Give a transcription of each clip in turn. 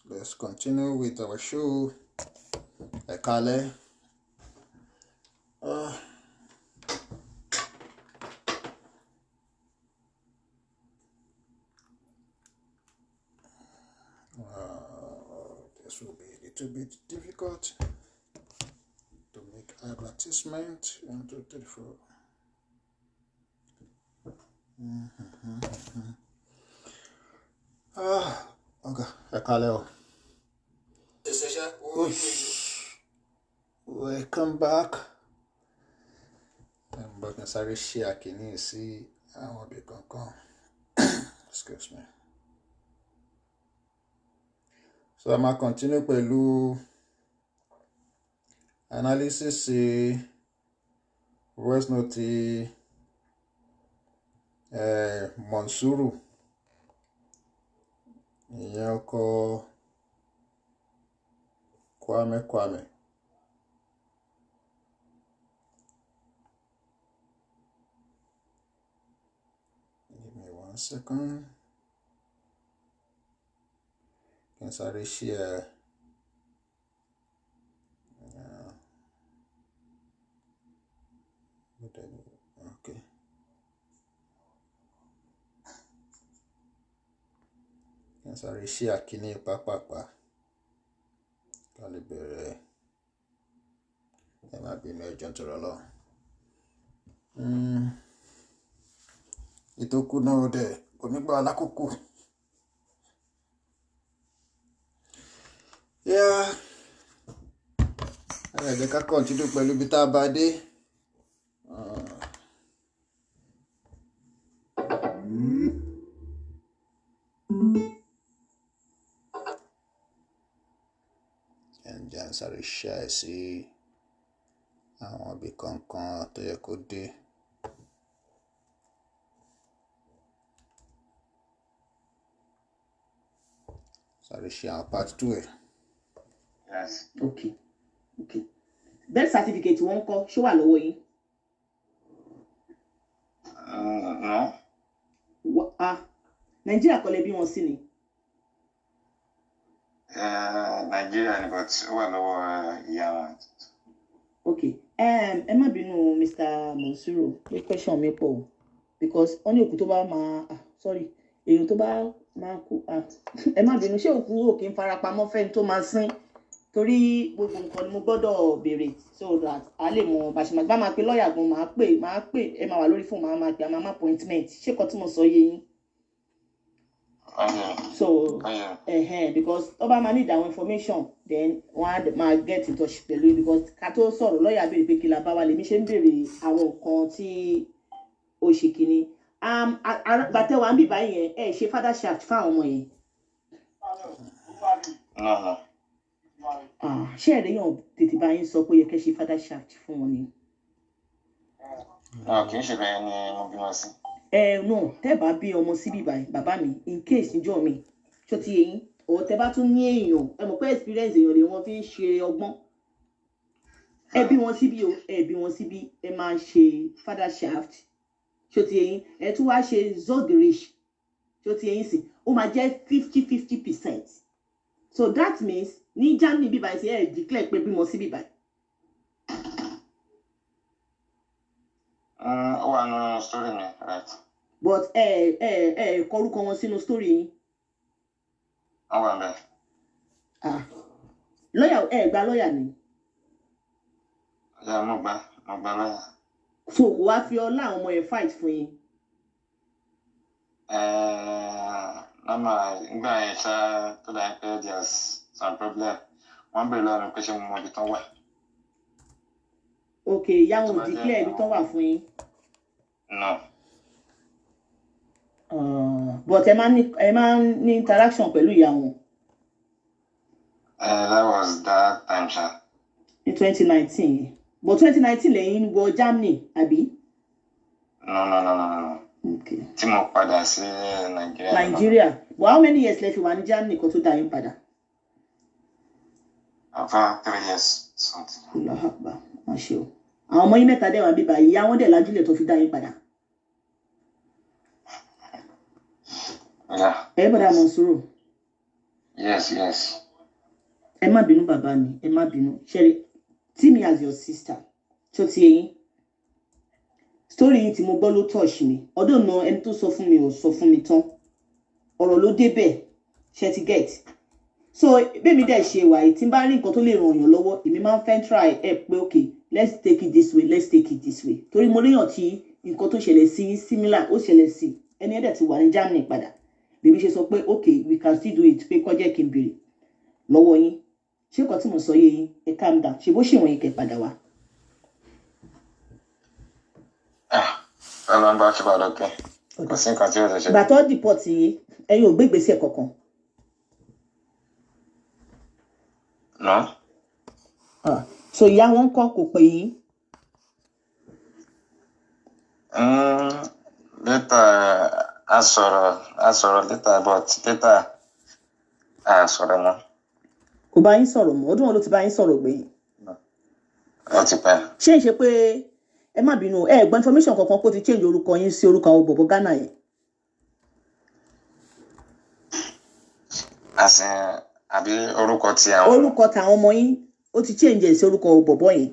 Let's continue with our show. Ekale. This will be a little bit difficult to make advertisement. 1, 2, 3, 4. Okay, Ekale. Welcome back. I'm back in sorry share kini see I want to come. Excuse me. So I'm gonna continue pẹ̀lú analysis voice note Monsuru ìyẹn ọkọ Kwame. Give me 1 second. Can sorry share. Okay. Can sorry share kini papa. Calibre. Ẹ má bínú ẹjọ́ tó rọ lọ. Ìtókù náà dẹ̀ kò ní gbà lákòókò. Yeah. Ẹ jẹ́ ká continue pẹ̀lú bí tá bá dé. Ǹjẹ́ sáré share sí àwọn ibì kankan tó yẹ kó dé. Sáré share àwọn part 2 ẹ̀. Yes. Okay. Birth certificate wọ́n kọ́ ṣó wà lọ́wọ́ yín? No. Nàìjíríà kọ́ lẹ bí wọn sí ni. Nigeria ni but ó wà lọ́wọ́ ìyá wa. Okay. Ẹ má bínú Mr. Monsuru pé question mi pọ̀ o because wọ́n ní òkú tó bá máa èèyàn tó bá máa kú ẹ má bínú ṣé òkú òkè ń farapamọ́ fẹ́ni tó máa sín torí gbogbo nǹkan ni mo gbọ́dọ̀ béèrè so that a lè mọ bá ṣe máa máa pe lọ́ọ̀yà gan máa pè ẹ máa wà lórí fóònù máa pè máa appointment ṣé kan tí mo sọ yé yín. So because ọba máa need àwọn information then wọ́n á máa get in touch pẹ̀lú because ká tó sọ̀rọ̀ lọ́ọ̀yà béèrè pé kí la bá wa lèmi ṣe ń béèrè àwọn nǹkan tí ó ṣe kínní. Bàtẹ́ wa ń bì báyìí yẹn ṣe father shaft fáwọn ọmọ yẹn. No. Ṣé ẹ̀rẹ́ yàn tètè bá yín sọ pé yẹ kẹ́ ṣe father shaft fún wọn ni. Kì í ṣe bẹ́ẹ̀ ni mo bí wọn sí. No tẹ́ bá bí ọmọ síbí báyìí bàbá mi in case níjọ́ mi ṣó ti yẹn ọ̀ tẹ́ bá tún ní èèyàn ẹ mọ̀ pé experience èèyàn lè wọ́n fi ń ṣe ọgbọ́n ẹ bí wọn síbí ẹ máa ṣe father shaft ṣó ti yẹn ẹ tún wá ṣe zogrish ṣó ti yẹn sì ó máa jẹ́ 50-50%. So that means ní Germany bí báyìí ṣe declare pé bímọ sí bí báyìí. Ó wà nínú story mi right. But kọrúkọ wọn sínú story yín. Ó wà bẹ́ẹ̀. Lọ́yà gba lọ́yà ni. Mo gba lọ́yà. So kò wá fi ọlá àwọn ọmọ ẹ̀ fight fún yín. Nígbà yẹn ṣá tó dáa pé there's some problem. Wọ́n bèrè lọ́rùn pé ṣé mo mọ ibi tán wà. Okay, ìyá wọn ò declare ibi tán wà fún yín. No. But ẹ máa ń ní interaction pẹ̀lú ìyá wọn. That was that time ṣá. In 2019. But 2019 lẹ́yìn wọ Germany, àbí? No. Okay. Tí mo padà sí Nigeria. Nigeria. But how many years lẹ fi wà ní Germany kó tó dá yín padà? About 3 years something. Allahu Akbar. Má ṣe o. àwọn ọmọ yín mẹ́ta dẹ̀ wà bíbá ìyá wọn dẹ̀ lájúlẹ̀ tó fi dá yín padà. Yeah. ẹ bọ̀dá Monsuru. Yes, yes. ẹ má bínú bàbá mi, ẹ má bínú. Ṣẹ́rí, tí mi as your sister, tó ti yín. Story yìí tí mo gbọ́ ló touch mi. Ọdún náà ẹni tó sọ fún mi ò sọ fún mi tán. Ọ̀rọ̀ ló débẹ̀, ṣe ti get. So bẹ́ẹ̀ mi dẹ̀ ṣe wà yìí, tí n bá rí nǹkan tó lè ràn yàn lọ́wọ́, èmi máa ń fẹ́ try ẹ pé okay, let's take it this way, let's take it this way. Torí mo ríyàn tí nǹkan tó ṣẹlẹ̀ sí similar ó ṣẹlẹ̀ sí. Ẹni ẹ̀dẹ̀ ti wà ní Germany padà. Bèbí ṣe sọ pé okay, we can still do it, pé kọjá kí n béèrè lọ́wọ́ yín. Ṣé nǹkan tí mo sọ yé yín, ẹ calm down. Ṣé bó ṣe wọ̀nyí kẹ́ padà wá? Ọlọ́run bá ṣe padà pé kò sí nǹkan tí ó lè ṣe. Ìgbà tó deport yín, ẹ̀yin ò gbé ìgbésẹ̀ kankan. No. So ìyá wọn kọ́ kò pè yín. Later, a sọ̀rọ̀ later, but later, a sọ̀rọ̀ mọ́. Kò bá yín sọ̀rọ̀ mọ́, ọdún wọn ló ti bá yín sọ̀rọ̀ gbẹ̀yìn. Ó ti pẹ́. Ṣé ń ṣe pé ẹ má bínú, ẹ gbọ́ information kankan pé ó ti change orúkọ yín sí orúkọ àwọn bọ̀bọ̀ Ghana yẹn? Àbí orúkọ ti àwọn. Orúkọ tàwọn ọmọ yín ó ti change ẹ̀ sí orúkọ bọ̀bọ̀ yẹn.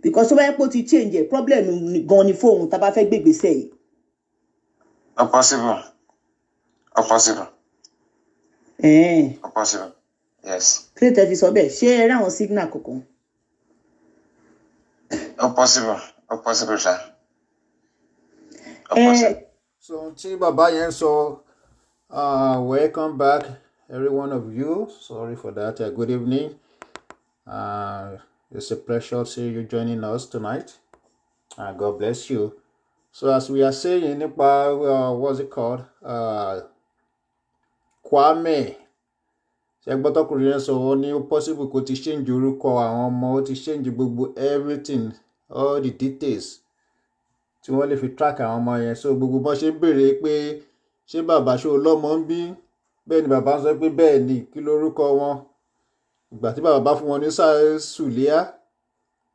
Because tó bá yẹ pé ó ti change ẹ̀, problem gan ni fóun tá a bá fẹ́ gbégbèsè yìí. Ó possible. Ó possible. Ó possible. Yes. Kí ló tẹ́ fi sọ bẹ́ẹ̀? Ṣé ẹ rí àwọn signal kankan? Ó possible. Ó possible, ṣá. Ó possible. So tí bàbá yẹn sọ, welcome back every one of you. Sorry for that. Good evening. It's a pleasure to see you joining us tonight. God bless you. So as we are saying nípa what's it called? Kwame. Ṣé gbọ́ tọkùnrin yẹn sọ ó ní ó possible kó ti change orúkọ àwọn ọmọ, ó ti change gbogbo everything, all the details tí wọ́n lè fi track àwọn ọmọ yẹn. So gbogbo bọ́n ṣe ń béèrè pé ṣé bàbá ṣó lọ́mọ ń bí? Bẹ́ẹ̀ ni bàbá ń sọ pé bẹ́ẹ̀ ni, kí lórúkọ wọn? Ìgbà tí bàbá bá fún wọn ní Sùlíà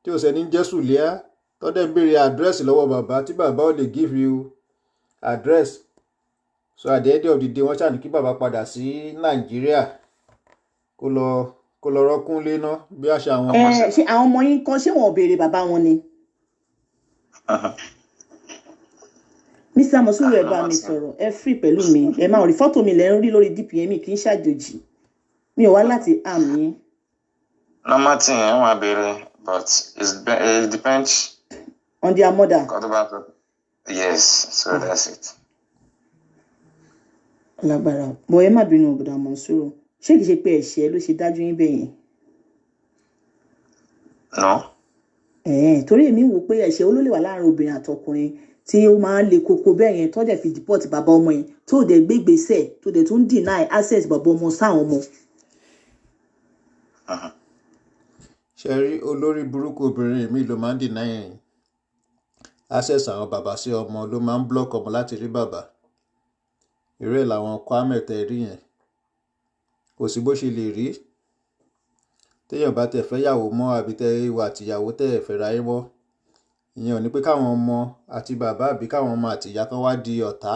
tí ò sẹ́ni jẹ́ Sùlíà, tọ́dẹ̀ ń béèrè address lọ́wọ́ bàbá tí bàbá ò lè give you address. So at the end of the day wọ́n ṣàní kí bàbá padà sí Nàìjíríà kó lọ rọ́kún léná bí àṣà àwọn ọmọ. Ṣé àwọn ọmọ yín kan ṣé wọn ò béèrè bàbá wọn ni? Mr. Monsuru, ẹ bá mi sọ̀rọ̀, ẹ free pẹ̀lú mi, ẹ máa rí fọ́tò mi lẹ́ ń rí lórí DPM, mi kì í ṣàjòjì, mi ò wá láti àmì. Normal thing ẹ̀ wọ́n á béèrè, but it depends On their mother. Yes, so that's it. Lágbára, mo ẹ má bínú Bọ̀dá Monsuru, ṣé kìí ṣe pé ẹ̀ṣẹ̀ ló ṣe dájú yín bẹ́ẹ̀ yẹn? No. Torí èmi wò pé ẹ̀ṣẹ̀ olólè wà láàrin obìnrin àtọkùnrin tí ó máa ń le koko bẹ́ẹ̀ yẹn tó dẹ̀ fi deport bàbá ọmọ yẹn tó dẹ̀ gbé gbèsè tó dẹ̀ tún deny access bàbá ọmọ sáwọn ọmọ. Ṣé rí olórí burúkú obìnrin mi ló máa ń deny access àwọn bàbá sí ọmọ, ló máa ń block ọmọ láti rí bàbá. Irú ẹ̀ làwọn Kwame tẹ̀ rí yẹn. Kò sí bó ṣe lè rí téèyàn bá tẹ̀ fẹ́ yàwó mọ́ àbí tẹ ìwà àtìyàwó tẹ̀ fẹ́ ra mọ́. Ìyẹn ò ní pé káwọn ọmọ àti bàbá àbí káwọn ọmọ àti ìyá kan wá di ọ̀tá.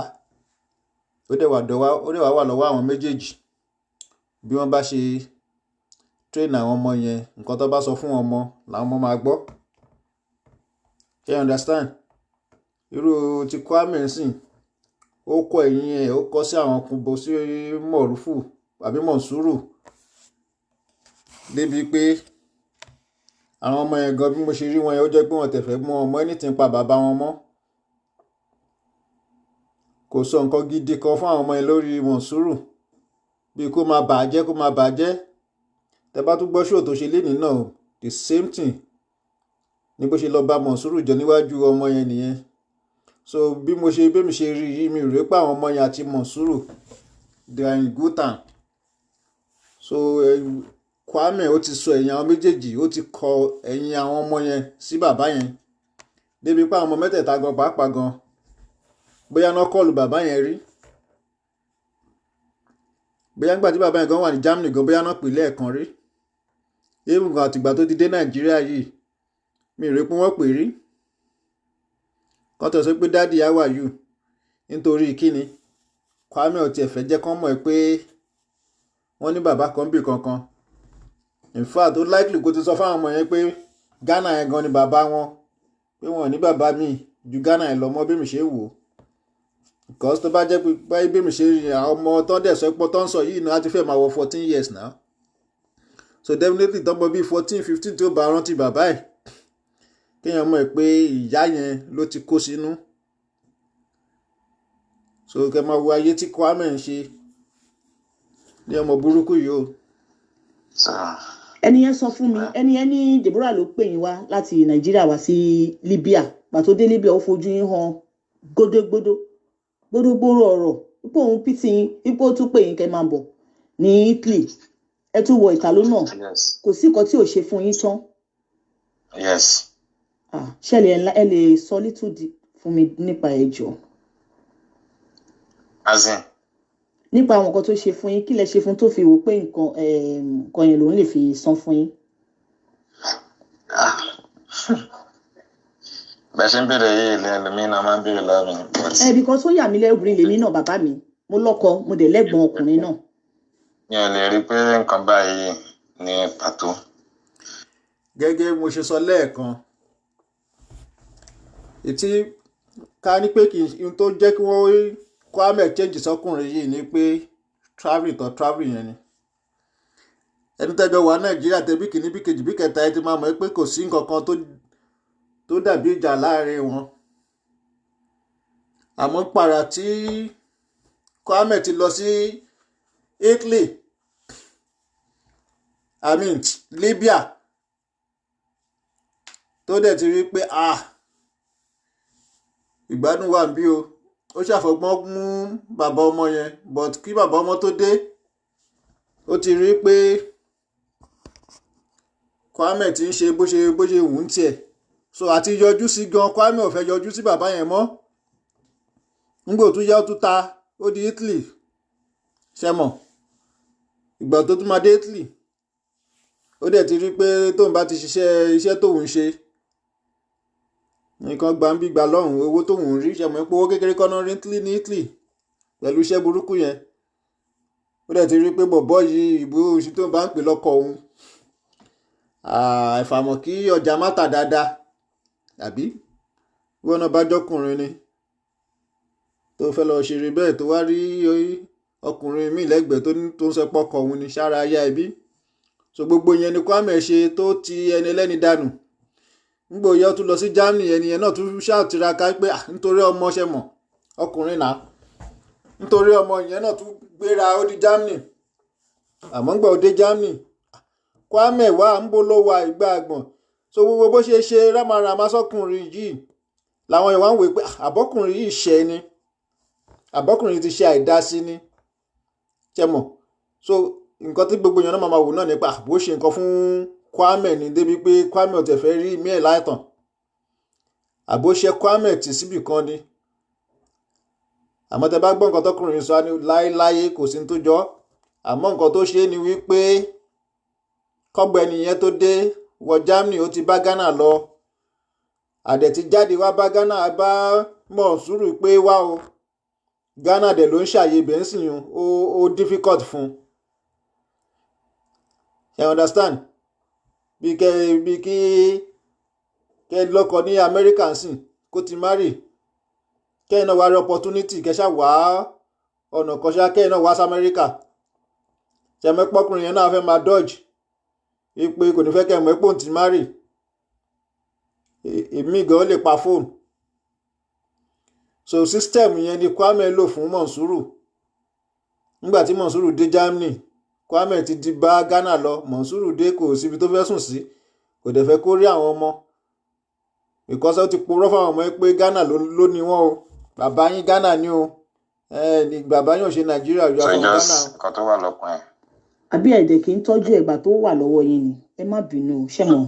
Ó dẹ̀ wà lọ́wọ́ àwọn méjèèjì bí wọ́n bá ṣe train àwọn ọmọ yẹn, nǹkan tó bá sọ fún ọmọ làwọn ọmọ máa gbọ́. Ṣé you understand? Irú ti Kwame sìn, ó kọ ẹ̀yìn ẹ̀, ó kọ sí àwọn kúnbọ sí Mọ̀rúfù àbí Monsuru débi pé àwọn ọmọ yẹn gan bí mo ṣe rí wọn yẹn ó jẹ́ pé wọ́n tẹ̀fẹ́ mọ ọmọ anything pa bàbá wọn mọ́. Kò sọ nǹkan gidi kan fún àwọn ọmọ yẹn lórí Monsuru bí kó máa bàjẹ́. Tẹ bá tún gbọ́ ṣó tó ṣe lénìí náà, the same thing ní bó ṣe lọ bá Monsuru jọ níwájú ọmọ yẹn nìyẹn. So bí mi ṣe rí yìí, mi rò pé àwọn ọmọ yẹn àti Monsuru they are in good time. So Kwame ó ti sọ ẹ̀yìn àwọn méjèèjì, ó ti kọ ẹ̀yìn àwọn ọmọ yẹn sí bàbá yẹn débi pé àwọn ọmọ mẹ́tẹ̀ẹ̀ta gan pàápàá gan bóyá náà kọlù bàbá yẹn rí, bóyá nígbà tí bàbá yẹn gan wà ní Germany gan bóyá náà pè lẹ́ẹ̀kan rí. Even gan àtìgbà tó ti dé Nàìjíríà yìí mi rí pé wọ́n pè rí kọ́tọ̀ sọ pé dáàdì how are you nítorí kíni Kwame ò tiẹ̀ fẹ́ jẹ́ kán mọ̀ pé wọ́n ní bàbá kan bì kankan in fact ó likely kó ti sọ fáwọn ọmọ yẹn pé Ghana yẹn gan ni bàbá wọn pé wọn ò ní bàbá míì ju Ghana yẹn lọ mọ́ bí mi ṣe wò ó because tó bá jẹ́ pé báyìí bí mi ṣe rí àwọn ọmọ tó ń dẹ̀ sọ pé tó ń sọ yìí náà á ti fẹ́ máa wọ 14 years now so definitely tọ́mọ bíi 14 15 tí ó bá rántí bàbá ẹ̀ kéèyàn mọ̀ pé ìyá yẹn ló ti kó sínú so kẹ́ máa wo ayé tí Kwame ń ṣe ní ọmọ burúkú yìí o. ẹni yẹn sọ fún mi ẹni yẹn ní Deborah ló pè yín wá láti Nàìjíríà wá sí Libya pàtó dé Libya ó fojú yín hàn gbódógbóró ọ̀rọ̀ ipò òun pìtì ipò tún pè yín kẹ́ máa bọ̀ ní Italy ẹ tún wọ ìtàló náà kò sí nǹkan tí ò ṣe fún yín tán. Yes. ṣẹlẹ̀ ẹ lè sọ lítúdi fún mi nípa ẹjọ́. As in. nípa àwọn nǹkan tó ṣe fún yín kí lẹ ṣe fún tó fi wò pé nǹkan yẹn lòun lè fi san fún yín. bẹ́ẹ̀ ṣe ń bèrè yìí ilé ẹlòmíín náà máa ń bèrè lọ́rùn. because ó yà mí lẹ́rùbìrín lèmi náà bàbá mi mo lọ́kọ mo dẹ̀ lẹ́gbọ̀n ọkùnrin náà. mi ò lè rí i pé nǹkan báyìí ní pàtó. gẹ́gẹ́ bí mo ṣe sọ lẹ́ẹ̀kan ètí ká ní pé kì í tó jẹ́ kí wọ́n Kwame change sọkùnrin yìí ni pé travelling yẹn ni ẹni tẹ́jọ wà Nàìjíríà tẹ́bí kìíní bí kejì bí kẹta ẹ ti máa mọ̀ pé kò sí nǹkan kan tó dàbí ìjà láàrin wọn àmọ́ pàrà tí Kwame ti lọ sí Italy Libya tó dẹ̀ ti rí pé ìgbádùn wà bí o ó ṣàfọgbọ́n mú bàbá ọmọ yẹn but kí bàbá ọmọ tó dé ó ti rí pé Kwame ti ń ṣe bó ṣe wù ú tiẹ̀ so àti yọjú sí gan Kwame ò fẹ́ yọjú sí bàbá yẹn mọ́ nígbà tó yá ó tún ta ó di Italy ṣẹmọ̀ ìgbà tó tún máa dé Italy ó dẹ̀ ti rí pé tóun bá ti ṣiṣẹ́ iṣẹ́ tóun ṣe nǹkan gbàǹbígbà lọ́rùn owó tóun rí ṣẹmọ̀ pé owó kékeré kọ́nà rí ní Italy pẹ̀lú iṣẹ́ burúkú yẹn ó dẹ̀ ti rí pé bọ̀bọ́ yìí ìbò oṣù tó bá ń pè lọ́kọ̀ òun àìfàmọ̀ kí ọjà má tà dáadáa àbí wọn náà bá jọkùnrin ni tó fẹ́ lọ ṣeré bẹ́ẹ̀ tó wá rí ọkùnrin míì lẹ́gbẹ̀ẹ́ tó ń sẹpọ̀ kọ̀ òun ní sára ayá ẹbí so gbogbo yẹn ni Kwame ṣe tó ti ẹni ẹlẹ́ni dànù nígbò yẹ ó tún lọ sí Germany ẹni yẹn náà tún ṣàtìraka pé nítorí ọmọ ṣe mọ̀ ọkùnrin náà nítorí ọmọ yẹn náà tún gbéra ó di Germany àmọ́ gbà ó dé Germany Kwame wà ń bó ló wà ìgbà àgbọ̀n so gbogbo bó ṣe ṣe rámaràmá sọkùnrin yìí làwọn ìwà ń wò pé àbọ́kùnrin yìí ṣẹ ni àbọ́kùnrin ti ṣe àìdásí ni ṣẹmọ̀ so nǹkan tí gbogbo èèyàn náà máa wò náà nípa bó ṣe nǹkan fún Kwame ni débi pé Kwame ò tẹ̀ fẹ́ rí mí ẹ̀ láìtàn àbó ṣe Kwame tì síbì kan ni àmọ́ tẹ bá gbọ́ nǹkan tọkùnrin sọ ní láéláé kò sí ní tó jọ àmọ́ nǹkan tó ṣe ni wípé kọ́gbẹ́ nìyẹn tó dé wọ Germany ó ti bá Ghana lọ àdẹ̀ ti jáde wá bá Ghana bá Mọ̀nsúrù pé wá o Ghana dẹ̀ ló ń ṣàyè bẹ́ńsìn ó difficult fún you understand bí kẹ́ lọ́kọ ní America sìn kó ti marry kẹ́yìn náà wá rí opportunity kẹ́ṣà wá ọ̀nà kọ́ṣá kẹ́yìn náà wá sí America ṣẹ̀mẹ́pọ́kùnrin yẹn náà fẹ́ máa dodge ìpè kò ní fẹ́ kẹ́ mọ̀ ẹ́pọ̀ ti marry èmi gan lè pa fóònù so system yẹn ni Kwame lò fún Mọ̀nsúrù nígbà tí Mọ̀nsúrù dé Germany Kwame ti di bá Ghana lọ Mọ̀nsúrù dé kò síbi tó fẹ́ sùn sí kò dẹ̀ fẹ́ kó rí àwọn ọmọ ìkọ́sẹ́ ó ti purọ́ fáwọn ọmọ ẹ pé Ghana ló ní wọ́n o bàbá yín Ghana ni o ní bàbá yín ò ṣe Nàìjíríà ìjọ àwọn Ghana. nǹkan tó wà lọ́kàn ẹ̀. àbí ẹ̀dẹ̀ kì í tọ́jú ẹ̀gbà tó wà lọ́wọ́ yín ni ẹ má bínú ṣé mọ̀.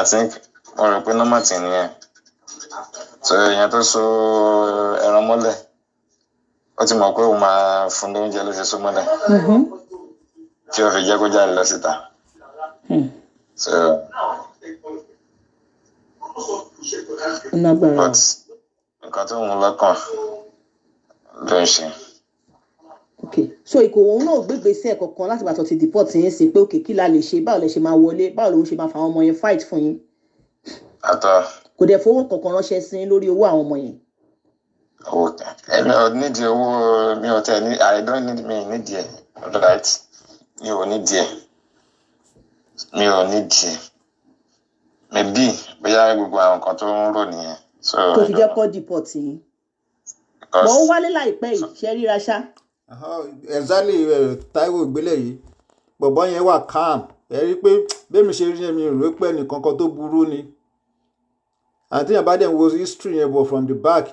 I think mo rò pé nọ́mbà tì nìyẹn so èèyàn tó so ẹran mọ́lẹ̀ ó ti mọ̀ pé òun máa fún lóúnjẹ ló ṣe so mọ́lẹ̀ tí ó fi jẹ́ kó jáde lọ síta. So Lágbára. but nǹkan tó ń lọ́kàn ló ń ṣe. Okay, so ìkò òun náà gbégbèsè kankan láti bàtọ̀ ti deport yẹn sí pé òkè kí la lè ṣe, báwo lè ṣe máa wọlé, báwo lòun ṣe máa fa àwọn ọmọ yẹn fight fún yín. Àtọ̀ Kò dẹ̀ fowó kankan ránṣẹ́ sí yín lórí owó àwọn ọmọ yẹn. owó èmi ò nídìí owó, mi ò tẹ̀ ní, I don't need, mi nídìí ẹ̀, right? Mi ò nídìí ẹ̀, mi ò nídìí ẹ̀. Maybe bóyá gbogbo àwọn nǹkan tó ń rò nìyẹn. So Tó fi jẹ́ kó deport yín. Bọ̀ ó wálé láìpẹ́ yìí, ṣe ríra ṣá. Exactly, Táíwò ìgbélé yìí bọ̀bọ́ yẹn wà calm. Ẹ rí i pé bẹ́ẹ̀mi ṣe rí ẹ̀mí rò pé ẹnìkan kan tó burú ni. Àti yàn bá dẹ̀ ń wo history yẹn bọ̀ from the back,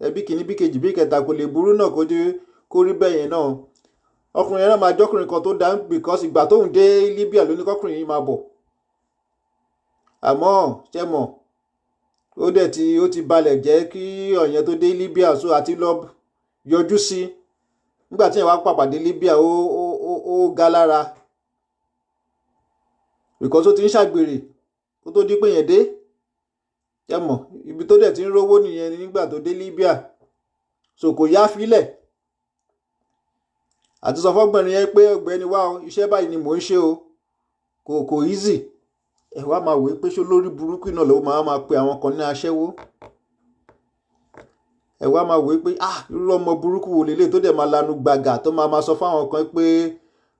ẹbí kìíní bí kejì bí kẹta kò lè burú náà kó rí bẹ́ẹ̀ yẹn náà. Ọkùnrin yẹn náà máa jọ́kùnrin kan tó dá because ìgbà tóun dé Libya ló ní kọ́kùnrin yìí máa bọ̀. Àmọ́ ṣe mọ̀ ó ti balẹ̀ jẹ́ kí ọ̀yẹn tó dé Libya so àti lọ yọjú sí nígbà tí yẹn wá pàpàdé Libya ó ga lára because ó ti ń ṣàgbèrè kó tó di pé yẹn dé ṣe mọ̀ ibi tó dẹ̀ ti ń rówó nìyẹn nígbà tó dé Libya so kò yá fílẹ̀ àti sọ fọ́gbọ̀nrin yẹn pé ọ̀gbẹ́ni wá o iṣẹ́ báyìí ni mò ń ṣe o kò easy. Ẹ wá máa wòó pé ṣó lórí burúkú náà ló máa pe àwọn kan ní aṣẹ́wó. Ẹ wá máa wòó pé irú ọmọ burúkú wo lélẹ̀ tó dẹ̀ máa lanu gbàgà tó máa sọ fáwọn kan pé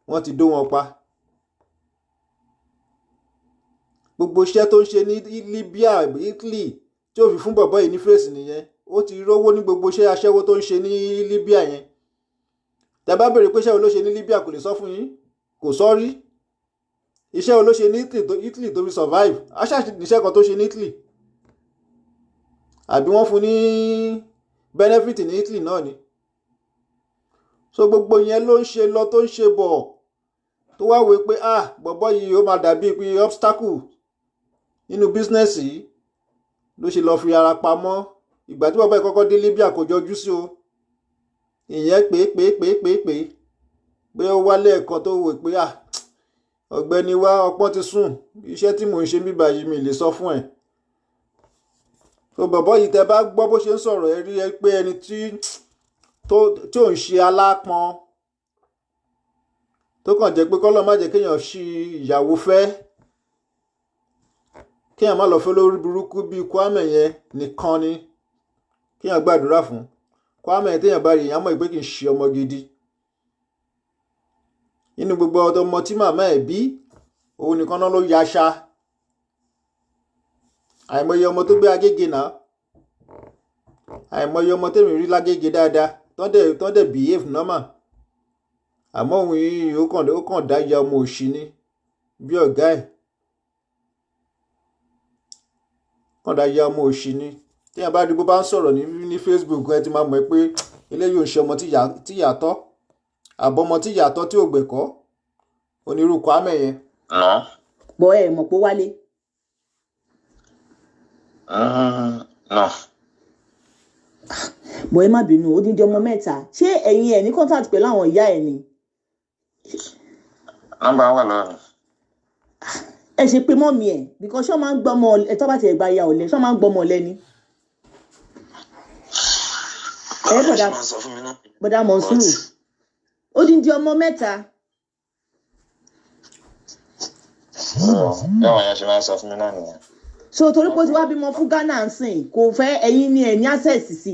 wọ́n ti dó wọn pa. Gbogbo iṣẹ́ tó ń ṣe ní Libya, Italy tí ó fi fún bọ̀bọ́ yìí ní fèsì nìyẹn. Ó ti rówó ní gbogbo iṣẹ́ aṣẹ́wó tó ń ṣe ní Libya yẹn. Tẹ́ bá béèrè pé iṣẹ́ wo ló ṣe ní Libya kò lè sọ fún yín, kò sọ rí. Iṣẹ́ wo ló ṣe ní Italy tó fi survive? Iṣẹ́ kan tó ṣe ní Italy. Àbí wọ́n fún ní benefit ní Italy náà ni. So gbogbo yẹn ló ń ṣe lọ tó ń ṣe bọ̀ tó wá wé pé bọ̀bọ́ yìí ó máa dàbí pé obstacle nínú business yìí ló ṣe lọ fi ara pamọ́. Ìgbà tí bọ̀bọ́ yìí kọ́kọ́ dé Libya kò jọjú sí o. Ìyẹn pé ó wálé ẹ̀kan tó wò pé ọ̀gbẹ́ni wá ọpọ́n ti sùn, iṣẹ́ tí mò ń ṣe bíbá yìí mi lè sọ fún ẹ. So bọ̀bọ́ yìí tẹ́ bá gbọ́ bó ṣe ń sọ̀rọ̀ ẹ rí ẹ pé ẹni tí ò ń ṣe alápọn tó kàn jẹ́ pé kọ́lọ́ má jẹ́ kéèyàn ṣí ìyàwó fẹ́, kéèyàn má lọ fẹ́ lórí burúkú bíi Kwame yẹn nìkan ni kéèyàn gbàdúrà fún. Kwame yẹn téèyàn bá rí èèyàn mọ̀ pé kì í ṣe ọmọ gidi. Nínú gbogbo ọmọ tí màmá ẹ̀ bí òun nìkan náà ló yaṣa. Àìmọye ọmọ tó gbé Agége náà, àìmọye ọmọ tèmi rí lágége dáadáa tán dẹ̀ behave normal. Àmọ́ òun yìí ó kàn dá ya ọmọ òṣì ni bí ọ̀gá ẹ̀. Kàn dá ya ọmọ òṣì ni. Téèyàn bá rí bó bá ń sọ̀rọ̀ ní Facebook ẹ ti máa mọ̀ pé eléyìí ò ń ṣe ọmọ tí ìyá tọ́. Àbọ̀mọ tí ìyá tọ́ tí ò gbẹ̀kọ́ onírú Kwame yẹn. Bọ̀ ẹ mọ̀ pé wálé. No. Bọ̀ ẹ má bínú ó dín ọmọ mẹ́ta. Ṣé ẹ̀yin ẹ̀ ní contact pẹ̀lú àwọn ìyá ẹ̀ ni? Nọ́mbà wà lọ́wọ́ mi. Ẹ ṣe pé mọ́mì ẹ̀ because ṣọ́ máa ń gbọ́mọ ẹ̀ tó bá ti ẹ̀ gba ìyá ọ̀lẹ ṣọ́ máa ń gbọ́mọ ọ̀lẹ ni. Ẹ bọ̀dá Mọ̀nsúrù ó dín ọmọ mẹ́ta. Báwọn yẹn ṣe máa ń sọ fún mi náà nìyẹn. So torí pé ó ti wá bímọ fún Ghana ń sìn kò fẹ́ ẹ̀yin ni ẹ̀ ní access sí.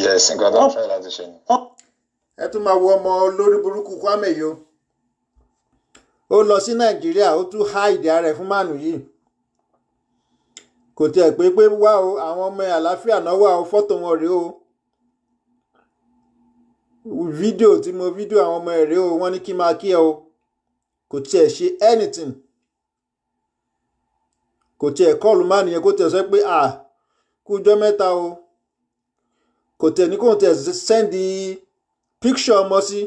Yes, nǹkan tó ń fẹ́ láti ṣe ni. Ẹ tún máa wo ọmọ lórí burúkú Kwame yìí o. Ó lọ sí Nàìjíríà ó tún há ìdí ara ẹ̀ fún mànù yìí. Kò tiẹ̀ pé wá o àwọn ọmọ àlàáfíà náà wà o fọ́tò wọn rèé o. Fídíò àwọn ọmọ ẹ̀ rèé o wọ́n ní kí máa kí ẹ o. Kò tiẹ̀ ṣe anything. Kò tiẹ̀ kọ́ọ̀lù má nìyẹn kó tiẹ̀ sọ pé kújọ́ mẹ́ta o. Kò tiẹ̀ ní kò tiẹ̀ sẹ́ndì picture ọmọ sí.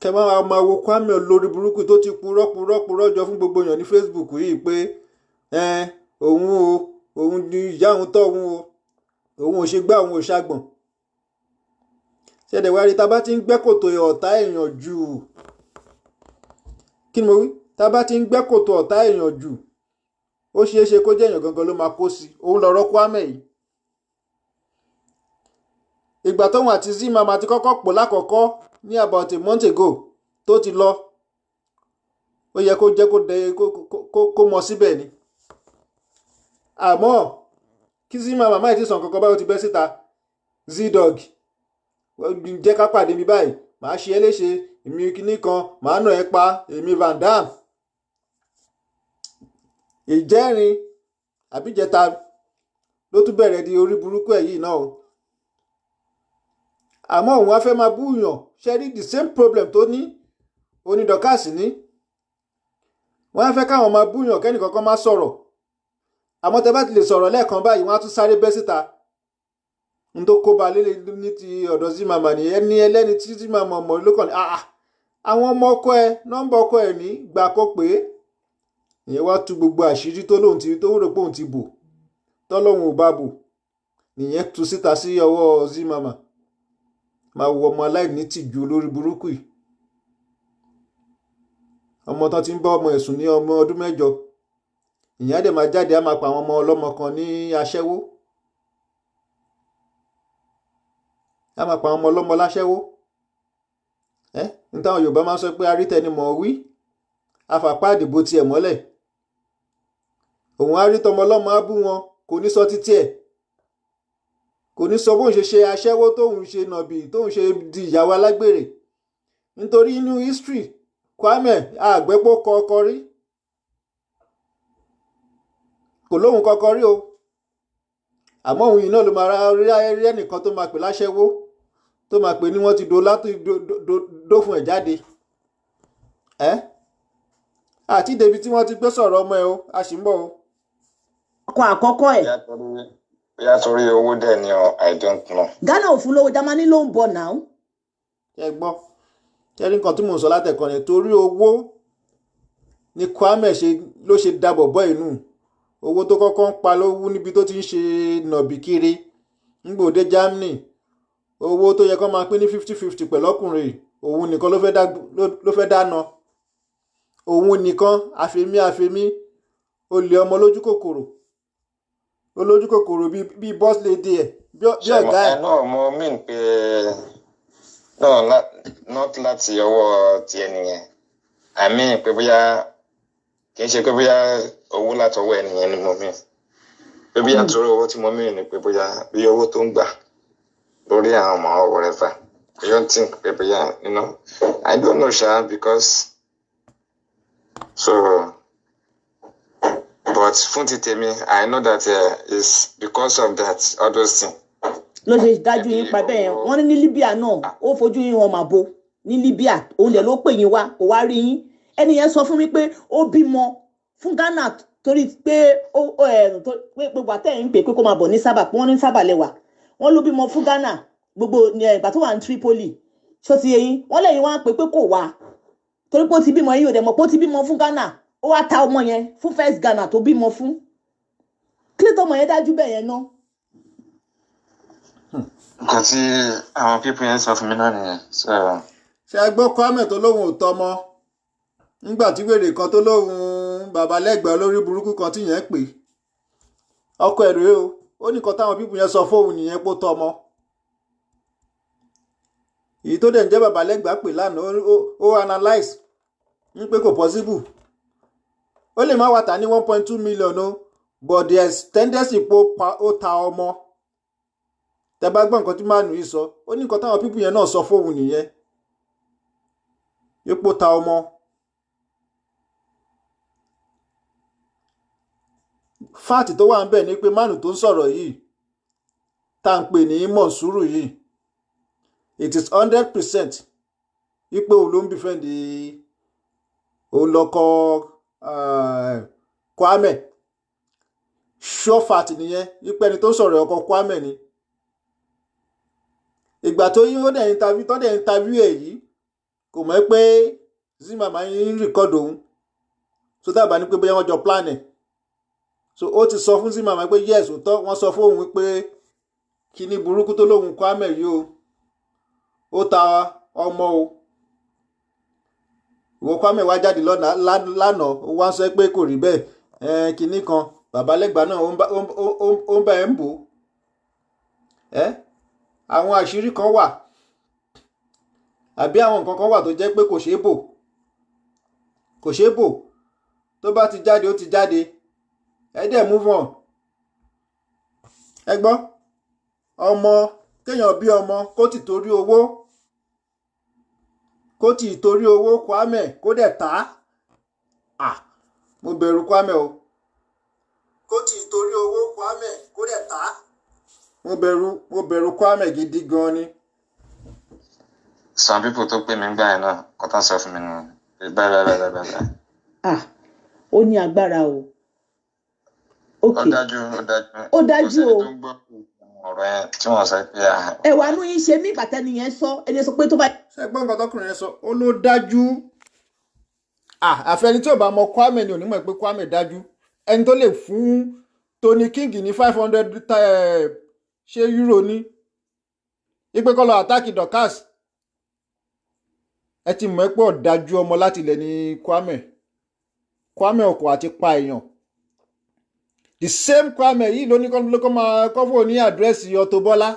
Kẹ máa wo Kwame lórí burúkú tó ti purọ́ jọ fún gbogbo èèyàn ní Facebook yìí pé òun ni ìyá òun tọ́ òun ò ṣe gbá òun ò ṣàgbọ̀n. ṣẹ̀dẹ̀ wá rí tá bá ti ń gbẹ́ kòtò ọ̀tá èèyàn jù kí ni mo wí tá bá ti ń gbẹ́ kòtò ọ̀tá èèyàn jù ó ṣeé ṣe kó jẹ́ èèyàn gangan ló máa kó sí òun lọ̀rọ̀ Kwame yìí. ìgbà tóun àti Zimama ti kọ́kọ́ pò lákọ̀ọ́kọ́ ní about a month ago tó ti lọ ó yẹ kó jẹ́ kó mọ síbẹ̀ ni àmọ́ kí Zimama máa ti sàn kankan báyìí ó ti bẹ́ síta Zdog jẹ́ ká pàdé mi báyìí màá ṣe é léṣe èmi kìíní kan màá nà ẹ́ pa èmi Van Dam ìjẹ́rin àbíjẹta ló tún bẹ̀rẹ̀ di orí burúkú ẹ̀ yìí náà o àmọ́ òun á fẹ́ máa búyàn ṣe rí the same problem tó ní onídọ̀kásì ní wọ́n á fẹ́ káwọn máa búyàn kẹ́nìkankan má sọ̀rọ̀ àmọ́ tẹ́ bá ti lè sọ̀rọ̀ lẹ́ẹ̀kan báyìí wọ́n á tún sáré bẹ́ síta n tó kóba lélẹ̀ ní ti ọ̀dọ̀ Zimama ní ẹni ẹlẹ́ni tí Zimama mọ̀ lókàn ní àwọn ọmọ ọkọ ẹ nọ́mbà ọkọ ẹ ní gbà kó pé ìyẹn wá tú gbogbo àṣírí tó lóun ti tó rò pé òun ti bò tọ́lọ́hun ò bá bò nìyẹn tú síta sí ọwọ́ Zimama máa wo ọmọ aláìní tìjú olórí burúkú yìí ọmọ tán ti ń bá ọmọ ẹ̀sùn ní ọmọ ọdún 8 ìyẹn á dẹ̀ máa jáde á máa pa àwọn ọmọ ọlọ́mọ kan ní aṣẹ́wó á máa pa àwọn ọmọ ọlọ́mọ láṣẹ́wó ní táwọn Yorùbá máa ń sọ pé arítẹnimọ̀ wí afàpá àdìbò tiẹ̀ mọ́lẹ̀ òun á rí tọmọ ọlọ́mọ á bú wọn kò ní sọ títí ẹ̀ kò ní sọ bóun ṣe aṣẹ́wó tóun ṣe nàbì tóun ṣe di ìyàwó alágbèrè nítorí inú history Kwame àgbẹ̀pọ̀ kọ́kọ́ rí kò lóhun kọ́kọ́ rí o àmọ́ òun yìí náà ló máa rí ẹnìkan tó máa pè láṣẹ́wó tó máa pè ní wọ́n ti dó fún ẹ̀ jáde àti débi tí wọ́n ti gbé sọ̀rọ̀ ọmọ ẹ o a sì ń bọ̀ o. ọkọ àkọ́kọ́ ẹ̀. bóyá torí owó dẹ̀ ni I don't know. Ghana ò fún lówó Jámánì ló ń bọ̀ náà. ẹ gbọ́ kẹ́rí nǹkan tí mò ń sọ látẹ̀kọ́ ni torí owó ni Kwame ló ṣe dabọ̀ bọ́ inú owó tó kọ́kọ́ ń pa lówó níbi tó ti ń ṣe nàbì kiri ńgbòde Germany owó tó yẹ kó máa pín ní 50-50 pẹ̀lú ọkùnrin òun nìkan ló fẹ́ dáná òun nìkan àfẹ́mí olè ọmọ lójú kòkòrò bíi boss lady ẹ̀ bí ọ̀gá ẹ̀. náà mo mean pé not láti ọwọ́ ti ẹnìyẹn I mean pé bóyá kì í ṣe pé bóyá owó látọwọ́ ẹnìyẹn ni mo mean pé bóyá torí owó tí mo mean ni pé bóyá bí owó tó ń gbà lórí àwọn ọmọ or whatever I don't think pé bóyá I don't know sha because so but fún ti tèmi I know that it's because of that all those things. ló ṣe dájú yín pa bẹ́ẹ̀ yẹn wọ́n ní Libya náà ó fojú yín wọn màbo ní Libya òun dẹ̀ ló pè yín wá kò wá rí yín ẹni yẹn sọ fún mi pé ó bímọ fún Ghana torí pé gbogbo àtẹ̀yìn pé kó máa bọ̀ ní Sábà wọ́n ní Sábà lẹ́wà wọ́n ló bímọ fún Ghana gbogbo ìgbà tó wà ní Tripoli ṣó ti yẹyin wọ́n lẹ́yìn wá pé kò wá torí pé ó ti bímọ yín ò dẹ̀ mọ̀ pé ó ti bímọ fún Ghana ó wá ta ọmọ yẹn fún first Ghana tó bímọ fún kílẹ̀ tọmọ yẹn dájú bẹ́ẹ̀ yẹn náà. nǹkan tí àwọn pípín yẹn sọ fún mi náà nìyẹn. ṣé ẹ gbọ́ Kwame tó lóun ò tọmọ nígbà tí wèrè kan tó lóun bàbá lẹ́gbẹ̀ẹ́ olórí burúkú kan tí yẹn pè ọkọ ẹ̀ rèé o ó ní nǹkan táwọn pípín yẹn sọ fóun nìyẹn pó tọmọ èyí tó dẹ̀ ń jẹ́ bàbá lẹ́gbẹ̀ẹ́ pè lánàá ó analyse ń pé kò possible ó lè má wà tà ní 1.2 million o but there is tendency pé ó ta ọmọ tẹ bá gbọ́ nǹkan tí màánù yìí sọ ó ní nǹkan táwọn pípù yẹn náà sọ fóun nìyẹn epo ta ọmọ fáàtì tó wà ń bẹ̀ ni pé màánù tó ń sọ̀rọ̀ yìí tá à ń pè ní Mọ̀nsúrù yìí it is 100% wípé òun ló ń befriend òun lọkọ Kwame sure fact nìyẹn wípé ẹni tó ń sọ̀rọ̀ ọkọ Kwame ni ìgbà tó yí ó dẹ̀ interview ẹ̀ yìí kò mọ̀ pé Zimama ń record òun so dábàá ní pé bóyá wọ́n jọ plan ẹ̀ so ó ti sọ fún Zimama pé yes òótọ́ wọ́n sọ fún òun pé kíní burúkú tó lóun Kwame yìí ó ta ọmọ o. Ìwọ Kwame wá jáde lánàá ó wá ń sọ pé kò rí bẹ́ẹ̀ kinní kan bàbá lẹ́gbàá náà ó ń bá ẹ̀ ń bò ẹ́ àwọn àṣírí kan wà àbí àwọn nǹkan kan wà tó jẹ́ pé kò ṣeé bò tó bá ti jáde ó ti jáde ẹ dẹ̀ move on. Ẹ gbọ́ ọmọ kéèyàn bí ọmọ kó ti torí owó Kwame kó dẹ̀ tà á mo bẹ̀rù Kwame o. Kó ti torí owó Kwame kó dẹ̀ tà á mo bẹ̀rù Kwame gidi gan ni. Some people tó pè mí gbà yẹn náà kọ́tà sọ fún mi nù bẹ́ẹ̀. Ó ní agbára o. Ó dájú o. Ọ̀rọ̀ yẹn tí wọ́n sọ pé ẹ̀wà nú yín ṣe mí bàtà nìyẹn sọ ẹni sọ pé tó bá. Ṣé gbọ́n nǹkan tọkùnrin yẹn sọ ó ló dájú. Àfẹni tí ò bá mọ Kwame ni onímọ̀ pé Kwame dájú ẹni tó lè fún Tony King ní 500 ṣé euro ní ipe kọ́ lọ àtàkì Dorcas ẹ ti mọ̀ pé ọ̀dájú ọmọ láti ilẹ̀ ní Kwame ọkọ̀ àti pa èèyàn. The same Kwame yìí ló ní kọ́ máa kọ́fọ́ ní àdírẹ́sì Auto Bola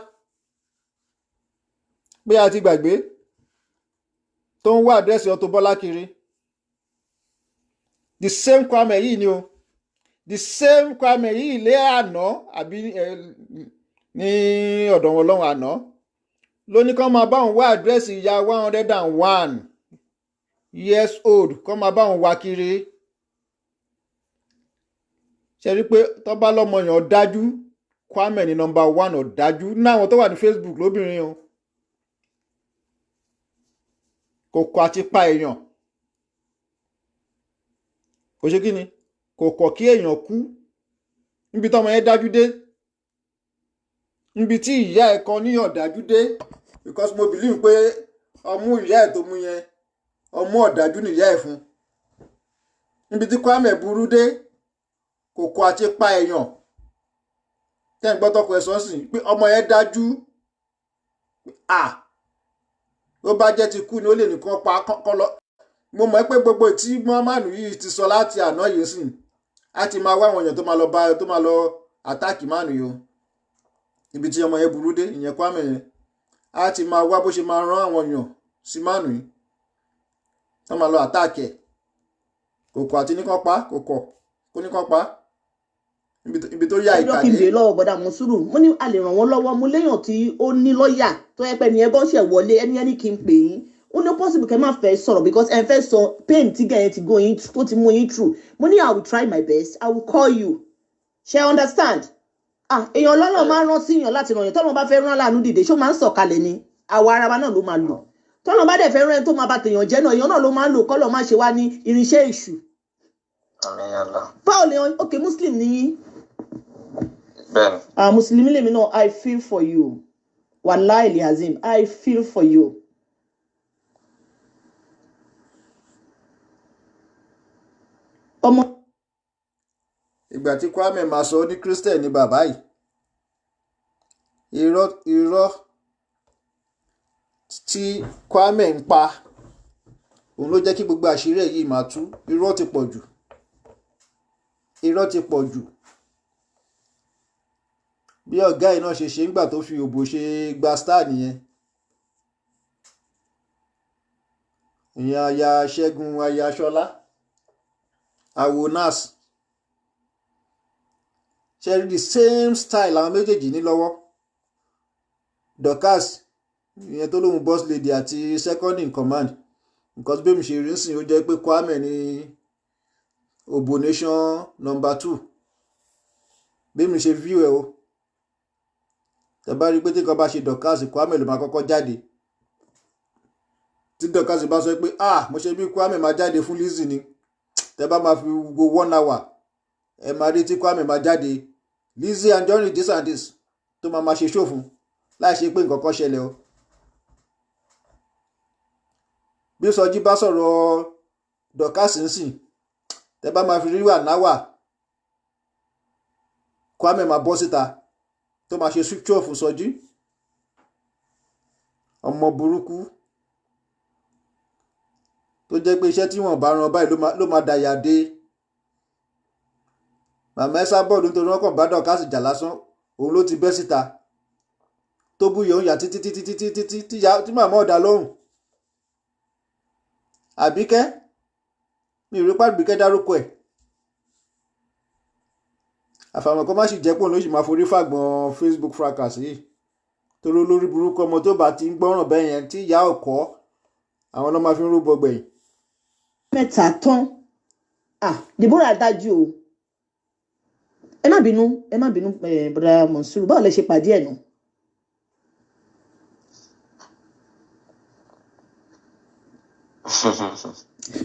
pé a ti gbàgbé tó ń wá àdírẹ́sì Auto Bola kiri. The same Kwame yìí ni o the same Kwame yìí lé àná àbí ní ọ̀dọ̀ wọn lọ́wọ́ àná ló ní kọ́ máa bá òun wá àdírẹ́sì ìyá 101 years old kọ́ máa bá òun wá kiri. Ṣe rí pé tó bá lọ́mọ yàn dájú Kwame ní nọ́mbà 1 ọ̀dájú náwọn tó wà ní Facebook lóbìnrin o kò kọ̀ àti pa èèyàn kò ṣe kí ni kò kọ̀ kí èèyàn kú níbi tọ́mọ yẹn dájú dé níbi tí ìyá ẹ̀ kan níyàn dájú dé because mo believe pé ọmú ìyá ẹ̀ tó mú yẹn ọmú ọ̀dájú nìyá ẹ̀ fún níbi tí Kwame burú dé kò kọ̀ àti pa èèyàn tẹ́ ń gbọ́ tọkọ ẹ̀ sọ́sìn pé ọmọ yẹn dájú ó bá jẹ́ ti kú ni ó lè nìkan pa kọ́ lọ. Mo mọ̀ pé gbogbo tí mọ́mánù yìí ti sọ láti àná yìí sìn á ti máa wá àwọn èèyàn tó máa lọ àtáàkì mánù yìí o ibi tí ọmọ yẹn burú dé ìyẹn Kwame yẹn á ti máa wá bó ṣe máa rán àwọn èèyàn sí mánù yìí tó máa lọ àtáàkì ẹ̀ kò kọ̀ àti nìkan pa kò kọ̀ kó nìkan pa ibi tó yá ìkàdé. ẹjọ́ kí n bèèrè lọ́wọ́ bọ́dà Mùsùlùm mo ní a lè ràn wọ́n lọ́wọ́ mo léèyàn tí ó ní lọ́ọ̀yà tó yẹ pé ẹni ẹ bọ́ ṣẹ̀ wọlé ẹni kí n pè yín ó ní possible kẹ́ máa fẹ́ sọ̀rọ̀ because ẹ fẹ́ sọ pain tí gẹ̀yẹ́ ti go yín tó ti mú yín through mo ní I will try my best I will call you ṣe understand èèyàn lọ́nà máa ń rán sí èèyàn láti ràn yàn tọ́nà bá fẹ́ rán láàánú dìde ṣó máa ń sọ̀kalẹ̀ ni àwa ara wa náà ló máa lò tọ́nà bá dẹ̀ fẹ́ rán ẹni tó máa bá tèèyàn jẹ́ náà èèyàn náà ló máa ń lò kọ́lọ̀ máa ṣe wá ní irinṣẹ́ èṣù. báwo lè ok Muslim ni yín. bẹ́ẹ̀ni. Muslim lèmi náà I feel for you wallahi liazim I feel for you. ọmọ. ìgbà tí Kwame máa sọ ní Christian ní bàbá yìí irọ́ tí Kwame ń pa òun ló jẹ́ kí gbogbo àṣírí ẹ̀ yìí máa tú irọ́ ti pọ̀ jù bí ọ̀gá yìí náà ṣe ńgbà tó fi òbò ṣe gba star nìyẹn ìyẹn aya Ṣẹ́gun aya Ṣọlá àwo nas ṣe rí the same style àwọn méjèèjì ní lọ́wọ́ Dorcas ìyẹn tó lóhun boss lady àti second in command nǹkan tó bẹ́ẹ̀ mi ṣe rí sìn ó jẹ́ pé Kwame ní Obo Nation number 2 bẹ́ẹ̀ mi ṣe view ẹ̀ o tẹ bá rí pé tí nǹkan bá ṣe Dorcas Kwame ló máa kọ́kọ́ jáde tí Dorcas bá sọ pé mo ṣe bí Kwame máa jáde fún Lizzy ni tẹ bá máa fi go 1 hour ẹ máa rí tí Kwame máa jáde Lizzy Anjorin this and this tó máa ṣe ṣòfún láì ṣe pé nǹkan kan ṣẹlẹ̀ o. bí Sọjí bá sọ̀rọ̀ Dorcas ń sìn tẹ bá máa fi rí wà náwà Kwame máa bọ́ síta tó máa ṣe switch off Sọjí ọmọ burúkú tó jẹ́ pé iṣẹ́ tí wọ́n bá ran báyìí ló máa dàyà dé. Màmá ẹ sábọ̀ nítorí wọ́n kàn bá Dọ̀kásì jà lásán òun ló ti bẹ́ síta tó búyẹ òun yà títí tí màmá ọ̀dà lóhùn. Àbíkẹ́ mi rí pàbíkẹ́ dárúkọ ẹ̀ àfàmọ́ kó má sì jẹ́ pọ̀ ló sì máa forí fàgbọ́n Facebook fracas yìí torí olórí burúkú ọmọ tó bá ti ń gbọ́ràn bẹ́ẹ̀ yẹn tí ìyá ọkọ àwọn ló máa fi ń rúbọ gbẹ̀yìn. mẹ́ta tán Deborah dájú o ẹ má bínú bọ́dà Monsuru báwo lẹ ṣe pàdé ẹ̀ nù.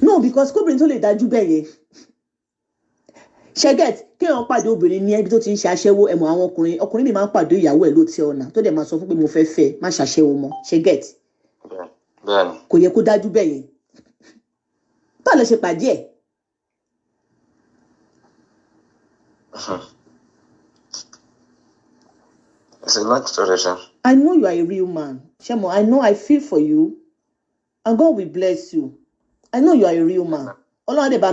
No, because kóbìnrin tó lè dájú bẹ́ẹ̀ yẹn ṣẹ́gẹ̀t kéèyàn pàdé obìnrin ní ẹbí tó ti ń ṣe aṣẹ́wó ẹ̀mọ́ àwọn ọkùnrin mi máa ń pàdé ìyàwó ẹ̀ lóòótọ́ ọ̀nà tó dẹ̀ máa sọ fún pé mo fẹ́ fẹ́ má ṣàṣẹ́wó mọ́ ṣẹ́gẹ̀t kò yẹ kó dájú bẹ́ẹ̀ yẹn báwo lẹ ṣe pàdé ẹ̀. It's a long story, sir. I know you are a real man. Shemo, I know I feel for you. And God will bless you. I know you are a real man. Ọlọ́run bá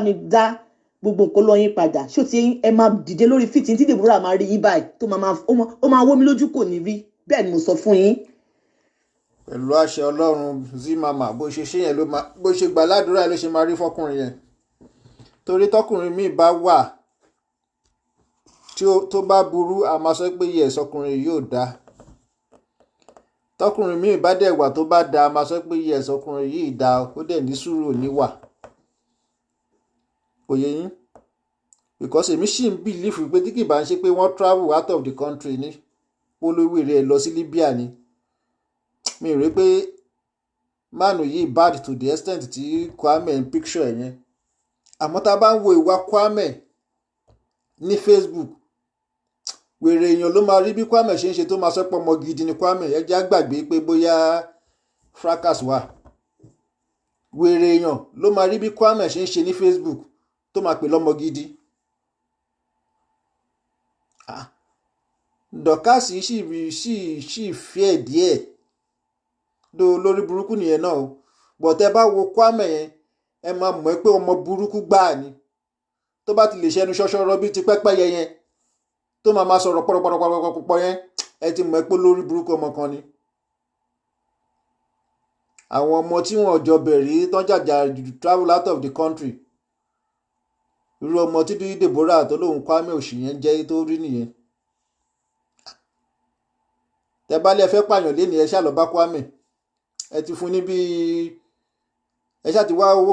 mi dá gbogbo nǹkan lọ́yìn padà. Ṣó ti ẹ máa dìde lórí fìtì tí Deborah máa rí yín báyìí tó ó máa wó mi lójú kò ní rí. Bẹ́ẹ̀ ni mo sọ fún yín. Pẹ̀lú àṣẹ Ọlọ́run Zimama bó ṣe ṣe yẹn bó ṣe gbà ládùúrà ló ṣe máa rí fọkùnrin yẹn. Torí tọkùnrin míì bá wà tó bá burú a máa sọ pé yes ọkùnrin yóò dá. Tọkùnrin míì bá dẹ̀ wà tó bá dá a máa sọ pé yes ọkùnrin yìí dá ó dẹ̀ ní sùúrù níwà. Kò yé yín because èmi sì ń believe pé tí kì bá ń ṣe pé wọ́n travel out of the country ní polówó rẹ̀ lọ sí Libya ni mi rí pé mánu yìí bad to the extent tí Kwame ń picture yẹn. Àmọ́ tá a bá ń wo ìwà Kwame ní Facebook wèrè èèyàn ló máa rí bí Kwame ṣe ń ṣe tó máa sọ pé ọmọ gidi ni Kwame ẹ já gbàgbé pé bóyá fracas wà. Wèrè èèyàn ló máa rí bí Kwame ṣe ń ṣe ní Facebook tó máa pè lọ́mọ gidi. Dọ̀kásì sì fẹ́ díẹ̀ do lórí burúkú nìyẹn náà o bọ̀tẹ́ bá wo Kwame yẹn ẹ máa mọ̀ pé ọmọ burúkú gbáà ni tó bá ti lè ṣẹnu ṣọṣọrọ bíi ti pẹ́pẹ́yẹ yẹn tó máa sọ̀rọ̀ pọ̀rọ̀pọ̀rọ̀pọ̀rọ̀pọ̀ yẹn ẹ ti mọ̀ pé lórí burúkú ọmọ kan ni. Àwọn ọmọ tí wọ́n jọ bẹ̀rẹ̀ tán jàjà travel out of the country irú ọmọ tí Deborah tó lóun Kwame òṣì yẹn jẹ́ tó rí nìyẹn. Tẹ́ bá lè fẹ́ pààyàn lénìí ẹ ṣá lọ bá Kwame ẹ ti fún ní bíi ẹ ṣá ti wá owó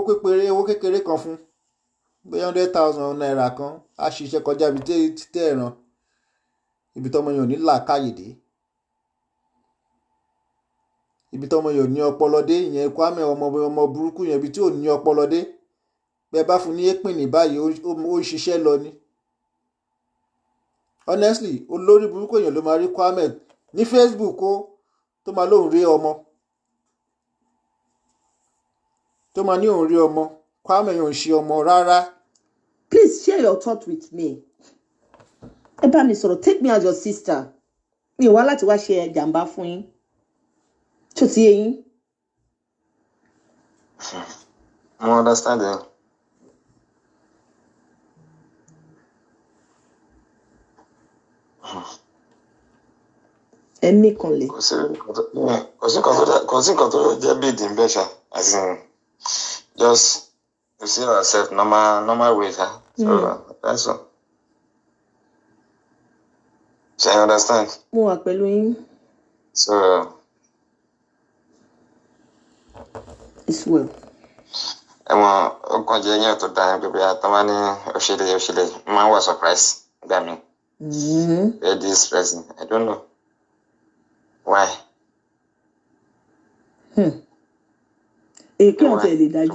kékeré kan fún bóyá 100,000 naira kan á ṣiṣẹ́ kọjá ibi tẹ́ ẹ̀ràn ibi tọ́mọ yẹn ò ní làákàyè dé ibi tọ́mọ yẹn ò ní ọpọlọ dé ìyẹn Kwame ọmọ burúkú yẹn ibi tí ò ní ọpọlọ dé bẹ́ẹ̀ bá fún ní èpìn ní báyìí ó ṣiṣẹ́ lọ ni. Honestly olórí burúkú yẹn ló máa rí Kwame ní Facebook ó tó máa lóun rí ọmọ tó máa ní òun rí ọmọ Kwame yẹn ò ń ṣe ọmọ rárá. Please share your thought with me. Ẹ bá mi sọ̀rọ̀ take me as your sister. Mi ò wá láti wá ṣe jàǹbá fún yín. Tó ti yé yín. Mo understand it. Ẹ̀mí kan lè. Kò sí nǹkan tó jẹ́ big in bẹ́ẹ̀ ṣá as in just to see ourselves normal way ṣá so that's all. So I understand. Mo wà pẹ̀lú yín. So it's well. ẹ̀wọ̀n ọkàn jẹ́ yẹn tó dáa pé bí a tán máa ní òṣèlè máa ń wà surprise gbà mí. Where this person I don't know why. Èké ọ̀tẹ̀ lè dájú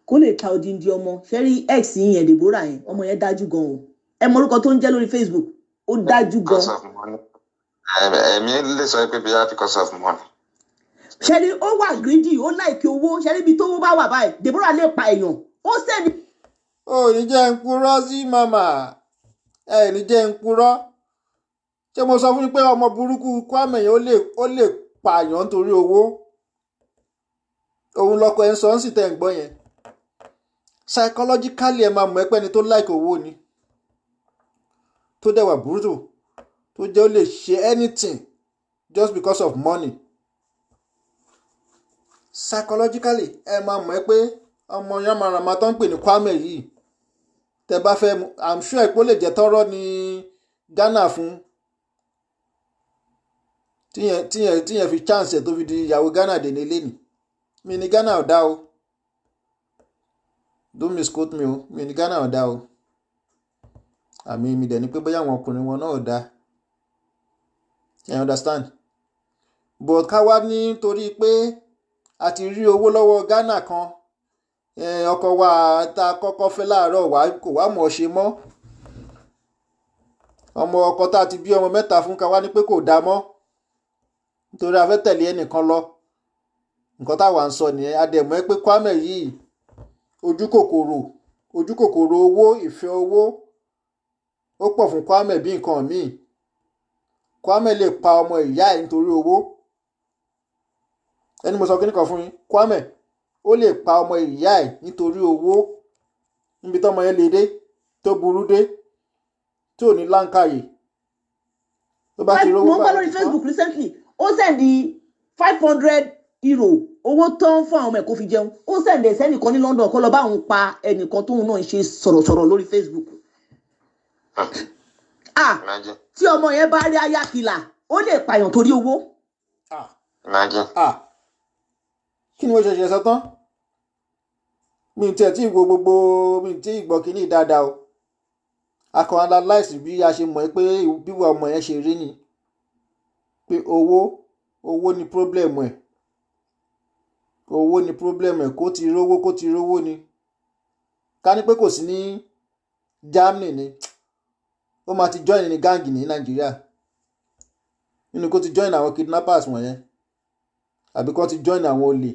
kó lè ta odindi ọmọ ṣẹ́rí x yẹn Deborah yẹn ọmọ yẹn dájú gan o ẹ mọ orúkọ tó ń jẹ́ lórí Facebook ó dájú gan. Èmi lè sọ pé bí i because of money. Ṣẹ́rí ó wà greedy ó láìkí owó ṣẹ́rí ibi tó bá wà báyìí Deborah lè pa èèyàn ó sẹ́ni. ó ní jẹ́ ń purọ́ sí màmá ẹ ní jẹ́ ń purọ́ ṣé mo sọ fún yín pé ọmọ burúkú Kwame yẹn ó lè pààyàn nítorí owó. Òun lọkọ ẹ̀ ń sọ ń sì tẹ̀ ń gbọ́ yẹn. Psychologically ẹ máa mọ̀ ẹ́ pé ẹni tó like owó ni, tó dẹ̀ wà brutal, tó jẹ́ ó lè ṣe anything just because of money. Psychologically ẹ máa mọ̀ ẹ́ pé ọmọ yamarama tó ń pè ní Kwame yìí, tẹ bá fẹ́ mu, I'm sure ẹ̀ pé ó lè jẹ́ tọ́rọ́ ní Ghana fún tíyẹn fi chance ẹ̀ tó fi di ìyàwó Ghana dé nílé ni. Mi ní Ghana ò dá o, don't misquote me o, mi ní Ghana ò dá o, àmì mi dẹ̀ ni pé bóyá àwọn ọkùnrin wọn náà ò dá. You understand? But ká wá nítorí pé a ti rí owó lọ́wọ́ Ghana kan, ọkọ wa tá a kọ́kọ́ fẹ́ láàárọ̀ kò wá mọ̀ ọ́ ṣe mọ́. Ọmọ ọkọ tá a ti bí ọmọ 3 fún, ká wá ní pé kò dá mọ́ nítorí a fẹ́ tẹ̀lé ẹnìkan lọ. Nǹkan táwa ń sọ nìyẹn. A dẹ̀ mọ̀ pé Kwame yìí ojú kòkòrò owó, ìfẹ́ owó ó pọ̀ fún Kwame bí nǹkan míì. Kwame lè pa ọmọ ìyá ẹ̀ nítorí owó. Ẹni mo sọ kíní kan fún yín, Kwame ó lè pa ọmọ ìyá ẹ̀ nítorí owó. Níbi tọ́mọ yẹn lè dé, tó burú dé, tí ò ní láǹkàyè. Tó bá ti rówó mo ń bá lórí Facebook recently, ó sẹ́ndì 500 euro owó tó ń fún àwọn ọmọ ẹ̀ kó fi jẹun. Ó sẹ́ndì sẹ́nìkan ní London kó lọ bá òun pa ẹnìkan tóun náà ń ṣe sọ̀rọ̀sọ̀rọ̀ lórí Facebook. Tí ọmọ yẹn bá rí ayákìlà, ó lè pààyàn torí owó. Kí ni mo ṣẹ̀ṣẹ̀ sọ tán? Mi tiẹ̀ tí ìgbò gbogbo, mi tí ìgbọ́ kíní dáadáa o. A kàn analyse bí a ṣe mọ̀ pé bíwà ọmọ yẹn ṣe rí ni. Pé owó ni problem ẹ̀. Owó ni problem ẹ̀, kó ti rówó ni. Ká ní pé kò sí ní Germany ni, ó máa ti join ní gáàngì ní Nàìjíríà. Nínú kó ti join àwọn kidnappers wọ̀nyẹn, àbí kó ti join àwọn olè.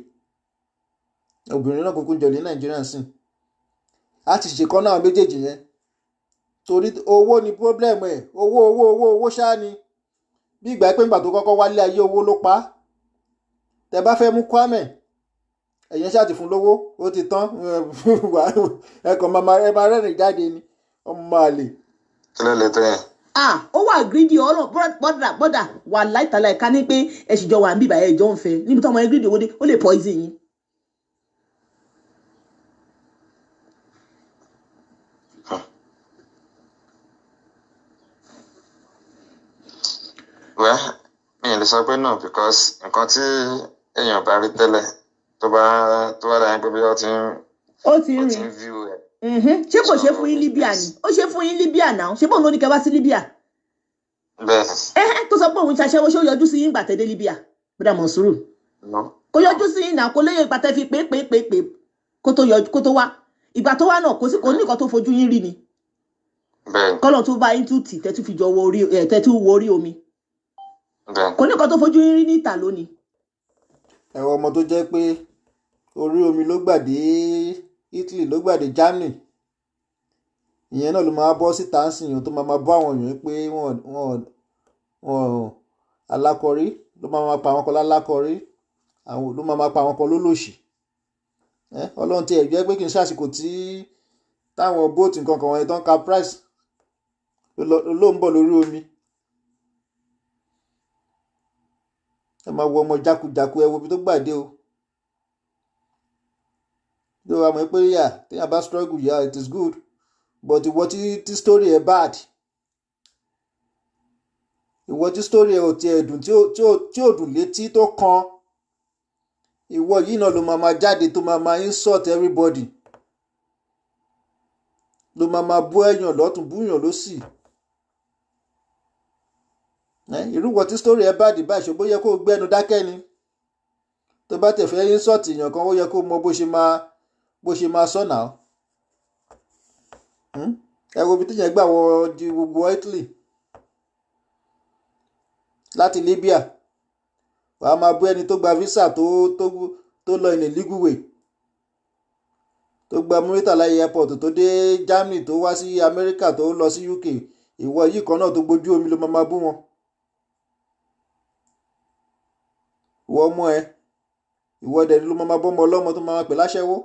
Obìnrin náà kúkú jọ ní Nàìjíríà sìn. A ti ṣe kọ́nà àwọn méjèèjì yẹn. Torí owó ni problem ẹ̀. Owó ṣáá ni. Bí ìgbà pé ìgbà tó kọ́kọ́ wálé ayé owó ló pa. Tẹ bá fẹ́ mú Kwame, ẹ̀yin ṣáà ti fún lówó, ó ti tán. Ẹ̀kọ́ ẹ máa rẹ́rìn jáde ni, ọmọ àlè. Kí ló lè tó yẹn? Ó wà greedy ọ̀rọ̀ bọ́dà wà láìtàlá ẹ̀ka ní pé ẹ̀sìnjọ wà ń bíbà ẹ̀jọ́ ń fẹ́ níbi tí ọmọ yẹn greedy owó dé, ó lè poison yín. Well, mi ò lè sọ pé no because nǹkan tí èèyàn bá rí tẹ́lẹ̀ tó bá dáa pé bí ó ti ń view ẹ̀. Ṣé kò ṣe fún yín Libya ni? Ó ṣe fún yín Libya náà. Ṣé bóun ló ní kẹ́ wá sí Libya? Bẹ́ẹ̀. Tó sọ pé òun ṣaṣẹ́wó, ṣé ó yọjú sí yín gbà tẹ́ dé Libya? Bùdá Mọ̀súrù. Kò yọjú sí yín náà, kò léyìn ìgbà tẹ́ fi pé kó tó wá. Ìgbà tó wá náà kò ní nǹkan tó fojú yín rí ni. Bẹ́ẹ̀. Kọ́lọ̀ tó bá yín tútì tẹ́tú fi jọ wo orí omi. Bẹ́ẹ̀. Kò ní nǹkan tó fojú yín rí ní ìta lónìí. Ẹ̀wọ̀n ọmọ tó jẹ́ pé orí omi ló gbà dé Italy, ló gbà dé Germany. Ìyẹn náà ló máa bọ́ síta ń sìn yàn tó máa bọ́ àwọn èèyàn pé wọ́n alákọ̀rí ló máa pa àwọn kan lálákọ̀rí, àwọn ló máa pa àwọn kan lólòṣì. Ọlọ́run tí ẹ̀ jẹ́ pé kì í ṣàsìkò tí táwọn bóòtù nǹkan kan wọ̀nyí tán ka price ló ń bọ̀ lórí omi. Ẹ máa wo ọmọ jákujàku, ẹ wo ibi tó gbàdé o. Ló wà mọ̀ pé téèyàn bá struggle, it is good. But ìwọ tí story ẹ bad, ìwọ tí story ẹ ò tiẹ̀ dùn, tí ò dùn létí tó kan, ìwọ yìí náà ló máa jáde tó máa insult everybody, ló máa bú èèyàn lọ́tùn búyàn lósì. Irúwọ tí story ẹ bad báyìí, ṣòbó yẹ kó gbẹ́nu dákẹ́ ni. Tó bá tẹ̀ fẹ́ insult èèyàn kan, ó yẹ kó mọ bó ṣe máa sọ náà. Ẹ wo ibi tí yẹn gbà wọ di gbogbo Italy láti Libya. Wàá máa bú ẹni tó gba visa tó lọ in a legal way, tó gba Muritala airport tó dé Germany, tó wá sí America, tó lọ sí UK. Ìwọ yìí kan náà tó gbójú omi ló máa bú wọn. ìwọ ọmọ ẹ ìwọ dẹ̀ ló máa bọ́mọ ọlọ́mọ tó máa pè láṣẹ́wó.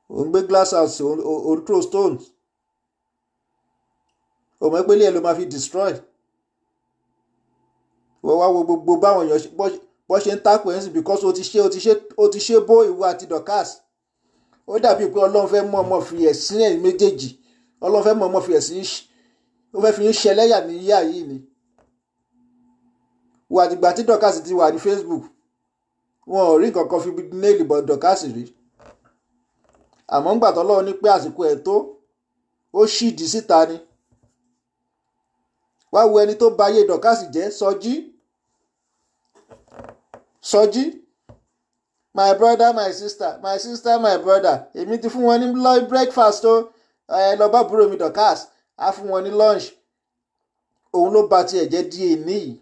Ò ń gbé glass house ò ń throw stones. Ò mọ̀ pé ilé ẹ ló máa fi destroy. Wọ́n wá wo gbogbo báwọn èèyàn bọ́ ṣe ń tákù ẹ̀ ń sìn because o ti ṣe bó ìwọ àti Dorcas. Ó dàbí pé Ọlọ́run fẹ́ mọ̀ ọmọ fi ẹ̀sìn ẹ̀ méjèèjì. Ọlọ́run fẹ́ mọ̀ ọmọ fi ẹ̀sìn ó fẹ́ fi ń ṣẹlẹ́yà ní yíyá yìí ni. Wà àtìgbà tí Dorcas ti wà ní Facebook wọn ò rí nǹkan kan fi nail bọ̀ Dorcas rí. Àmọ́ ńgbà tọ́lọ́run ní pé àsìkò ẹ̀ tó ó ṣìdí síta ni. Wá wo ẹni tó ba ayé Dorcas jẹ́ Sọjí my brother my sister my brother èmi ti fún wọn ní breakfast tó lọ bá àbúrò mi Dorcas á fún wọn ní lunch. Òun ló ba tiẹ̀ jẹ́ di èní yìí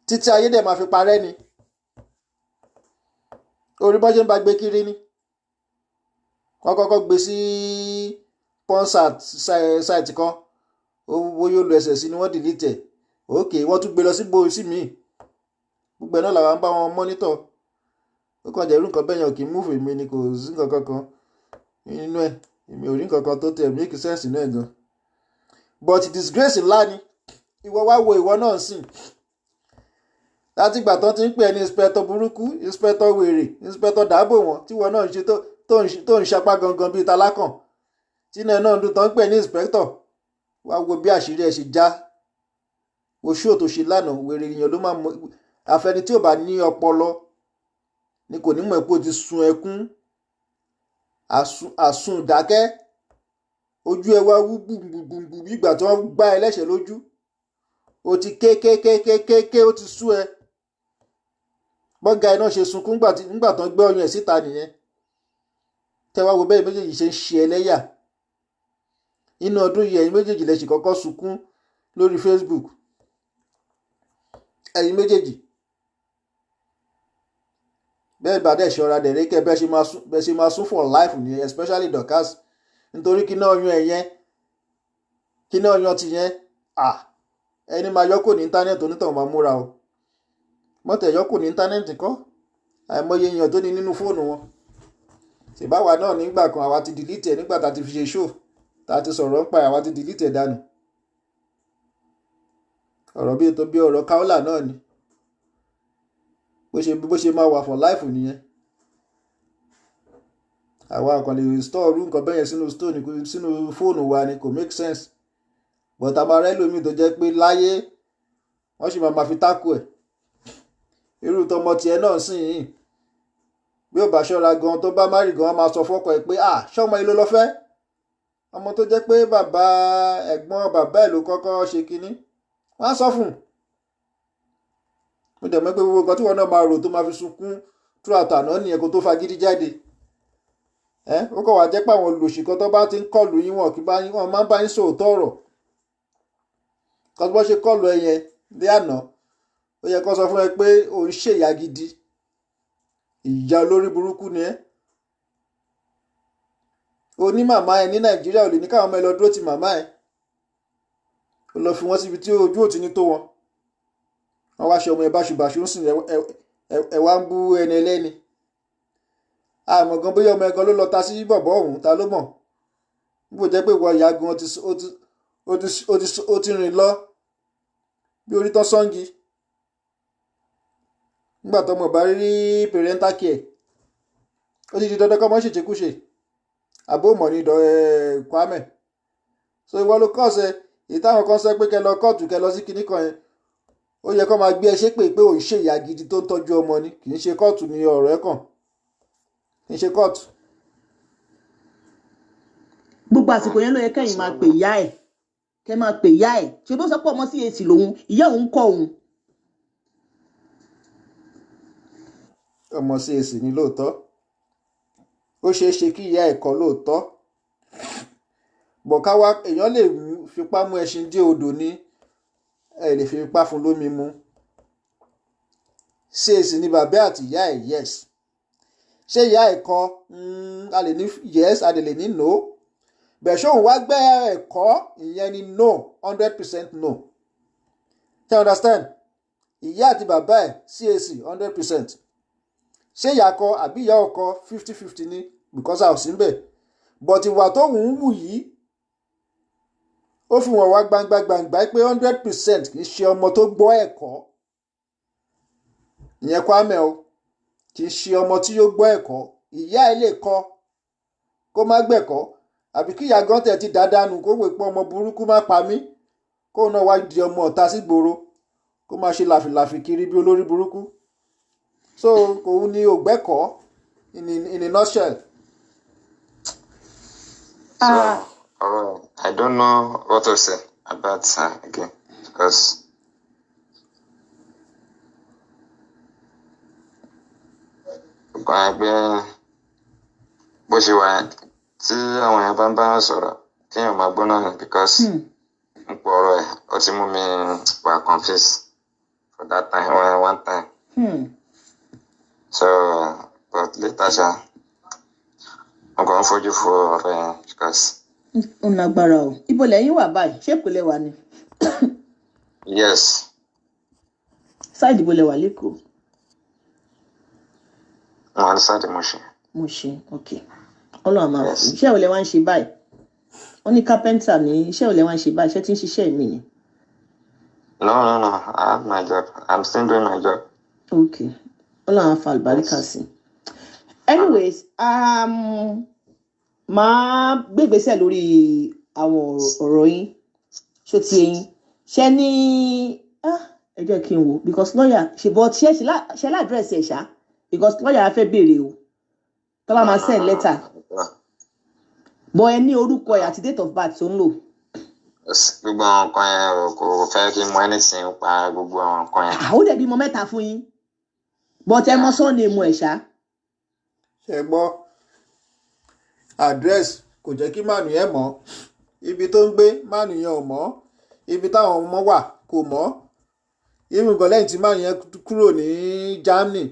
títí ayé dẹ̀ máa fi parẹ́ ni. Orí bọ́ ṣe ń bá gbé kiri ni. Wọ́n kọ́kọ́ gbé sí ponsat site kan owó yóò lo ẹsẹ̀ sí ni wọ́n delete ẹ̀. Ok wọ́n tún gbé lọ sí míì. Gbogbo ẹ̀ náà làwọn ń bá wọn mọ́nítọ̀. Ó kàn jẹ́ irú nǹkan bẹ́yàn kì í múfù mi ni kò sí nǹkan kankan nínú ẹ̀. Èmi ò rí nǹkan kan tó tẹ̀ make sense nínú ẹ̀ gan. But disgrace ńlá ni. Ìwọ wá wo ìwọ náà sìn. Láti ìgbà tán ti ń pè ní inspector burúkú inspector wèrè inspector dáàbò wọn tí wọn náà ń ṣe tó ń ṣapá gangan bíi talákàn tí náà dùn tán ń pè ní inspector. Wá wo bí àṣírí ẹ̀ ṣe já. Wo ṣó tó ṣe lánàá wèrè èèyàn ló máa mọ àfẹni tí ò bá ní ọpọlọ ni kò ní mọ̀ pé o ti sun ẹkún àsun ìdákẹ́ ojú ẹ wá wú gbùngbùngbùngbù bí ìgbà tí wọ́n gbá ẹlẹ́ṣẹ̀ lójú. O ti kékékékékéké ó ti sú ẹ. Bọ́gà iná ṣe sunkún nígbà tán gbé ọyàn ẹ̀ síta nìyẹn. Tẹ́wá wo bẹ́ẹ̀ méjèèjì ṣe ń ṣe ẹlẹ́yà. Inú ọdún yìí ẹ̀yin méjèèjì lẹ ṣì kọ́kọ́ sunkún lórí Facebook. Ẹ̀yin méjèèjì. Bẹ́ẹ̀ bá dẹ̀ ṣọ́ra dẹ̀ rékẹ́ bẹ́ẹ̀ ṣe máa sún for life ni especially Dorcas. Nítorí kí náà yan ẹ̀yẹn kí náà yan tìyẹn ẹni máa yọ́kò ní íńtánẹ́ẹ̀tì onítàn máa múra o. Mọ́tẹ̀ yọ́kò ní íńtánẹ́ẹ̀tì kọ́ àìmọye èèyàn tó ní nínú fóònù wọn. Ṣèbáwa náà nígbà kan àwa ti delete ẹ̀ nígbà tá a ti fi ṣe show tá a ti sọ̀rọ̀ ń pa àwa ti delete ẹ̀ dànù. Ọ̀rọ̀ bí ètò bí ọ̀rọ̀ Kaola náà ni bó ṣe máa wà for life nìyẹn. Àwa kan lè store orú nǹkan bẹ́yẹn sínú fóònù wa ni kò make sense. But a máa rẹ́ lómi tó jẹ́ pé láyé wọ́n sì máa fi tákù ẹ̀. Irú tọmọ tiẹ̀ náà sìn yìí bí ó bá ṣọ́ra gan tó bá márì gan máa sọ fọ́kọ ẹ̀ pé ṣọ́mọ ilé ló fẹ́. Ọmọ tó jẹ́ pé bàbá ẹ̀gbọ́n bàbá ẹ̀ ló kọ́kọ́ ṣe kinní wọ́n á sọ fún un. Mo dẹ̀ mọ̀ pé gbogbo nǹkan tí wọ́n náà máa rò tó máa fi sunkún throughout àná nìyẹn kó tó fagídí jáde. Ó kàn wá jẹ́ pé àwọn olùsì kan tó bá ti ń kọlù yín wọn máa ń bá yín sòótọ́ ọ̀rọ̀. Kọ́sí bọ́ ṣe kọlù ẹ yẹn dé àná ó yẹ kó sọ fún ẹ pé ò ń ṣèyà gidi ìyá olórí burúkú ni ẹ́. O ní màmá ẹ ní Nàìjíríà ò lè ní káwọn ọmọ ẹ lọ dúró ti màmá ẹ. Ó lọ fi wọ́n síbi tí ojú òtí ní tó wọn. Wọ́n wá ṣe ọmọ ẹ báṣubàṣu ń sìn ẹ wá ń bú ẹni ẹlẹ́ni. Àmọ́ gan bóyá ọmọ ẹ gan ló lọ ta sí bọ̀bọ̀ ọ̀hún ta ló mọ̀. Bó jẹ́ pé ìwọ ìyá gan ó ti rìn lọ bí orí tán sọ́ngi. Nígbà tọmọ bá rí parental care ó ti di dandan kọ́ mọ́ ṣèṣekúṣe àbó mọ̀ ní Kwame. So ìwọ ló kọ́ ṣe èyí táwọn kan sọ pé kẹ lọ kóòtù kẹ lọ sí kinní kan yẹn ó yẹ kó máa gbé ẹ ṣépè pé òun ṣe ìyá gidi tó ń tọ́jú ọmọ ni kì í ṣe kóòtù ní ọ̀rọ̀ ẹ̀ kàn kì í ṣe kóòtù. Gbogbo àsìkò yẹn ló yẹ kẹ́yìn máa pè ìyá ẹ̀ kẹ́ máa pè ìyá ẹ̀ ṣe bó sọ pé ọmọ CAC lòun ìyá òun kọ́ òun. Ọmọ CAC ni lóòótọ́ ó ṣeé ṣe kí ìyá ẹ̀ kọ́ lóòótọ́ bọ̀káwá èèyàn lè fipá mú ẹṣin dé odò ní ẹ lè fipá fún lómi mu. CAC ni bàbá àti ìyá ẹ̀ yes ṣé ìyá ẹ̀ kọ́ a lè ní yes a lè ní no bẹ̀ ṣóun wá gbẹ́ ẹ̀kọ́ ìyẹn ni no 100% no. ṣé understand ìyá àti bàbá ẹ̀ CAC 100%. ṣé ìyá kọ àbí ìyá ọkọ 50-50 ni because a ò sí ń bẹ̀ but ìwà tó wù ú wù yìí ó fi wọ́n wá gbangba pé 100% kì í ṣe ọmọ tó gbọ́ ẹ̀kọ́ ìyẹn Kwame o kì í ṣe ọmọ tí yóò gbọ́ ẹ̀kọ́ ìyá ẹ̀ lè kọ́ kó má gbẹ̀kọ́ àbí kí ìyá gan tẹ̀ ti dáadáa nù kó wè pé ọmọ burúkú má pa mí kó náà wá di ọmọ ọ̀tá sí gbòòrò kó má ṣe làfìlàfì kiri bí olórí burúkú so òun ni ògbẹ́kọ̀ọ́ in a nutshell. I don't know what to say about her again because bó ṣe wà tí àwọn èèyàn bá ń bá sọ̀rọ̀ kéèyàn máa gbọ́ náà because ń pọ̀ ọ̀rọ̀ ẹ̀ ó ti mú mi wà confused for that time one time. So but later ṣá mo kàn ń fojú fo ọ̀rọ̀ yẹn because. Ó lágbára o. Ibo lẹ́yìn wà báyìí? Ṣé Èkó lẹ wà ni? Yes. Sáìdì ibo lẹ wà lÉkòó? Wọ́n ní sáìdì Mushin. Mushin, ok. Ọlọ́run àmà iṣẹ́ ò lẹ wá ń ṣe báyìí? Wọ́n ní kápẹ́ńtà ní iṣẹ́ ò lẹ wá ń ṣe báyìí? Ṣé tí ń ṣiṣẹ́ mi ni? No. I have my job. I'm still doing my job. Ok. Ọlọ́run àfa àlùbáríkà sí. Anyways, máa gbégbèsè lórí àwọn ọ̀rọ̀ yín ṣó ti yín ṣe ní ẹ jẹ́ kí n wò because lawyer ṣe but ṣe ládírẹ́sì ẹ̀ ṣá because lawyer á fẹ́ béèrè o tó bá máa send letter bọ́ ẹ ní orúkọ ẹ̀ àti date of birth tó ń lò. Gbogbo àwọn nǹkan yẹn kò fẹ́ kí n mọ anything pa gbogbo àwọn nǹkan yẹn. Ó dẹ̀ bímọ mẹ́ta fún yín but ẹ mọ sọ́ọ̀nì mu ẹ̀ ṣá. ṣe gbọ́ address kò jẹ́ kí mànù yẹn mọ̀ ibi tó ń gbé mànù yẹn ò mọ̀ ibi táwọn ọmọ wà kò mọ̀ irun gan lẹ́yìn tí mànù yẹn kúrò ní Germany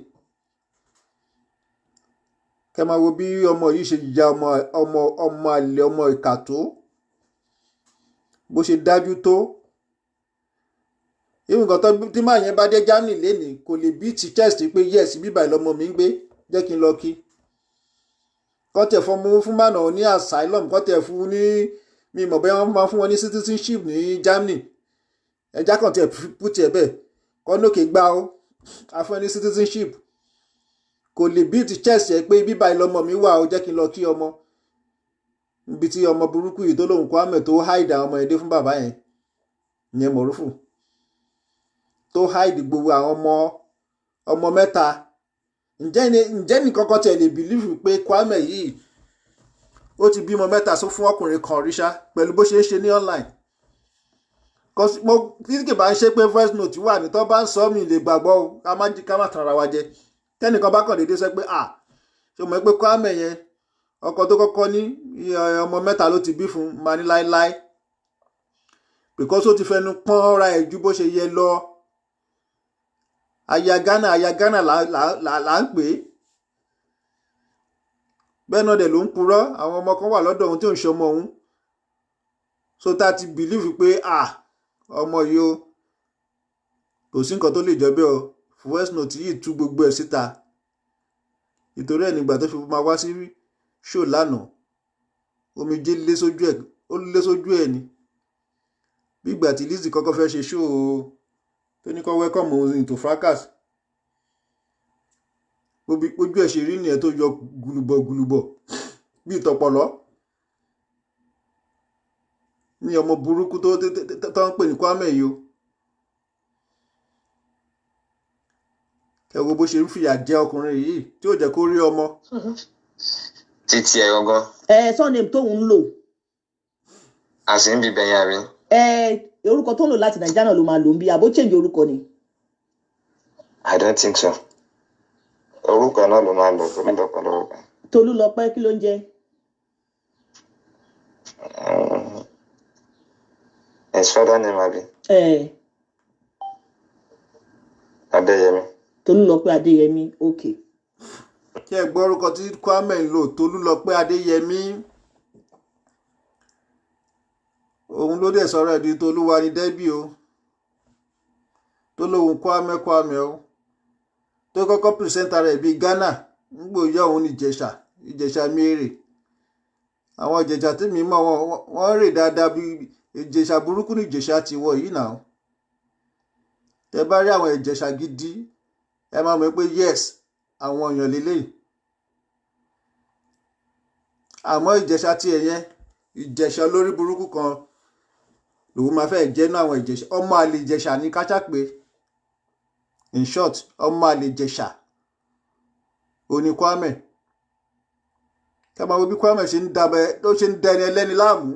kẹ́ máa wo bí ọmọ yìí ṣe jìjà ọmọ àlè ọmọ ìkà tó bó ṣe dájú tó irun gan tí mànù yẹn bá dé Germany lénìí kò lè bí ti chest pé yes bíbá ìlọmọ mi ń gbé jẹ́ kí n lọ kí kọ́tẹ̀ fún mànà ní asylum kọ́tẹ̀ fún ní mi mọ̀ bẹ́ẹ̀ wọ́n máa fún wọn ní citizenship ní Germany ẹja kan tẹ̀ pútì ẹ̀ bẹ́ẹ̀ kọ́nókè gbá ó afún ní citizenship kò lè bí ti chest ẹ̀ pé bíbá ìlọmọ mi wà ó jẹ́ kí n lọ kí ọmọ ibi tí ọmọ burúkú yìí tó lóun Kwame tó hide àwọn ọmọ ẹ̀dẹ fún bàbá yẹn ìyẹn Mọ̀rúfù tó hide gbogbo àwọn ọmọ mẹ́ta ǹjẹ́ ní kọ́kọ́ tẹ̀ lè bìlífù pé Kwame yìí ó ti bímọ mẹ́ta sọ fún ọkùnrin kan ríṣà pẹ̀lú bó ṣe ń ṣe ní online kí bá ń ṣe pé voice note wà ní tó bá ń sọ mí lè gbàgbọ́ o ká má tan ara wa jẹ kẹ́nìkan bá kàn déédéé sọ pé ṣe mọ̀ pé Kwame yẹn ọkọ tó kọ́kọ́ ní ọmọ mẹ́ta ló ti bí fún ma ní láéláé because ó ti fẹnu pọ́n ra ẹ̀ ju bó ṣe yẹ lọ. Aya Ghana là ń pè é bẹ́ẹ̀ náà dẹ̀ ló ń purọ́ àwọn ọmọ kan wà lọ́dọ̀ òun tí ò ń ṣọmọ òun so tá a ti bìlífù pé ọmọ yìí o kò sí nǹkan tó lè jọ bẹ́ẹ̀ o voice note yìí tú gbogbo ẹ̀ síta ìtorí ẹ̀ nígbà tó fi máa wá sí ṣó lánàá omijé lé sójú ẹ̀ ni bí ìgbà tí Lizzy kọ́kọ́ fẹ́ ṣe ṣó o tó ní kọ́ welcome into fracas ojú ẹ̀ ṣe rí nìyẹn tó yọ gùlùbọ̀ bí ìtọ̀pọ̀lọ́ ní ọmọ burúkú tó ń pè ní Kwame yìí o ẹ wo bó ṣe ń fìyà jẹ ọkùnrin yìí tí ó jẹ́ kó rí ọmọ. títí ẹ gangan. surname tóun ń lò. àṣì ń bíbẹ̀ yẹn rí. orúkọ tó ń lò láti Nàìjíríà náà ló máa lò ń bí àbó change orúkọ ni. I don't think so. Orúkọ náà ló máa lò Tolúlọpẹ́ lórúkọ. Tolúlọpẹ́ kí ló ń jẹ́? His father name abi. Adéyẹmí. Tolúlọpẹ́ Adéyẹmí, ok. Kí ẹ gbọ́ orúkọ tí Kwame ń lò Tolúlọpẹ́ Adéyẹmí. Òun ló dẹ̀ sọ̀rọ̀ ẹ̀dí Tolúwa ní dẹ́bì o. tó lóhun Kwame o tó kọ́kọ́ pìrìsẹ́ńtà rẹ̀ bíi Ghana nígbò yọ òun ní Ìjẹ̀ṣà mèrè àwọn Ìjẹ̀ṣà tí mi mọ̀ wọ́n rè dáadáa bí Ìjẹ̀ṣà burúkú ní Ìjẹ̀ṣà ti wọ̀ yìí náà tẹ bá rí àwọn Ìjẹ̀ṣà gidi ẹ máa mọ̀ pé yes àwọn èèyàn lélẹ́yìí àmọ́ Ìjẹ̀ṣà tí ẹ̀yẹn Ìjẹ̀ṣà lórí burúkú kan lòun máa fẹ́ jẹ́ náà àwọn Ìjẹ̀ṣà ọmọ àlè Ìjẹ̀ṣà ní káṣá pé in short ọmọ àlè Ìjẹ̀ṣà òní Kwame ká máa wo bí Kwame ṣe ń dẹni ẹlẹ́ni láàmú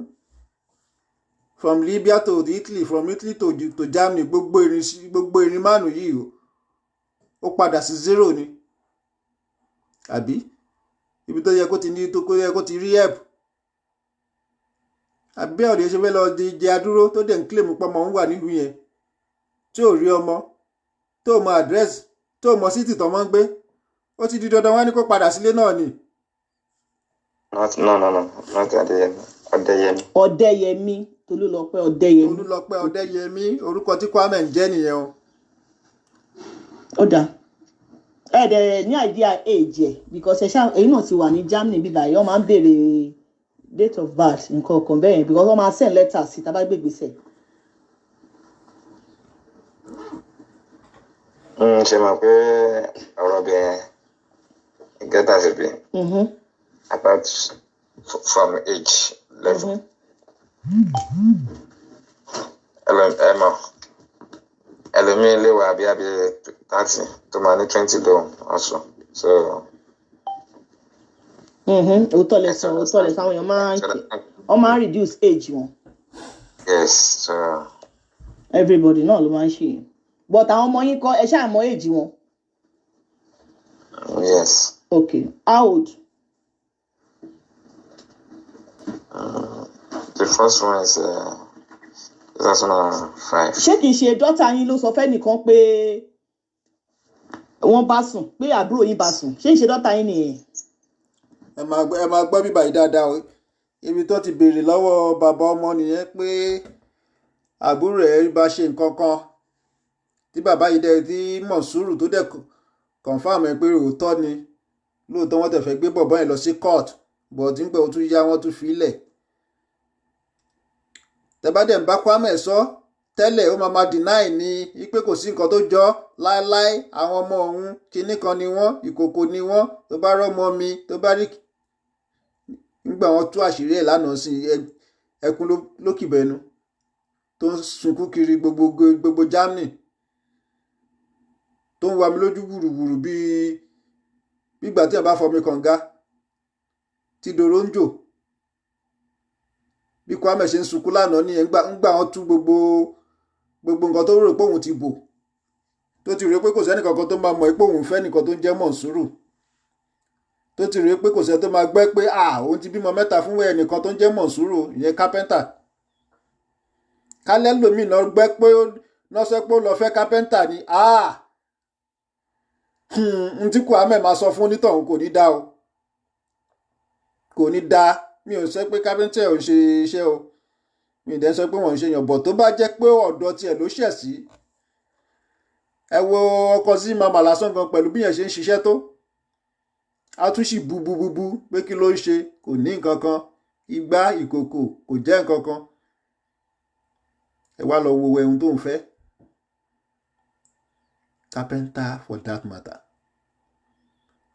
from Libya to Italy from Italy to Germany gbogbo ìrìn márùn yìí ó padà sí zero ni àbí ibi tó yẹ kó ti ní tó yẹ kó ti rí help àbí ọ̀rẹ́ ṣe fẹ́ lọ jẹ adúró tó dẹ̀ ń kílèmù pọ́mọ ń wà nílùú yẹn tí ò rí ọmọ tó mọ àdírẹ́sì tó mọ sítì tọmọ ń gbé ó ti di dandan wá ní kó padà sílé náà ni. No, not Ọdẹ́yẹmí. Ọdẹ́yẹmí Tolúlọpẹ́ Ọdẹ́yẹmí. Olúlọpẹ́ Ọdẹ́yẹmí orúkọ tí Kwame ń jẹ́ nìyẹn o. Ó dáa ẹ̀ẹ́dẹ̀ ní idea age ẹ̀ because èyí náà ti wà ní Germany bíbá yìí wọ́n máa ń béèrè date of birth nǹkan kan bẹ́ẹ̀ yẹn because wọ́n máa send letter sí tá bá gbé gbèsè. Ṣe mọ̀ pé ọ̀rọ̀ bẹ́ẹ̀ gẹ́tà sí bí apart from age level. Ẹlòmíín lè wà bí abẹ́ 30 tó máa ní 20 lóhùn ọ̀sùn so. Òótọ́ lẹ sọ àwọn èèyàn máa ń reduce age wọn. Yes so. Everybody náà ló máa ń ṣe yẹn but àwọn ọmọ yín kọ́ ẹ ṣáà mọ age wọn. Yes. Okay, how old? The first one is 2005. Ṣé kìí ṣe dọ́tà yín ló sọ fẹ́ nìkan pé wọ́n bá sùn pé àbúrò yín bá sùn ṣé ìṣe dọ́tà yín nìyẹn? ẹ máa gbọ́ bíbá yìí dáadáa o ibi tó ti béèrè lọ́wọ́ bàbá ọmọ nìyẹn pé àbúrò ẹ̀ bá ṣe nǹkan kan tí bàbá yìí dẹ̀ tí Mọ̀súrù tó dẹ̀ confam ẹ̀ pé òótọ́ ni lóòótọ́ wọ́n tẹ̀ fẹ́ gbé bọ̀bọ́ yẹn lọ sí court but nígbà ó tún yá wọ́n tún fi ilẹ̀ tẹ́bá dẹ̀ ń bá Kwame sọ tẹ́lẹ̀ ó máa deny ni wípé kò sí nǹkan tó jọ láéláé àwọn ọmọ òun kinní kan ni wọ́n ìkòkò ni wọ́n tó bá rọ́mọ mi tó bá rí nígbà wọn tú àṣírí ẹ̀ lánàá sí ẹkún lókìbẹnu tó ń sunkún kiri gbogbo Germany tó ń wa mi lójú gbùrùgbùrù bíi ìgbà tí ẹ bá fọmi kànga tí dòró ń jò bí Kwame ṣe ń sunkún lánàá ní ńgbà wọn tú gbogbo nǹkan tó rò pé òun ti bò tó ti rí pé kò sẹ́ni kankan tó máa mọ̀ pé òun fẹ́ nìkan tó ń jẹ́ Mọ̀súrù tó ti rí pé kò sẹ́ni tó máa gbẹ́ pé òun ti bímọ 3 fún ẹnìkan tó ń jẹ́ Mọ̀súrù ìyẹn kápẹ́ńtà kálẹ́ lómi náà gbẹ́ pé náà sọ pé ó lọ fẹ́ kápẹ́ńtà ni n tí Kwame máa sọ fún onítọ̀hún kò ní dá o kò ní dá mi ò sọ pé kápẹ́ńtà ò ń ṣe iṣẹ́ o mi ì dẹ́ sọ pé wọ́n ń ṣe yàn bọ̀ tó bá jẹ́ pé ọ̀dọ̀ tiẹ̀ ló ṣẹ̀ sí ẹ wo ọkọ sí màmá lásán gan pẹ̀lú bí yẹn ṣe ń ṣiṣẹ́ tó a tún sì bu pé kí ló ń ṣe kò ní nǹkan kan igbá ìkòkò kò jẹ́ nǹkan kan ẹ wá lọ wo ohun tó ń fẹ́ carpenter for that matter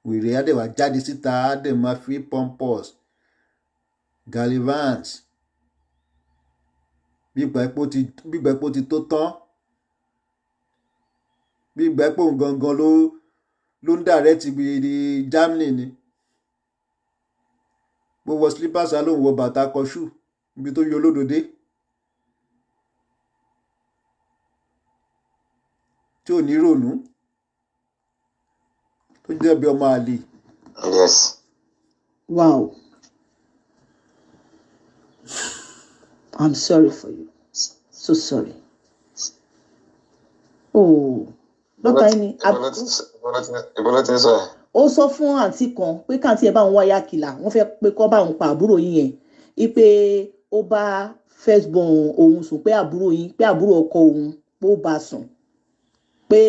wèrè adẹ̀wà jáde síta adẹ̀ máa fi pompous gallivants gbígbà epo ti tó tán gbígbà epo gangan ló ń dàrẹ́tì gbèrè Germany ni bó wọ slippers alóhùn wọ bàtà kọṣù ibi tó yọ olódòdé tí ò ní rònú tó jẹ́ bí ọmọ àlè. Yes. Wow. I'm sorry for you. So sorry. Oh. Dọ́kítà yìí ni. Ìbọ̀lọ́ ti ń sọ ẹ̀. Ó sọ fún àǹtí kan pé káàntì ẹ̀ bá òun wáyà kìlà wọ́n fẹ́ pé kọ́ bá òun pa àbúrò yín yẹn ipe ó bá first born òun sùn pé àbúrò ọkọ òun pé ó bá sùn pé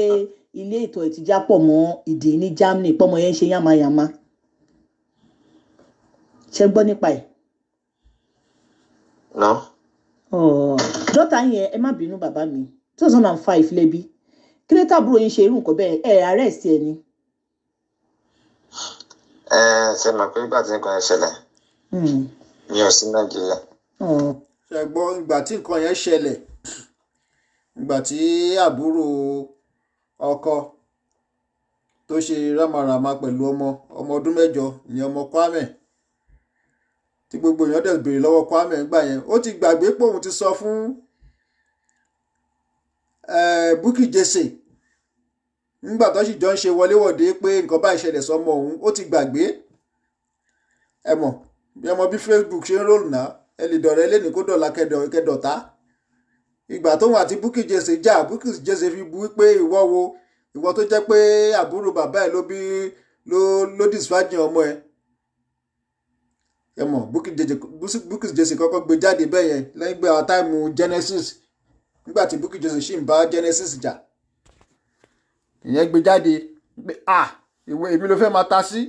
ilé ìtọ̀ ẹ̀ ti já pọ̀ mọ́ ìdí ní Germany pọ́mọ yẹn ń ṣe yàmàyàmà ṣe gbọ́ nípa ẹ̀. No. Dọ́tà yẹn ẹ má bínú bàbá mi 2005 lẹ́bí kí ló tàbúrò yín ṣe irú nǹkan bẹ́ẹ̀ ẹ̀ arrest ẹ ni. Ṣe mọ̀ pé ìgbà tí nǹkan yẹn ṣẹlẹ̀ mi ò sí Nàìjíríà. ṣe gbọ́ ìgbà tí nǹkan yẹn ṣẹlẹ̀ ìgbà tí àbúrò ọkọ tó ṣe rámàràmà pẹ̀lú ọmọ ọdún 8 ìyẹn ọmọ Kwame tí gbogbo èèyàn dẹ̀ béèrè lọ́wọ́ Kwame nígbà yẹn ó ti gbàgbé pé òun ti sọ fún Bukky Jesse nígbà tó sì jọ ń ṣe wọléwọ̀de pé nǹkan bá ìṣẹ̀lẹ̀ sọmọ òun ó ti gbàgbé ẹ mọ̀ bí ọmọ bí Facebook ṣe ń rólù náà ẹ lè dọ̀rẹ́ lẹ́nu kó dọ̀la kẹdọ̀tá ìgbà tóun àti Bukky Jesse jà Bukky Jesse fi bu pé ìwọ tó jẹ́ pé àbúrò bàbá ẹ̀ ló disfagin ọmọ ẹ̀ ẹ mọ̀ Bukky Jesse kọ́kọ́ gbé jáde bẹ́ẹ̀ yẹn lẹ́yìn gbé àwọn táìmù Genesis nígbà tí Bukky Jesse sì ń bá Genesis jà ìyẹn gbé jáde pé ìwọ èmi ló fẹ́ máa ta sí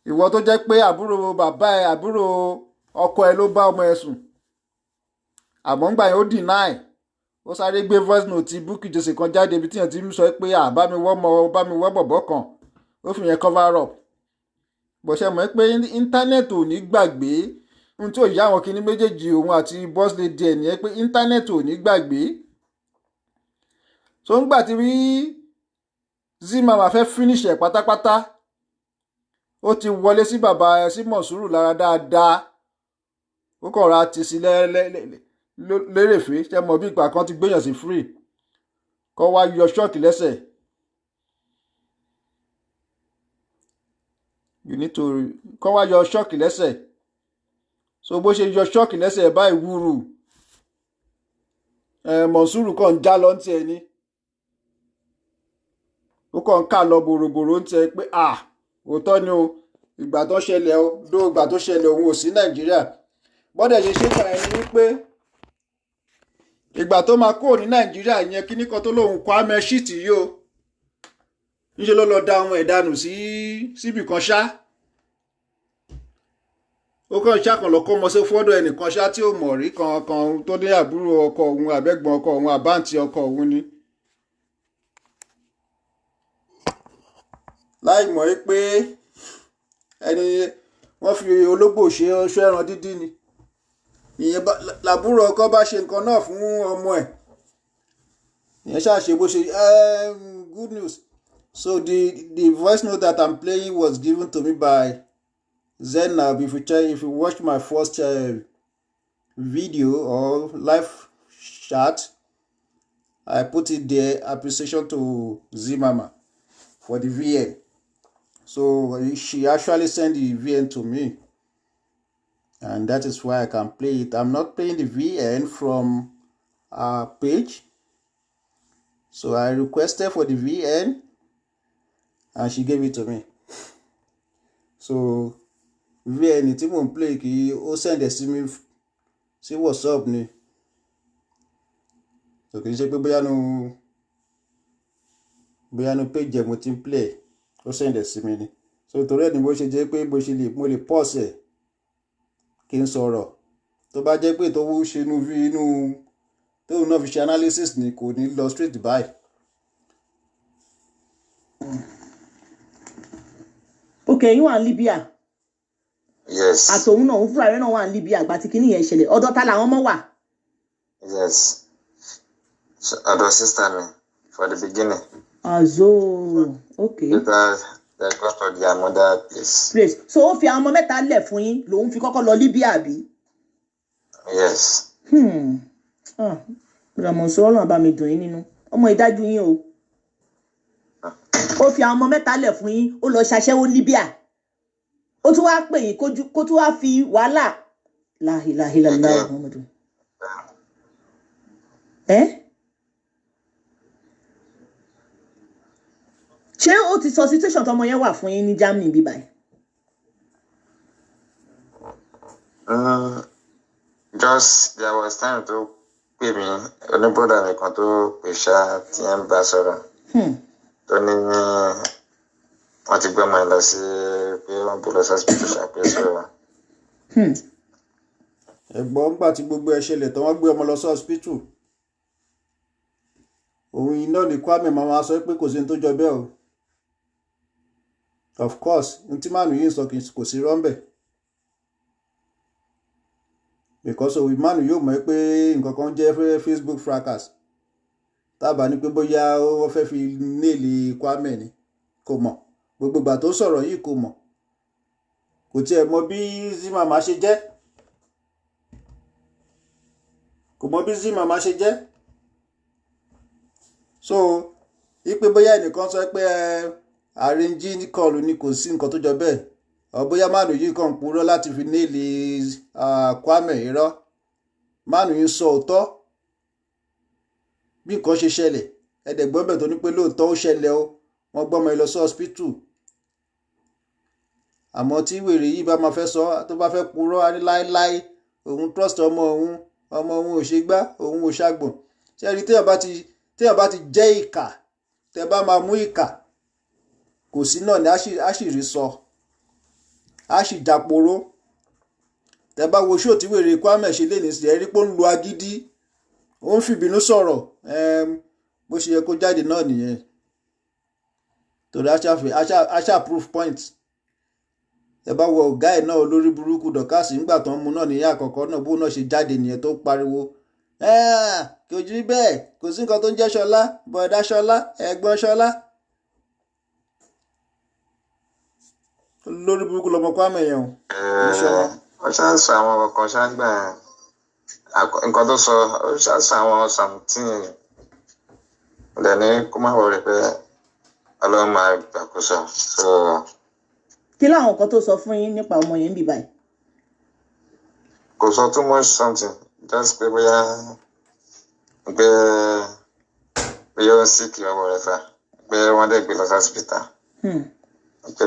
ìwọ tó jẹ́ pé àbúrò bàbá ẹ̀ àbúrò ọkọ ẹ̀ ló bá ọmọ ẹ̀ sùn àmọ́ ńgbà yẹn ó deny ó sáré gbé voice note Bukky Jesse kan jáde ibi tí yẹn ti ń sọ pé bá mi wọ́ bọ̀bọ̀ kan ó fi yẹn cover up bọ̀ṣẹ́ mọ̀ pé íńtánẹ́ẹ̀tì ò ní gbàgbé ohun tí ò yá àwọn kinní méjèèjì òun àti boss lady ẹ̀ nìyẹn pé íńtánẹ́ẹ̀tì ò ní gbàgbé so ńgbà tí rí Zimama fẹ́ finish ẹ̀ pátápátá ó ti wọlé sí bàbá sí Mọ̀súrù lára dáadáa ó kàn ra ti sí lérèfé ṣe mọ̀ bí ìgbà kan ti gbéyàn sí free kọ́ wá yọ ṣọ́ọ̀kì lẹ́sẹ̀ kọ́ wá yọ ṣọ́ọ̀kì lẹ́sẹ̀ so bó ṣe yọ ṣọ́ọ̀kì lẹ́sẹ̀ báyìí wúrù Mọ̀súrù kàn ń já lọ ní tiẹ̀ ni ó kàn ń kà lọ bòròbòrò ń tiẹ̀ pé òótọ́ ni o ìgbà tó ṣẹlẹ̀ òun ò sí Nàìjíríà bọ́dẹ̀ ṣe ṣèkà ẹni wípé ìgbà tó máa kúrò ní Nàìjíríà yẹn kíní kan tó lóun Kwame shit yìí o níṣẹ́ ló lọ da ọmọ ẹ̀ dànù síbì kan ṣá ó kàn ṣàkàn lọ kó mọ sí fọ́dọ̀ ẹnìkan ṣá tí ó mọ̀ rí kankan tó ní àbúrò ọkọ òun àbẹ́gbọ̀n ọkọ òun àbáǹtì ọkọ òun ni láì mọ̀ pé ẹni wọ́n fi ológbò ṣe ọṣọ ẹran dídí ni ìyẹn làbúrò ọkọ bá ṣe nǹkan náà fún ọmọ ẹ̀ ìyẹn ṣàṣe bó ṣe good news. So the voice note that I'm playing was given to me by Zainab. If you watch my first video or live chat, I put it there. Appreciation to Zimama for the VN. So she actually sent the VN to me, and that is why I can play it. I'm not playing the VN from our page, so I requested for the VN. And she gave it to me. So VN tí mò ń play kí ó send ẹ̀ sí mi sí WhatsApp ni. So kì í ṣe pé bóyá nu page ẹ̀ mo ti ń play ó send ẹ̀ sí mi ni. So torí ẹ̀ ni bó ṣe jẹ́ pé mo lè pause ẹ̀ kí n sọ̀rọ̀. Tó bá jẹ́ pé tó ṣe inú tóun náà fi ṣe analysis ni kò ní lọ straight by. Okay, you wà ní Libya. Yes. Àtòun náà ń fúnra rẹ̀ náà wà ní Libya àgbà tí kinní yẹn ṣẹlẹ̀. Ọ̀dọ̀ ta làwọn ọmọ wà? Yes. Ọ̀dọ̀ sister mi for the beginning. Okay. Later they got to their mother place. So ó fi àwọn ọmọ mẹ́ta lẹ̀ fún yín lòun fi kọ́kọ́ lọ Libya bí? Yes. Ìràmọ̀sọ́ Ọlọ́run bá mi dùn yín nínú. Ọmọ ìdájú yín o. Ó fi àwọn ọmọ mẹ́ta lẹ̀ fún yín ó lọ ṣaṣẹ́wó Libya ó tún wá pè yín kó tún wá fi wàhálà láhìláhìláhìlá Muhammadu ṣé ó ti sọ situation tọmọ yẹn wà fún yín ní Germany bí báyìí? Just there was time to pè mí oníbọ̀dà mi kan tó pè ṣá tí ẹ ń bá sọ̀rọ̀ tó ní wọ́n ti gbé ọmọ ẹ lọ sí pé wọ́n bú lọ sí hospital ṣàpèsè ọ̀rọ̀. ẹ̀gbọ́n ńgbà tí gbogbo ẹ̀ ṣẹlẹ̀ tó wọ́n gbé ọmọ lọ sí hospital òun iná ní Kwame máa sọ pé kò sí ní tó jọ bẹ́ẹ̀ o of course ní tí màánù yìí ń sọ kò sí rọ́ńbẹ̀ because òun màánù yóò mọ̀ pé nǹkan kan jẹ́ Facebook fracas tábà ní pé bóyá wọ́n fẹ́ fi néèlì Kwame ni kò mọ̀ gbogbo ìgbà tó sọ̀rọ̀ yìí kò mọ̀ kò tiẹ̀ mọ̀ bí Zimama ṣe jẹ́ kò mọ̀ bí Zimama ṣe jẹ́ so ipe bóyá ẹnìkan sọ pé àríǹjì kọlù ni kò sí nǹkan tó jọ bẹ́ẹ̀ ọ bóyá mánu yìí kàn ń purọ́ láti fi néèlì Kwame irọ́ mánu yìí sọ òótọ́ bí nǹkan ṣe ṣẹlẹ̀ ẹ̀ẹ́dẹ̀gbọ́n bẹ̀ tó ní pé lóòótọ́ ó ṣẹlẹ̀ o wọ́n gbọ́mọ ẹ lọ sí hospital àmọ́ tí wèrè yìí bá máa fẹ́ sọ tó bá fẹ́ purọ́ á ní láéláé òun trust ọmọ òun ò ṣe gbá òun ò ṣàgbọ̀n ṣé ẹ rí téèyàn bá ti jẹ́ ìkà tẹ́ bá máa mú ìkà kò sí náà ni á sì rí sọ á sì jàporó tẹ́ bá wo ṣó tí wèrè Kwame ṣe lè ní sí ẹ rí pé ó ń lo agídí ó ń fìbínú sọ̀rọ̀ bó ṣe yẹ kó jáde náà nìyẹn torí aṣá proof point ẹ bá wọ ọ̀gá ẹ̀ náà olórí burúkú dọ̀kásì ńgbà tó ń mu náà níyà àkọ́kọ́ náà bó náà ṣe jáde nìyẹn tó pariwo kò jí bẹ́ẹ̀ kò sí nǹkan tó ń jẹ́ Ṣọlá bọ̀dá Ṣọlá ẹ̀gbọ́n Ṣọlá olórí burúkú lọmọ Kwame yẹn o. wọ́n ṣáà sọ àwọn ọkọ̀ ṣáàgbà nǹkan tó sọ ó ṣáà sọ àwọn something dẹ̀ ní kó má wọlé pé Ọlọ́run máa gbàkóso so. kí láwọn kan tó sọ fún yín nípa ọmọ yẹn ń bì báyìí. kò sọ too much something just pé bóyá ó ń sick ọmọ rẹ̀ fà pé wọ́n dẹ̀ gbé lọ sí hospital pé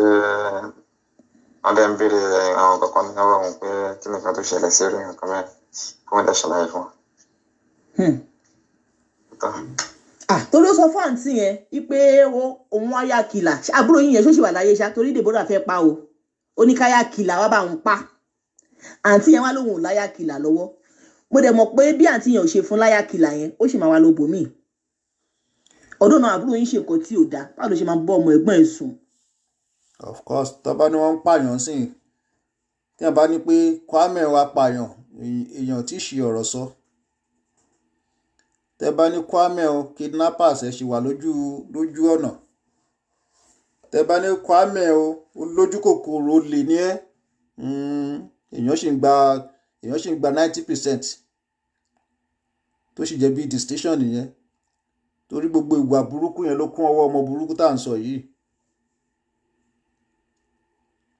wọ́n dẹ̀ ń béèrè àwọn kankan ní ọwọ́ òun pé kí nìkan tó ṣẹlẹ̀ sí orí nǹkan mẹ́rin kí wọ́n dẹ̀ ṣàlàyé fún wọn. tó ló sọ fún àǹtí yẹn wípé òun wáyà kìlà àbúrò yín yẹn ṣó sì wà láyé ṣá torí Deborah fẹ́ pa o ó ní káyà kìlà wá bá òun pa àǹtí yẹn wá lóhùn ò láyà kìlà lọ́wọ́ mo dẹ̀ mọ̀ pé bí àǹtí yẹn ò ṣe fún láyà kìlà yẹn ó sì máa wá lọ bòmíì ọdún náà àbúrò yín ṣe nǹkan tí ò dáa báwo ló ṣe máa bọ́ ọmọ ẹ̀gbọ́n ẹ̀ sùn. of course tó bá ní wọ́n ń pààyàn sí i tí wọ́n bá ní pé Kwame wá pààyàn èèyàn tí ì ṣe ọ̀rọ̀ sọ tẹ́ bá ní Kwame o kidnappers ẹ̀ ṣì wà lójú ọ̀nà tẹ́ bá ní Kwame o lójú kòkòrò lè ní ẹ́ èèyàn ṣì ń gba 90% tó sì jẹ́ bí distinction nìyẹn torí gbogbo ìwà burúkú yẹn ló kún ọwọ́ ọmọ burúkú tá à ń sọ yìí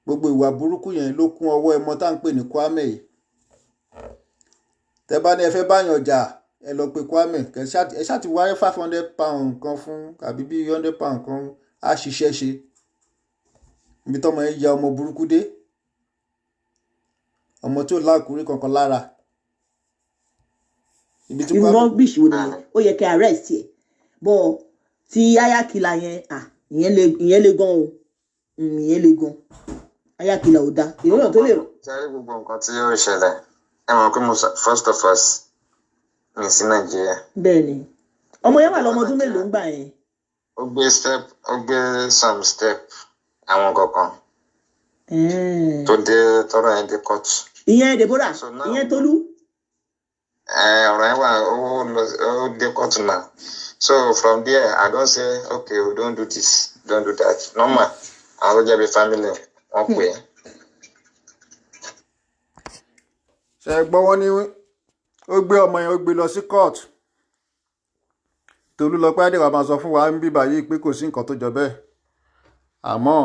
gbogbo ìwà burúkú yẹn ló kún ọwọ́ ẹmọ tá à ń pè ní Kwame yìí tẹ́ bá ní ẹ fẹ́ báyàn jà ẹ lọ pe Kwame ẹ ṣáà ti wáyé £500 kan fún àbí bí £100 kan á ṣiṣẹ́ ṣe ibi tọ́mọ yẹn ya ọmọ burúkú dé ọmọ tí ò láàkúrí kankan lára ibi tí irú rubbish wo nìyẹn ó yẹ kí arrest ẹ bọ tí ayakila yẹn ìyẹn le gan o ìyẹn le gan ayakila ò dáa ìròyìn tó lè rọ. sáré gbogbo nǹkan tí yóò ṣẹlẹ̀ ẹ mọ̀ pé mo first of all mi sí Nàìjíríà. bẹ́ẹ̀ni ọmọ yẹn wà lọ́mọdún mélòó ń gbà yẹn. ó gbé some step àwọn kankan tó dé tọrọ yẹn dé court. ìyẹn Deborah ìyẹn Tolú. ọ̀rọ̀ yẹn wà ó dé court náà so from there I don say okay we don't do this don't do that normal àwọn ló jẹ́ bí family wọ́n pè é. ṣe gbọ́ wọ́n ní ó gbé ọmọ yẹn ó gbé lọ sí court Tolúlọpẹ́ Adéwà máa sọ fún wa ń bíbá yìí pé kò sí nǹkan tó jọ bẹ́ẹ̀ àmọ́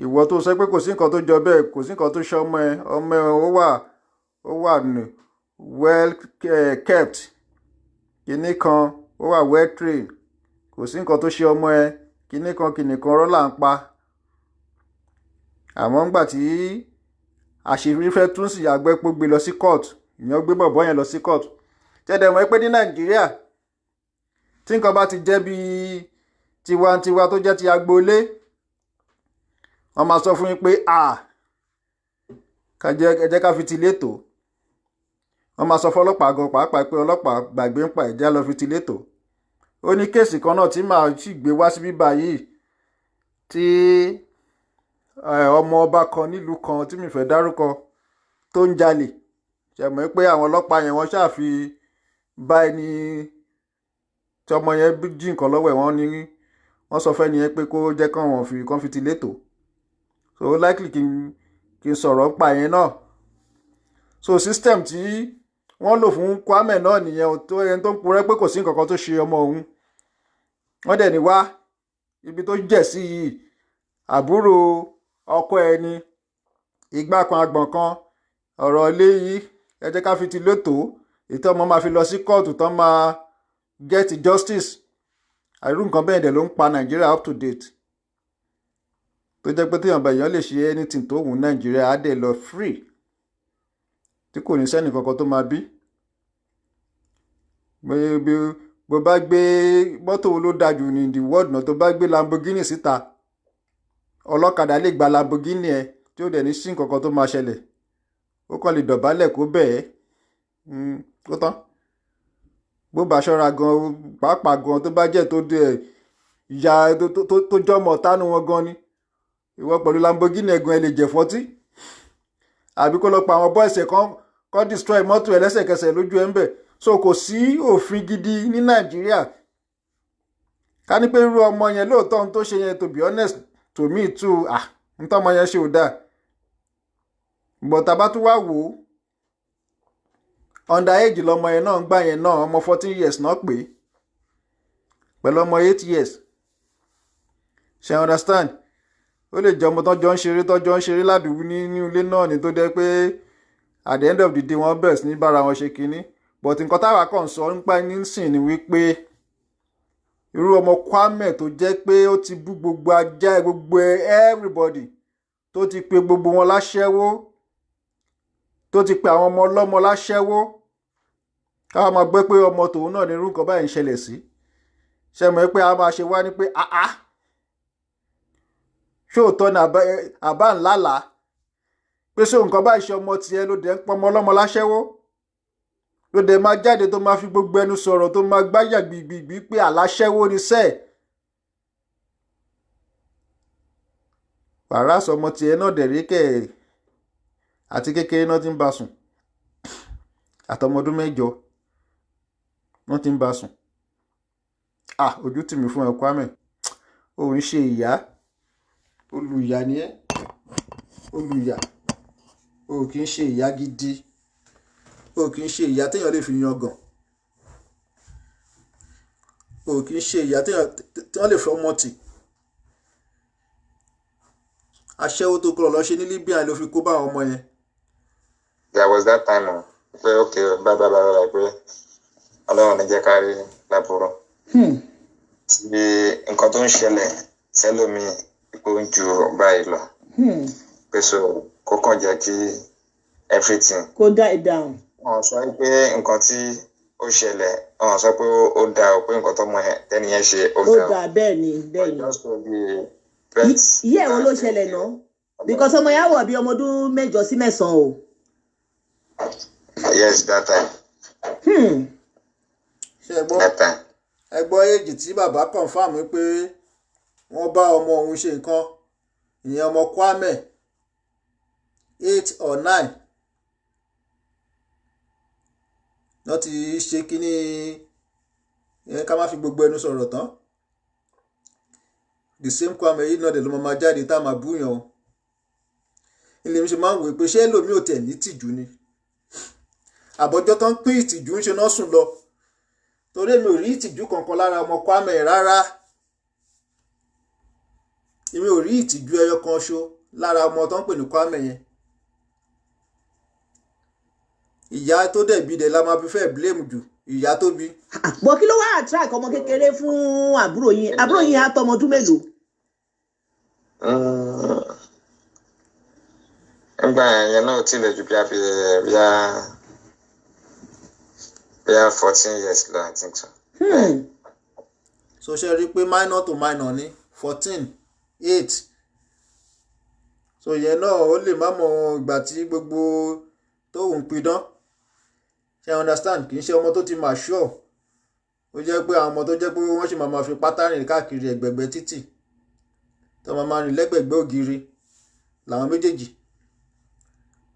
ìwọ tó sọ pé kò sí nǹkan tó jọ bẹ́ẹ̀ kò sí nǹkan tó ṣe ọmọ ẹ ó wà well kept kinní kan ó wà well trained kò sí nǹkan tó ṣe ọmọ ẹ kinní kan rọ́là ń pa àmọ́ ńgbà tí àṣírí fẹ́ tún sí àgbẹ̀ pé gbé lọ sí court ìyẹn gbé bọ̀bọ́ yẹn lọ sí court ṣẹ̀dẹ̀ mọ̀ pé ní Nàìjíríà tí nǹkan bá ti jẹ́ bí tiwantiwa tó jẹ́ ti agboolé wọ́n máa sọ fún yín pé ẹ jẹ́ ká fi ti létò. Wọ́n máa sọ fọlọ́pàá gan pàápàá pé ọlọ́pàá gbàgbé ń pa ẹ̀já lọ fi ti létò. Ó ní kéèsì kan náà tí màá sì gbé wá sí bíbá yìí tí ọmọ ọba kan nílùú kan tí mi fẹ́ dárúkọ tó ń jalè. Ṣé mọ̀ pé àwọn ọlọ́pàá yẹn wọ́n ṣáà fi bá ẹni tí ọmọ yẹn jí nǹkan lọ́wọ́ ẹ̀ wọ́n sọ fẹ́ni yẹn pé kó jẹ́ kán fi ti létò. So likely kí n sọ̀rọ̀ ń pa yẹn náà. So system tí wọ́n lò fún Kwame náà nìyẹn tó ẹni tó ń purẹ́ pé kò sí nǹkan kan tó ṣe ọmọ òun. Wọ́n dẹ̀ ní wá ibi tó jẹ̀ sí yìí àbúrò ọkọ ẹni ìgbà kan àgbọ̀n kan ọ̀rọ̀ ilé yìí ẹ jẹ́ ká fi ti létò ètò ọmọ máa fi lọ sí kóòtù tán máa get justice. Àìrú nǹkan bẹ́ẹ̀ dẹ̀ ló ń pa Nàìjíríà up to date. Tó jẹ́ pé téèyàn bá èèyàn lè ṣe anything tó wù Nàìjíríà á dẹ̀ lọ free tí kò ní sẹ́nì kankan tó máa bí. Bó bá gbé mọ́tò wo ló dájú ní the world náà tó bá gbé Lamborghini síta ọlọ́kadà lè gba Lamborghini ẹ tí ó dẹ̀ ní sí nǹkan kan tó máa ṣẹlẹ̀. Ó kàn lè dọ̀bálẹ̀ kó bẹ́ẹ̀ ó tán. Bó bá ṣọ́ra gan pàápàá gan tó bá jẹ́ tó dé ìyá tó jọmọ tánú wọn gan ni ìwọ pẹ̀lú Lamborghini ẹ̀gùn ẹ lè jẹ̀ 40 àbí kó lọ pa àwọn bọ́ọ̀sì kan destroy mọ́tò ẹ lẹ́sẹ̀kẹsẹ̀ lójú ẹ̀ ń bẹ̀. So kò sí òfin gidi ní Nàìjíríà. Ká ní pé irú ọmọ yẹn lóòótọ́ ohun tó ṣe yẹn to be honest to me too n tọ́mọ yẹn ṣe ò dáa. But tá bá tún wá wò ó under age lọmọ yẹn náà ń gbà yẹn náà ọmọ 14 years náà pé pẹ̀lú ọmọ 8 years. Ṣé understand? Ó lè jẹ́ ọmọ tọ́jọ́ ń ṣeré ládùúgbò ní ilé náà ni tó jẹ́ pé at the end of the day wọ́n bẹ̀rẹ̀ sí ní bára wọn ṣe kinní. But nǹkan táwa kàn sọ nípa nísìn ni wípé irú ọmọ Kwame tó jẹ́ pé ó ti bú gbogbo ajá gbogbo everybody tó ti pe gbogbo wọn láṣẹ́wó tó ti pe àwọn ọmọ ọlọ́mọ láṣẹ́wó káwa máa gbé pé ọmọ tòun náà ní irú nǹkan báyìí ń ṣẹlẹ̀ sí. Ṣé mọ̀ pé a máa ṣe wá ní pé ṣóòótọ́ ní àbá ńlá pé ṣé nǹkan báyìí ṣe ọmọ tiẹ̀ ló dẹ̀ ń pọmọ ọlọ́mọ láṣẹ́wó ló dẹ̀ máa jáde tó máa fi gbogbo ẹnu sọ̀rọ̀ tó máa gbáyà gbìgbìgbì pé àláṣẹ́wó ni sẹ́ẹ̀. Wàràsọ ọmọ tiẹ̀ náà dẹ̀ rí kẹ̀ àti kékeré náà ti ń bá sùn àtọmọdún 8 wọ́n ti ń bá sùn. Ojú tì mí fún ẹ Kwame òun ṣe ìyá olùyà ni ẹ́ olùyà o kì í ṣe ìyá gidi o kì í ṣe ìyá téèyàn lè fi yangàn o kì í ṣe ìyá téèyàn lè fi ọmọ tì. Aṣẹ́wó tó kúrò lọ ṣe ní Libya ló fi kó bá àwọn ọmọ yẹn. There was that time pé okay bye pé Ọlọ́run ní jẹ́ ká rí láburú. Tí nǹkan tó ń ṣẹlẹ̀ sẹ́lómi ipò ń ju báyìí lọ. Pé so kó kàn jẹ́ kí everything kó die down. Wọ́n sọ pé nǹkan tí ó ṣẹlẹ̀ wọ́n sọ pé ó dáa o pé nǹkan tọ́mọ tẹ́ni yẹn ṣe ó dáa. Ó dáa bẹ́ẹ̀ ni. Ìyá ẹ̀wọ̀n ló ṣẹlẹ̀ náà because ọmọ yà wọ̀ bí ọmọ ọdún 8 sí 9 o. Yes, that time. Ṣé ẹ gbọ́ èjì tí bàbá confam pé wọ́n bá ọmọ òun ṣe nǹkan ìyẹn ọmọ Kwame 8 or 9 náà ti ṣe kínní ká má fi gbogbo ẹnu sọ̀rọ̀ tán. The same Kwame yìí náà dẹ̀ ló máa jáde tá a máa búyàn o. Ilé mi ṣe máa ń wò pé ṣé lómi ò tẹ̀ ní tìjú ni àbọ̀jọ́ tán pín ìtìjú ń ṣe náà sùn lọ torí èmi ò rí ìtìjú kankan lára ọmọ Kwame rárá. Èmi ò rí ìtìjú ẹyọ kan ṣo lára ọmọ tó ń pè ní Kwame yẹn. Ìyá tó dẹ̀bi dẹ̀ la máa fi fẹ́ blame jù ìyá tó bí. Bọ̀ kí ló wá attract ọmọ kékeré fún àbúrò yín á tọmọ ọdún mélòó. Nígbà yẹn náà tilẹ̀ ju bí a fi rí a Yeah, 14 years now, I think so. So ṣe rí pé minor to minor ní 14 8 so yẹn náà ó lè má mọ ìgbà tí gbogbo tó ń pidán ṣe understand kì í ṣe ọmọ tó ti mature ó jẹ́ pé àwọn ọmọ tó jẹ́ pé wọ́n sì máa fi pátá rìn káàkiri ẹ̀gbẹ̀gbẹ̀ títì tó máa rìn lẹ́gbẹ̀gbẹ̀ ògiri làwọn méjèèjì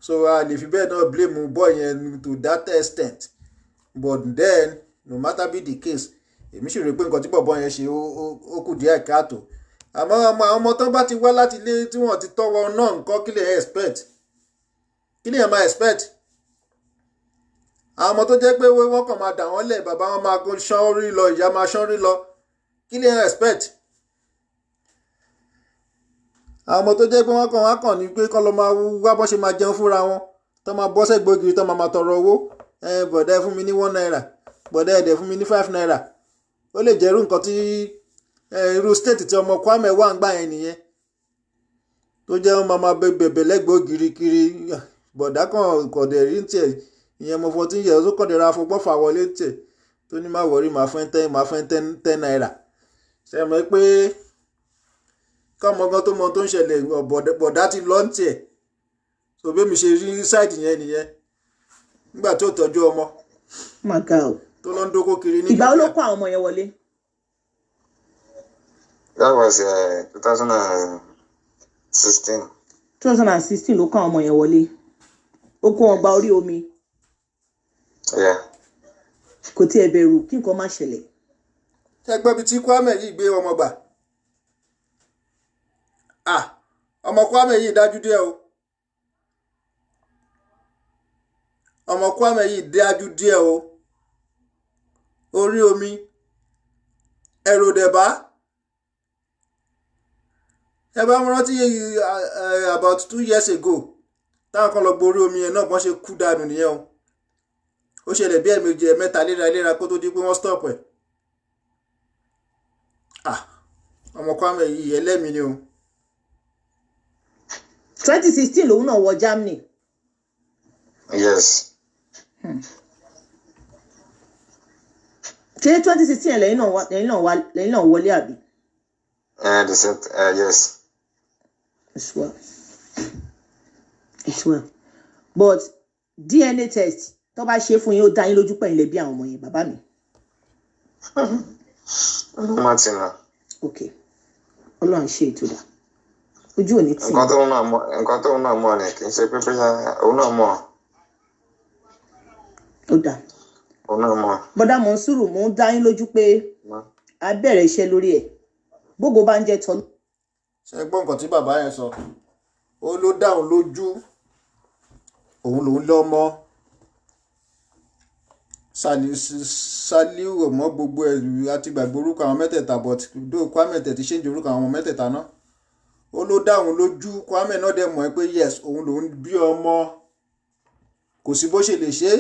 so a lè fi bẹ́ẹ̀ náà blame boy yẹn to that extent but then no matter be the case èmi sì rò pé nǹkan tí bọ̀bọ̀ yẹn ṣe ó kù díẹ̀ káàtó àmọ́ àwọn ọmọ tán bá ti wá láti ilé tí wọ́n ti tọ́wọ́ náà nǹkan kí lè expect kí lè máa expect àwọn ọmọ tó jẹ́ pé wọ́n kàn máa dà wọ́n lẹ̀ bàbá wọn máa ṣán rí lọ ìyá máa ṣán rí lọ kí lè expect àwọn ọmọ tó jẹ́ pé wọ́n kàn ní pé kọ́ ló máa wá bọ́ ṣe máa jẹun fúnra wọn tó máa bọ́ sẹ́gbẹ̀ẹ́ tó máa tọrọ owó bọ̀dá ẹ fún mi ní 1 naira bọ̀dá ẹ̀dẹ̀ fún mi ní 5 naira ó lè jẹ́rú nǹkan tí irú state tí ọmọ Kwame wà ń gbà yẹn nìyẹn tó jẹ́ wọn máa bẹ̀bẹ̀ lẹ́gbẹ̀ẹ́ ògiri kiri bọ̀dá kan kọ̀dẹ̀ rí tiẹ̀ ìyẹn mo 14 years ó kọ̀dẹ̀ ra afọgbọ́fà wọlé tiẹ̀ tó ní má wọrí máa fẹ́ 10 naira ṣe mọ̀ pé kọ́mọ gan tó mọ tó ń ṣẹlẹ̀ bọ̀dá ti lọ́ ń tiẹ̀ so bí mi ṣe rí sáìtì yẹn nìyẹn nígbà tó tọ́jú ọmọ tó lọ ń dókó kiri ní. ìgbà wo ló kó àwọn ọmọ yẹn wọlé. That was 2016. 2016 ló kó àwọn ọmọ yẹn wọlé ó kó wọn gba orí omi. Yeah. kò tiẹ̀ bẹ̀rù kí nǹkan má ṣẹlẹ̀. ṣé gbọ́ bí tí Kwame yìí gbé ọmọ gbà ọmọ Kwame yìí dájú díẹ̀ o ọmọ Kwame yìí dájú díẹ̀ o orí omi ẹ̀rọ dẹ̀bá ẹ bá mú rántí about 2 years ago táwọn kan lọ gborí omi yẹn náà wọ́n ṣe kú dànù nìyẹn o ó ṣẹlẹ̀ bí ẹ̀ẹ̀mejì ẹ̀mẹ́ta léraléra kó tó di pé wọ́n stop ẹ̀ ọmọ Kwame yìí ẹlẹ́mìí ni o. 2016 lòun náà wọ Germany. Yes. ṣé 2016 lẹ́yìn náà wọlé àbí. Yes. It's well. But DNA test tó bá ṣe fún yín ó dá yín lójú pé ilẹ̀ bí àwọn ọmọ yẹn bàbá mi. Martina. Okay. Ọlọ́run ṣe ìtura. Ojú ò ní tì. Nǹkan tó ń náà mọ̀ ni kì í ṣe pé òun náà mọ̀. Ó dáa. Òun náà mọ̀. Bọ́dá Monsuru mò ń dá yín lójú pé a bẹ̀rẹ̀ iṣẹ́ lórí ẹ̀. Bógo bá ń jẹ́ tọ́. ṣe gbọ́ nǹkan tí bàbá yẹn sọ ó ló dáhùn lójú òun lòún lọ́mọ Saliu ọmọ gbogbo ẹ̀rù àti gbàgbé orúkọ àwọn mẹ́tẹ̀ẹ̀ta but dó Kwame tẹ̀ ti ṣéǹjì orúkọ àwọn mẹ́tẹ̀ẹ̀ta náà ó ló dáhùn lójú Kwame náà dẹ̀ mọ̀ ẹ́ pé yes òun lòún bí ọmọ kò sí bó ṣe lè ṣe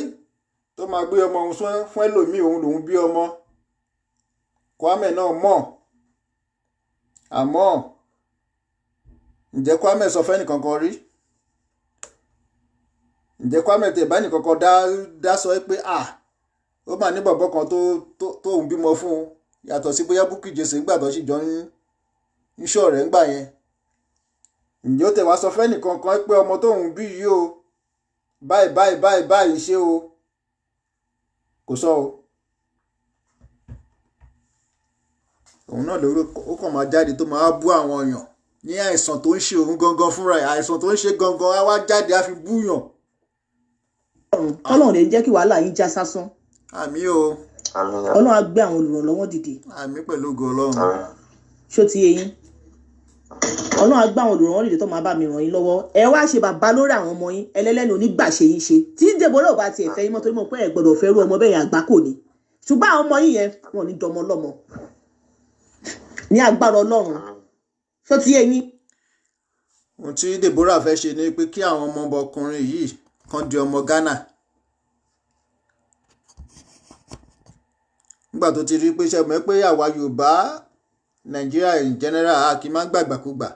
tó máa gbé ọmọ òun fún ẹlòmíì òun lòún bí ọmọ Kwame náà mọ̀ àmọ́ ǹjẹ́ Kwame sọ fẹ́ nìkankan rí ǹjẹ́ Kwame tẹ̀ bá nìkankan dá sọ pé ó mà ní bọ̀bọ̀ kan tó ń bímọ fún un yàtọ̀ sí bóyá Bukky Jesse ńgbà tó sì jọ ń ṣọ̀rẹ́ ńgbà yẹn ǹjẹ́ ó tẹ̀ wá sọ fẹ́ nìkankan pé ọmọ tóun bí yìí o báyìí ṣe o kò sọ o òun náà lórí ó kàn máa jáde tó máa bú àwọn èèyàn ní àìsàn tó ń ṣe òun gangan fúnra ẹ̀ àìsàn tó ń ṣe gangan á wá jáde á fi búyàn. Ọlọ́run lè jẹ́ kí wàhálà yín já sásán. Àmín o. Ọlọ́run á gbé àwọn olùrànlọ́wọ́ dìde. Àmín pẹ̀lú ògo Ọlọ́run. ṣó ti yé yín Ọlọ́run á gbé àwọn olùrànlọ́wọ́ dìde tó máa bá mi ràn yín lọ́wọ́ ẹ wá ṣe bàbá lórí àwọn ọmọ yín ẹlẹ́lẹ́nu onígbàṣe yín ṣe tí Deborah ò bá tiẹ̀ fẹ́ yín mọ́ torí mọ̀ pé ẹ gbọ́dọ̀ fẹ́ rú ọmọ bẹ́ẹ̀ yẹn àgbá kò ní ṣùgbọ́n àwọn ọmọ yín yẹn wọn ò ní dọmọ lọ́mọ ní agbára Ọlọ́run ṣó ti yé yín. Ohun tí Deborah fẹ́ ṣe ni pé kí àwọn ọmọkùnrin yìí kan di ọmọ Ghana nígbà tó ti rí pé ṣe mọ̀ pé àwa Yorùbá Nàìjíríà in general a kì í máa ń gbàgbàkúgbà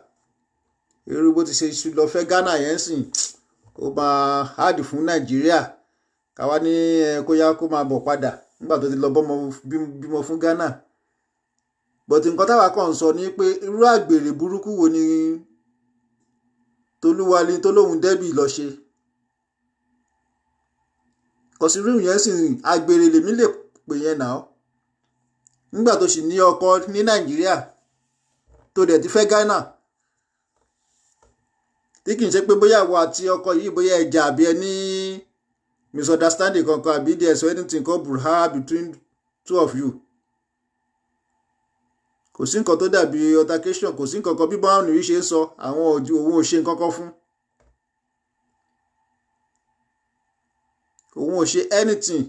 irú bó ti ṣe lọ fẹ́ Ghana yẹn sìn ó máa háàdì fún Nàìjíríà káwa ní kó yá kó máa bọ̀ padà nígbà tó ti lọ bímọ fún Ghana. But nǹkan táwa kàn ń sọ ni pé irú àgbèrè burúkú wo ni Tolúwalé tó lóun débì lọ ṣe. Kọ̀sírù yẹn sì àgbèrè lèmi lè pè yẹn náà nígbà tó sì ní ọkọ ní Nàìjíríà tó dẹ̀ ti fẹ́ Ghana, tí kì í ṣe pé bóyá ìwọ àti ọkọ yìí bóyá ẹja àbí ẹ ní misunderstanding kankan àbí there's anything called burha between two of you. Kò sí nǹkan tó dàbí altercation, kò sí nǹkan kan bí báwọn nìyí ṣe ń sọ àwọn òun ò ṣe nǹkan kan fún. Òun ò ṣe anything.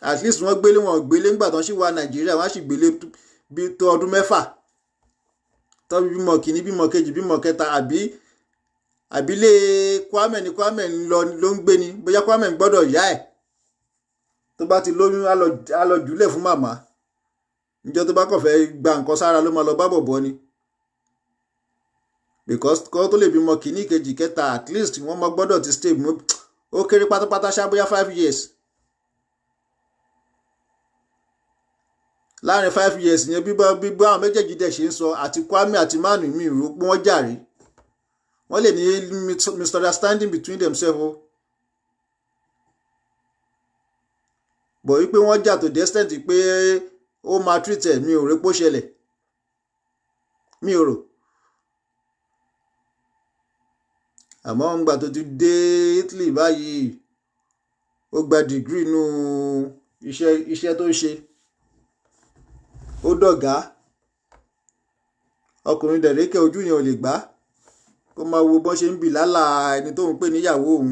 At least wọ́n gbélé nígbà tán sì wá Nàìjíríà, wọ́n á sì gbélé bí tó ọdún 6 tó bímọ kìíní bímọ kejì bímọ kẹta àbílé Kwame ni Kwame ló ń gbé ni, bóyá Kwame gbọ́dọ̀ yá ẹ̀ tó bá ti lóyún á lọ jùlẹ̀ fún màmá. Níjọ́ tó bá kàn fẹ́ gba nǹkan sára ló máa lọ bá bọ̀bọ̀ ni, because kọ́ tó lè bímọ kìíní kejì kẹta at least wọ́n mọ gbọ́dọ̀ ti stay mú ó kéré pátápátá ṣá bóyá 5 years. Láàrin 5 years yẹn bíbá àwọn méjèèjì dẹ̀ ṣe ń sọ àti Kwame àti Manu mi rò pé wọ́n jàre, wọ́n lè ní misunderstanding between themselves o. Bọ̀ wípé wọ́n jà tó the extent pé ó máa treat ẹ̀ mi ò rò pé ó ṣẹlẹ̀, mi ò rò. Àmọ́ ńgbà tó ti dé Italy báyìí ó gba degree nínú iṣẹ́ tó ń ṣe, ó dọ̀gá. Ọkùnrin dẹ̀rẹ́kẹ́ ojú yẹn ò lè gbá kó máa wo bọ́n ṣe ń bì lálà ẹni tó ń pè níyàwó òun.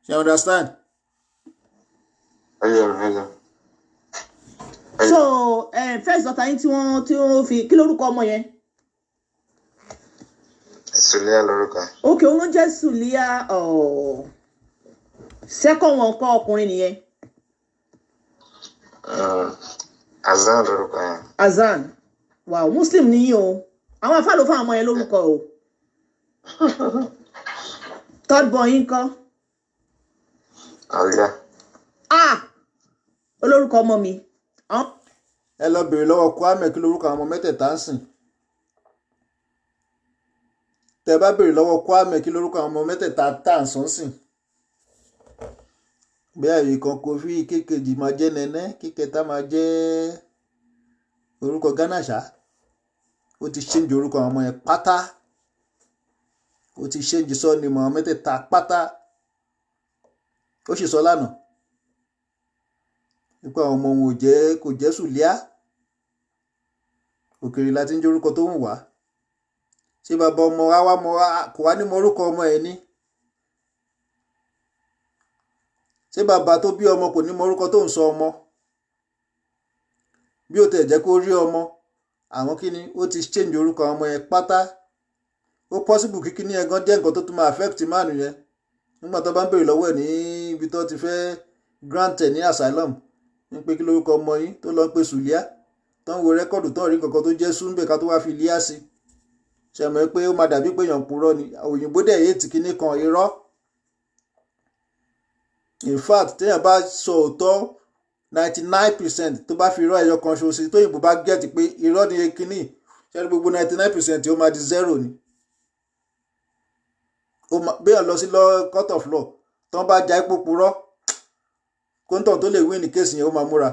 You understand? So first daughter yín tí wọ́n fi kí lórúkọ ọmọ yẹn? Sulia lórúkọ. Ok, òun ló jẹ́ Sulia. Second wọn kọ́ ọkùnrin nìyẹn. Azan lórúkọ yẹn. Azan, wow, Muslim nìyí o. Àwọn afá ló fún àwọn ọmọ yẹn lórúkọ o. Third born yín kọ́? Ọ̀yá. Olórúkọ ọmọ mi. Ẹ lọ bèrè lọ́wọ́ Kwame kí lórúkọ àwọn ọmọ mẹ́tẹ̀ẹ̀ta ń sìn. Tẹ bá bèrè lọ́wọ́ Kwame kí lórúkọ àwọn ọmọ mẹ́tẹ̀ẹ̀ta tá à ń sọ sìn. Bí àyè kan Kofi, kékejì máa jẹ́ Nẹ́nẹ́, kíkẹta máa jẹ́ orúkọ Ghana ṣá. Ó ti change orúkọ àwọn ọmọ yẹn pátá. Ó ti change sọ́ọ̀nì mọ́ àwọn mẹ́tẹ̀ẹ̀ta pátá. Ó sì sọ lánàá nípa àwọn ọmọ òun kò jẹ́ Sulia. Òkèrè láti ń jẹ́ orúkọ tó ń wà. Ṣé bàbá ọmọ kò wá ní mọ orúkọ ọmọ ẹ̀ ní? Ṣé bàbá tó bí ọmọ kò ní mọ orúkọ tó ń sọ ọmọ? Bí ó tẹ̀ jẹ́ kó rí ọmọ àwọn kíni ó ti change orúkọ ọmọ yẹn pátá. Ó possible kíkí ní ẹ̀gán jẹ́ nǹkan tó tún máa affect mánu yẹn nígbà tó bá ń bèrè lọ́wọ́ ẹ̀ ní ibi tó ti fẹ́ grant ẹ̀ ní asylum ní pé kí lórúkọ ọmọ yín tó lọ ń pe Sulia tó ń wo rẹ́kọ̀dù tó ń rí nǹkan tó jẹ́ Sunbe ká tó wá fi Lia sí. Ṣe mọ̀ pé ó máa dàbí pé èèyàn purọ́ ni. Òyìnbó dẹ̀ yé tìkíní kan irọ́. In fact téèyàn bá sọ òótọ́ 99% tó bá fi irọ́ ẹyọ kan ṣoṣo tó òyìnbó bá gẹ̀ẹ́tì pé irọ́ ni kíní ṣe gbogbo 99% ó máa di 0 ni. Béèyàn lọ sí court of law tó ń bá já ipò purọ́ kóńtàn tó lè win ní kéèsì yẹn ó máa múra.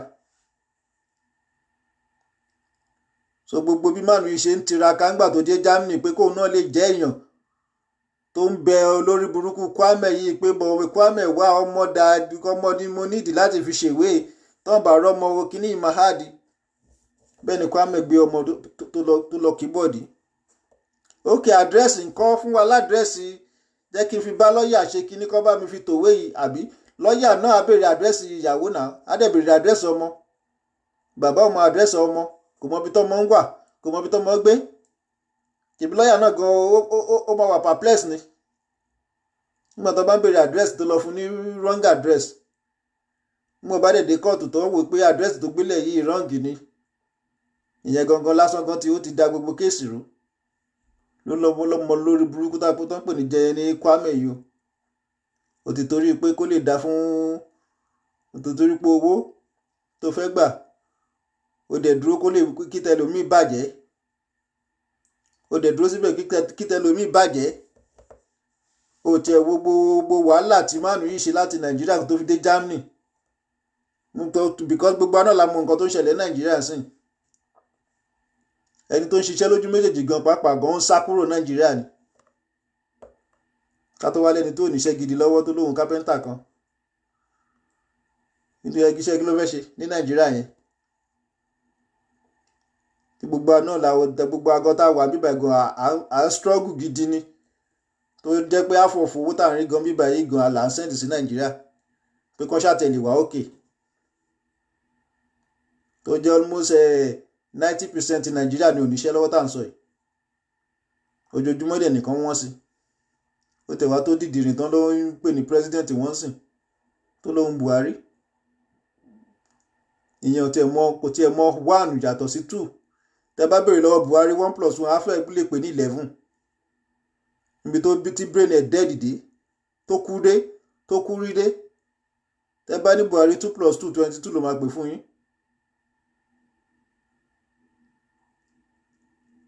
So gbogbo bí Manu yìí ṣe ń tiraka ńgbà tó dé Germany pé kóun náà lè jẹ́ èèyàn tó ń bẹ olórí burúkú Kwame yìí pé bọ̀wé Kwame wá ọmọ ni mo nídìí láti fi ṣèwé tó ń bá rọ́mọ kíní Mahadi. Bẹ́ẹ̀ ni Kwame gbé ọmọ tó lọ kíbọ̀dì. Ókè àdírẹ́sì nǹkan fún wa ládírẹ́sì jẹ́ kí n fi bá lọ́ọ̀yà ṣe kíní kọ́ bá mi fi tòwé yìí àbí lọ́ọ̀yà náà á béèrè àdírẹ́sì ìyàwó náà á dẹ̀ béèrè àdírẹ́sì ọmọ. Bàbá ọmọ àdírẹ́sì ọmọ kò mọ ibi tọ́mọ ń wà kò mọ ibi tọ́mọ gbé. Tèmi lọ́ọ̀yà náà gan ó máa wà perplex ni. Nígbà tó bá ń béèrè àdírẹ́sì tó lọ fún ní wrong address. Mo bá dẹ̀ dé kóòtù tó ń wò pé àdírẹ́sì tó gbélé yìí wrong ni. Ìyẹn gangan lásán gan tí ó ti da gbogbo kéèsì rú. Ló lọ́mọ lórí burúkú tó ń pè ní jẹyẹ ní Kwame yìí o. ó ti torí pé kó lè dá fún ó ti torí pé owó tó fẹ́ gbà ó dẹ̀ dúró kó lè kí tẹlòmíì bàjẹ́ ó dẹ̀ dúró síbẹ̀ kí tẹlòmíì bàjẹ́ ó tiẹ̀ wo gbogbo wàhálà tí mánu yìí ṣe láti Nàìjíríà tó fi dé Germany because gbogbo aná la mọ nǹkan tó ń ṣẹlẹ̀ Nàìjíríà sìn ẹni tó ń ṣiṣẹ́ lójú méjèèjì gan pàápàá gan ń sá kúrò Nàìjíríà ni ká tó wá lẹ́ni tó níṣẹ́ gidi lọ́wọ́ tó lóhun kápẹ́ńtà kan nítorí iṣẹ́ kí ló fẹ́ ṣe ní Nàìjíríà yẹn tí gbogbo aná gbogbo agọ́ta wà bíbá gan à ń struggle gidi ni tó jẹ́ pé àfọ̀fọ̀ owó tà ń rí gan bíbá yìí gan là ń sẹ́ǹdì sí Nàìjíríà pé kọ́ ṣàtẹ̀lé wá òkè tó jẹ́ almost 90% Nàìjíríà ní oníṣẹ́ lọ́wọ́ tá à ń sọ yìí ojoojúmọ́ dẹ̀ nìkan wọ́n sí ó tẹ̀wá tó dìdìrìn tán ló ń pè ní president wọ́n sìn tó lóhun Buhari ìyẹn kò tiẹ̀ mọ 1 yàtọ̀ sí 2 tẹ bá béèrè lọ́wọ́ Buhari 1+1 á fẹ́ lè pè ní 11 níbi tó bí tí brain ẹ̀ dẹ́ẹ̀dìdé tó kú rí dé tẹ bá ní Buhari 2+2 22 ló máa pè fún yín.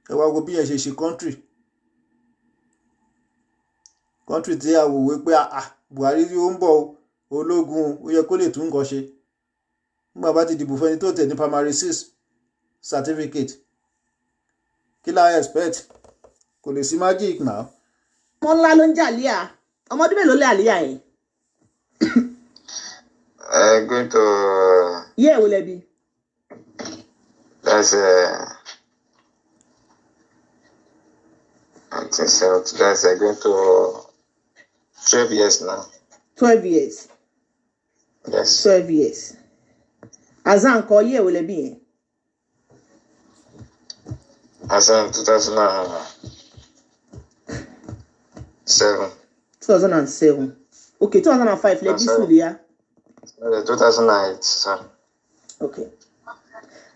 ẹ wá wo bí yẹn ṣe country tí a wò wé pé Buhari ó ń bọ̀ ológun ó yẹ kó lè tún nǹkan ṣe nígbà bá ti dìbò fẹ́ni tó tẹ̀ ní primary 6 certificate kí la expect kò lè sí magic náà. ọmọ ńlá ló ń jà líà ọmọdún mélòó lé àlíyà yẹn. Going to. Yeah, will it be? That's I think so. That's going to 12 years now. 12 years. Yes. 12 years. Azan, call year will it be? Azan 2007. 2007. Okay, 2005. Let me see there. 2008, sir. Okay.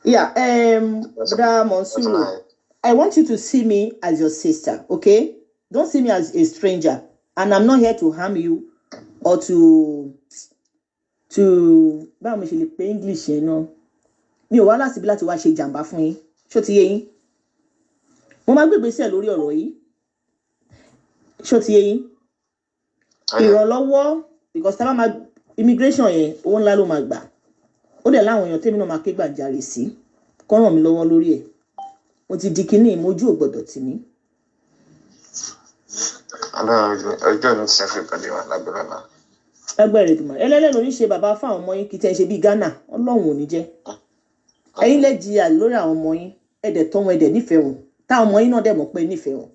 Yeah, Brother Monsuru, I want you to see me as your sister, okay? Don't see me as a stranger. And I'm not here to harm you or to báwo mo ṣe lè pè English yẹn náà. Mi ò wá láti bí láti wá ṣe jàǹbá fún yín. Ṣó ti yé yín? Mo máa gbé ìgbésẹ̀ lórí ọ̀rọ̀ yìí. Ṣó ti yé yín? Ìrànlọ́wọ́ because tá bá máa immigration yẹn owó ńlá ló máa gbà. Ó dẹ̀ láwọn èèyàn tèmi náà máa ké gbàjarè sí kó ràn mí lọ́wọ́ lórí ẹ̀. Mo ti di kinní ìmójú ò gbọ́dọ̀ tì mí. Ọjọ́ ní ti ṣe pàdé wa lágbára náà. Ẹgbẹ́rẹ́ ìdùnnú. Ẹlẹ́lẹ́ lórí ṣe bàbá fáwọn ọmọ yín kí tẹ́ ṣe bí Ghana. Ọlọ́run ò ní jẹ́. Ẹ̀yin lè jìyà lórí àwọn ọmọ yín. Ẹ̀dẹ̀ tọ́ wọn ẹ̀dẹ̀ nífẹ̀ẹ́ wọn. Táwọn ọmọ yín náà dẹ̀ mọ̀ pé nífẹ̀ẹ́ wọn.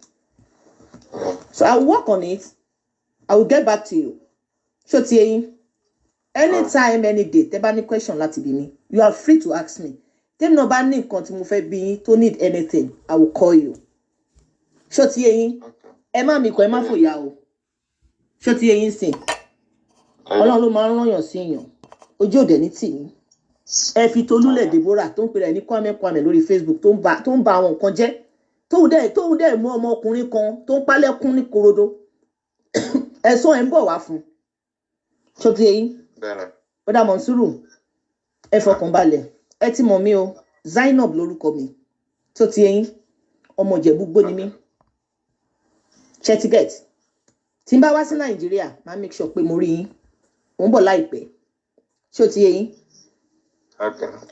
So I will work on it. I will get back to you. Ṣó ti yín? Anytime, any day, tẹ́ bá ní question láti bí mi, you are free to ask me. Tẹ́mi náà bá ní nǹkan tí mo fẹ́ bí yín tó need anything, I will call you. Ṣó ti yín? Ẹ má mi kọ, ẹ má fòyà o. Ṣó ti yín sìn? Ọlọ́run ló máa ń rányàn sí èèyàn. Ojú òde ní tì yín. Ẹ fi Tolúlẹ̀ Deborah tó ń pè rẹ̀ ní Kwame lórí Facebook tó ń ba àwọn nǹkan jẹ́. Tóun dẹ̀ mú ọmọkùnrin kan tó ń pálẹ́kún ní korodo. Ẹ̀sùn ẹ̀ ń bọ̀ wá fún. Ṣó ti yín? Brother Monsuru, ẹ fọkàn balẹ̀. Ẹ ti mọ̀ mí o. Zainab lórúkọ mi. Tó ti yín? Ọmọ Ìjẹ̀bú-Igbó ni mí. Ṣé ti get? Tí n bá wá sí Nàìjíríà, máa make sure pé mo rí yín. Mo ń bọ̀ láìpẹ́. Ṣé ti yín?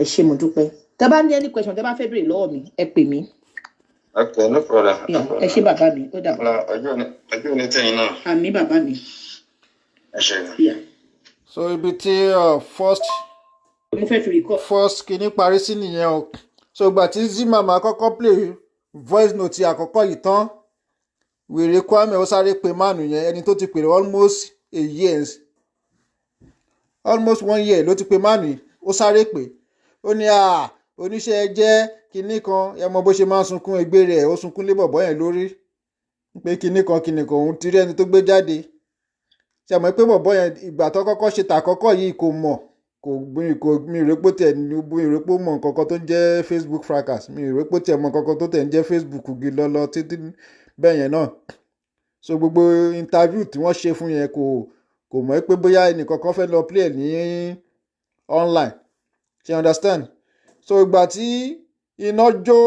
Ẹ ṣé mo dúpẹ́. Tẹ́ bá ní any question, tẹ́ bá fẹ́ béèrè lọ́wọ́ mi, ẹ pè mí. Okay, no problem. Ẹ ṣé bàbá mi. Ó dà. Ọjọ́ ní tẹ̀yìn náà. Àmín bàbá mi. Ẹ ṣé. Yeah. So ibi tí Mo fẹ́ fi record. first kìíní parí sí nìyẹn o. So ìgbà tí Zimama kọ́kọ́ play voice note àkọ́kọ́ yìí tán wèrè Kwame ó sáré pe mánu yẹn ẹni tó ti pè almost a years almost 1 year ló ti pe mánu yìí ó sáré pè ó ní oníṣẹ́ jẹ́ kinní kan ẹ mọ bó ṣe máa ń sunkún ẹgbẹ́ rẹ̀ ó sunkún lé bọ̀bọ́ yẹn lórí pé kinní kan òun ti rí ẹni tó gbé jáde ṣe mọ̀ pé bọ̀bọ́ yẹn ìgbà tó kọ́kọ́ ṣe tàkọ́kọ́ yìí kò mọ̀ mi ìrépò tẹ̀ ní ìrépò mọ̀ nǹkan kan tó ń jẹ́ Facebook fracas mi ìrépò tẹ̀ mọ̀ nǹkan kan tó tẹ̀ ń jẹ́ Facebook gi lọ́lọ́ títí bẹ́ẹ̀ yẹn náà so gbogbo interview tí wọ́n ṣe fún yẹn kò kò mọ̀ pé bóyá ẹnìkankan fẹ́ lọ play ẹ̀ ní online, ṣe understand. So ìgbà tí iná jó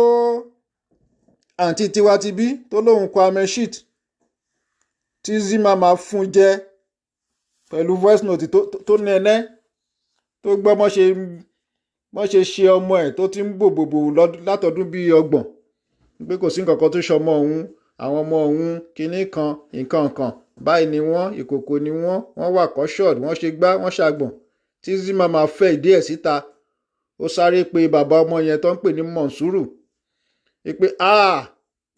àǹtí tiwa ti bí tó lóun Kwame shit tí Zimama fún jẹ pẹ̀lú voice note tó nẹ́nẹ́ tó gbọ́ mọ́ ṣe ọmọ ẹ̀ tó ti ń bòbòbò látọdún bíi 30 pé kò sí nǹkan kan tó ṣọmọ òun, àwọn ọmọ òun kinní kan nǹkan kan báyìí ni wọ́n, ìkòkò ni wọ́n wà caution, wọ́n ṣe gbá wọ́n ṣàgbọ̀n, tí Zimama fẹ́ ìdí ẹ̀ síta. Ó sáré pe bàbá ọmọ yẹn tó ń pè ní Monsuru pé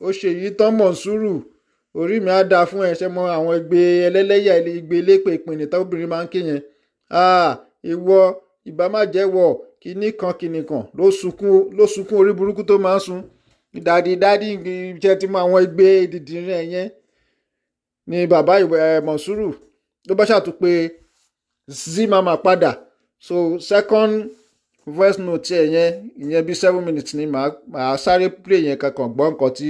ó ṣe yìí tán Monsuru, orí mi á dáa fún ẹ, ṣe mọ àwọn ẹgbẹ́ ẹlẹ́lẹ́yà ẹgbẹ́ elépè ìpìnì tábìrin máa ń ké yẹn. Ìwọ ìbá má jẹ́wọ́ kinní kan ló sunkún orí burúkú tó máa ń sun. Dádì iṣẹ́ tí mo àwọn ẹgbẹ́ ìdìdìrín ẹ̀ yẹn ni bàbá Monsuru ló bá ṣàtúpè Zimama padà. So second voice note ẹ̀ yẹn ìyẹn bí 7 minutes ni màá sáré play yẹn kankan gbọ́ nǹkan tí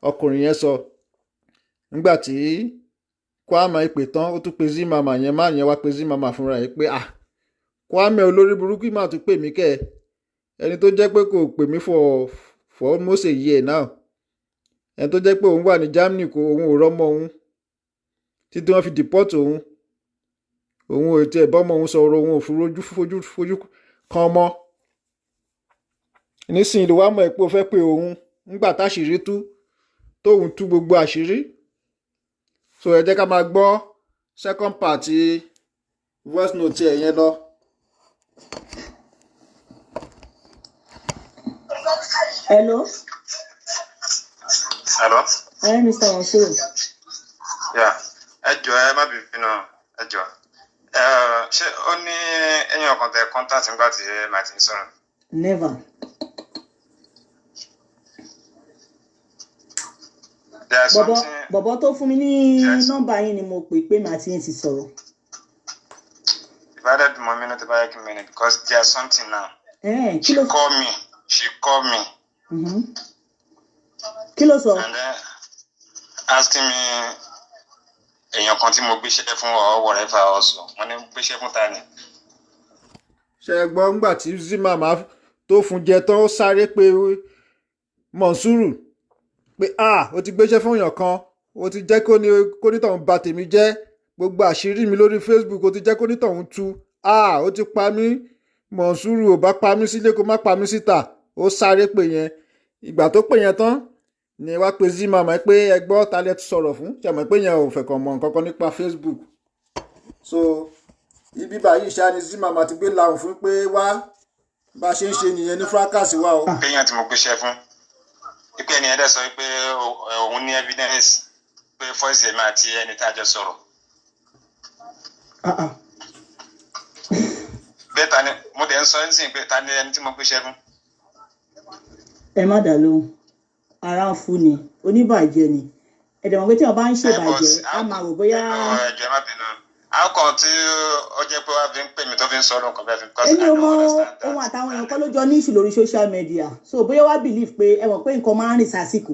ọkùnrin yẹn sọ. Nígbà tí Kwame ìpè tán ó tún pe Zimama yẹn, má yẹn wá pe Zimama fúnra ẹ̀ pé Kwame olórí burúkú máa tún pè mí kẹ́ ẹni tó jẹ́ pé kò pè mí for almost a year now, ẹni tó jẹ́ pé òun wà ní Germany kò òun ò rọ́mọ òun títí wọ́n fi deport òun ò tiẹ̀ bọ́mọ òun sọ̀rọ̀, òun ò fojú kan mọ́. Nísìnyí ló wá mọ̀ pé ó fẹ́ pé òun nígbà táṣìírí tóun tú gbogbo àṣírí. So ẹ jẹ́ ká máa gbọ́ second part voice note ẹ̀ yẹn lọ. Hello. Hello. Hi, Mr. Monsuru. Yeah. Ẹ jọ̀ọ́ ẹ má bínú, ẹ jọ̀ọ́. Ṣé ó ní ẹ̀yin ọkàn tẹ contact nígbà tí màá ti ń sọ̀rọ̀? Never. Bọ̀bọ̀ tó fún mi ní nọ́mbà yín ni mo pè màá ti ń ti sọ̀rọ̀. Divided my minute by a minute because there's something now. She called me. Mm-hmm. Kí ló sọ? And then asking me èèyàn kan tí mo gbéṣẹ́ fún or whatever also. Wọ́n ní gbéṣẹ́ fún ta ni. Ṣé gbọ́ ńgbà tí Zimama tó fún jẹ tán ó sáré pé Monsuru pé ó ti gbéṣẹ́ fún èèyàn kan, ó ti jẹ́ kó nítọ̀hún bà tèmi jẹ́, gbogbo àṣírí mi lórí Facebook ó ti jẹ́ kó nítọ̀hún tú, ó ti pa mí, Monsuru ò bá pa mí sílé kó má pa mí síta. Ó sáré pè yẹn. Ìgbà tó pè yẹn tán ni wá pe Zimama pé ẹgbọ́ ta lẹ ti sọ̀rọ̀ fún, ṣàmọ̀ pé yẹn ò fẹ́ kàn mọ̀ nǹkan kan nípa Facebook. So ibi báyìí ṣá ni Zimama ti gbé lahùn fún pé wá bá ṣe ń ṣe nìyẹn ní fracas wá o. Péyàn tí mo gbéṣẹ́ fún pípẹ́ ẹni ẹ̀dẹ́ sọ pé òun ní evidence pé voice èmi àti ẹni tá a jọ sọ̀rọ̀. Bẹ́ẹ̀ ta ni mo dẹ̀ ń sọ ẹ́ sìn pé ta ni ẹni tí mo gbéṣẹ́ fún. Ẹ má dà lóhùn, ara ń fún ni, oníbàjẹ́ ni. Ẹ̀dẹ̀ mọ̀ pé tí wọ́n bá ń ṣèbàjẹ́ á máa rò bóyá. Ẹ̀jẹ̀ má bínú. Àwọn tí ó jẹ́ pé wá fi ń pè mí tó fi ń sọ̀rọ̀ nǹkan bẹ́ẹ̀ fi ń kọ́ sí. Èmi ò mọ ohun àtàwọn èèyàn kan ló jọ ní ìṣù lórí social media. So bóyá wá believe pé ẹ mọ̀ pé nǹkan máa ń rìn sásìkò.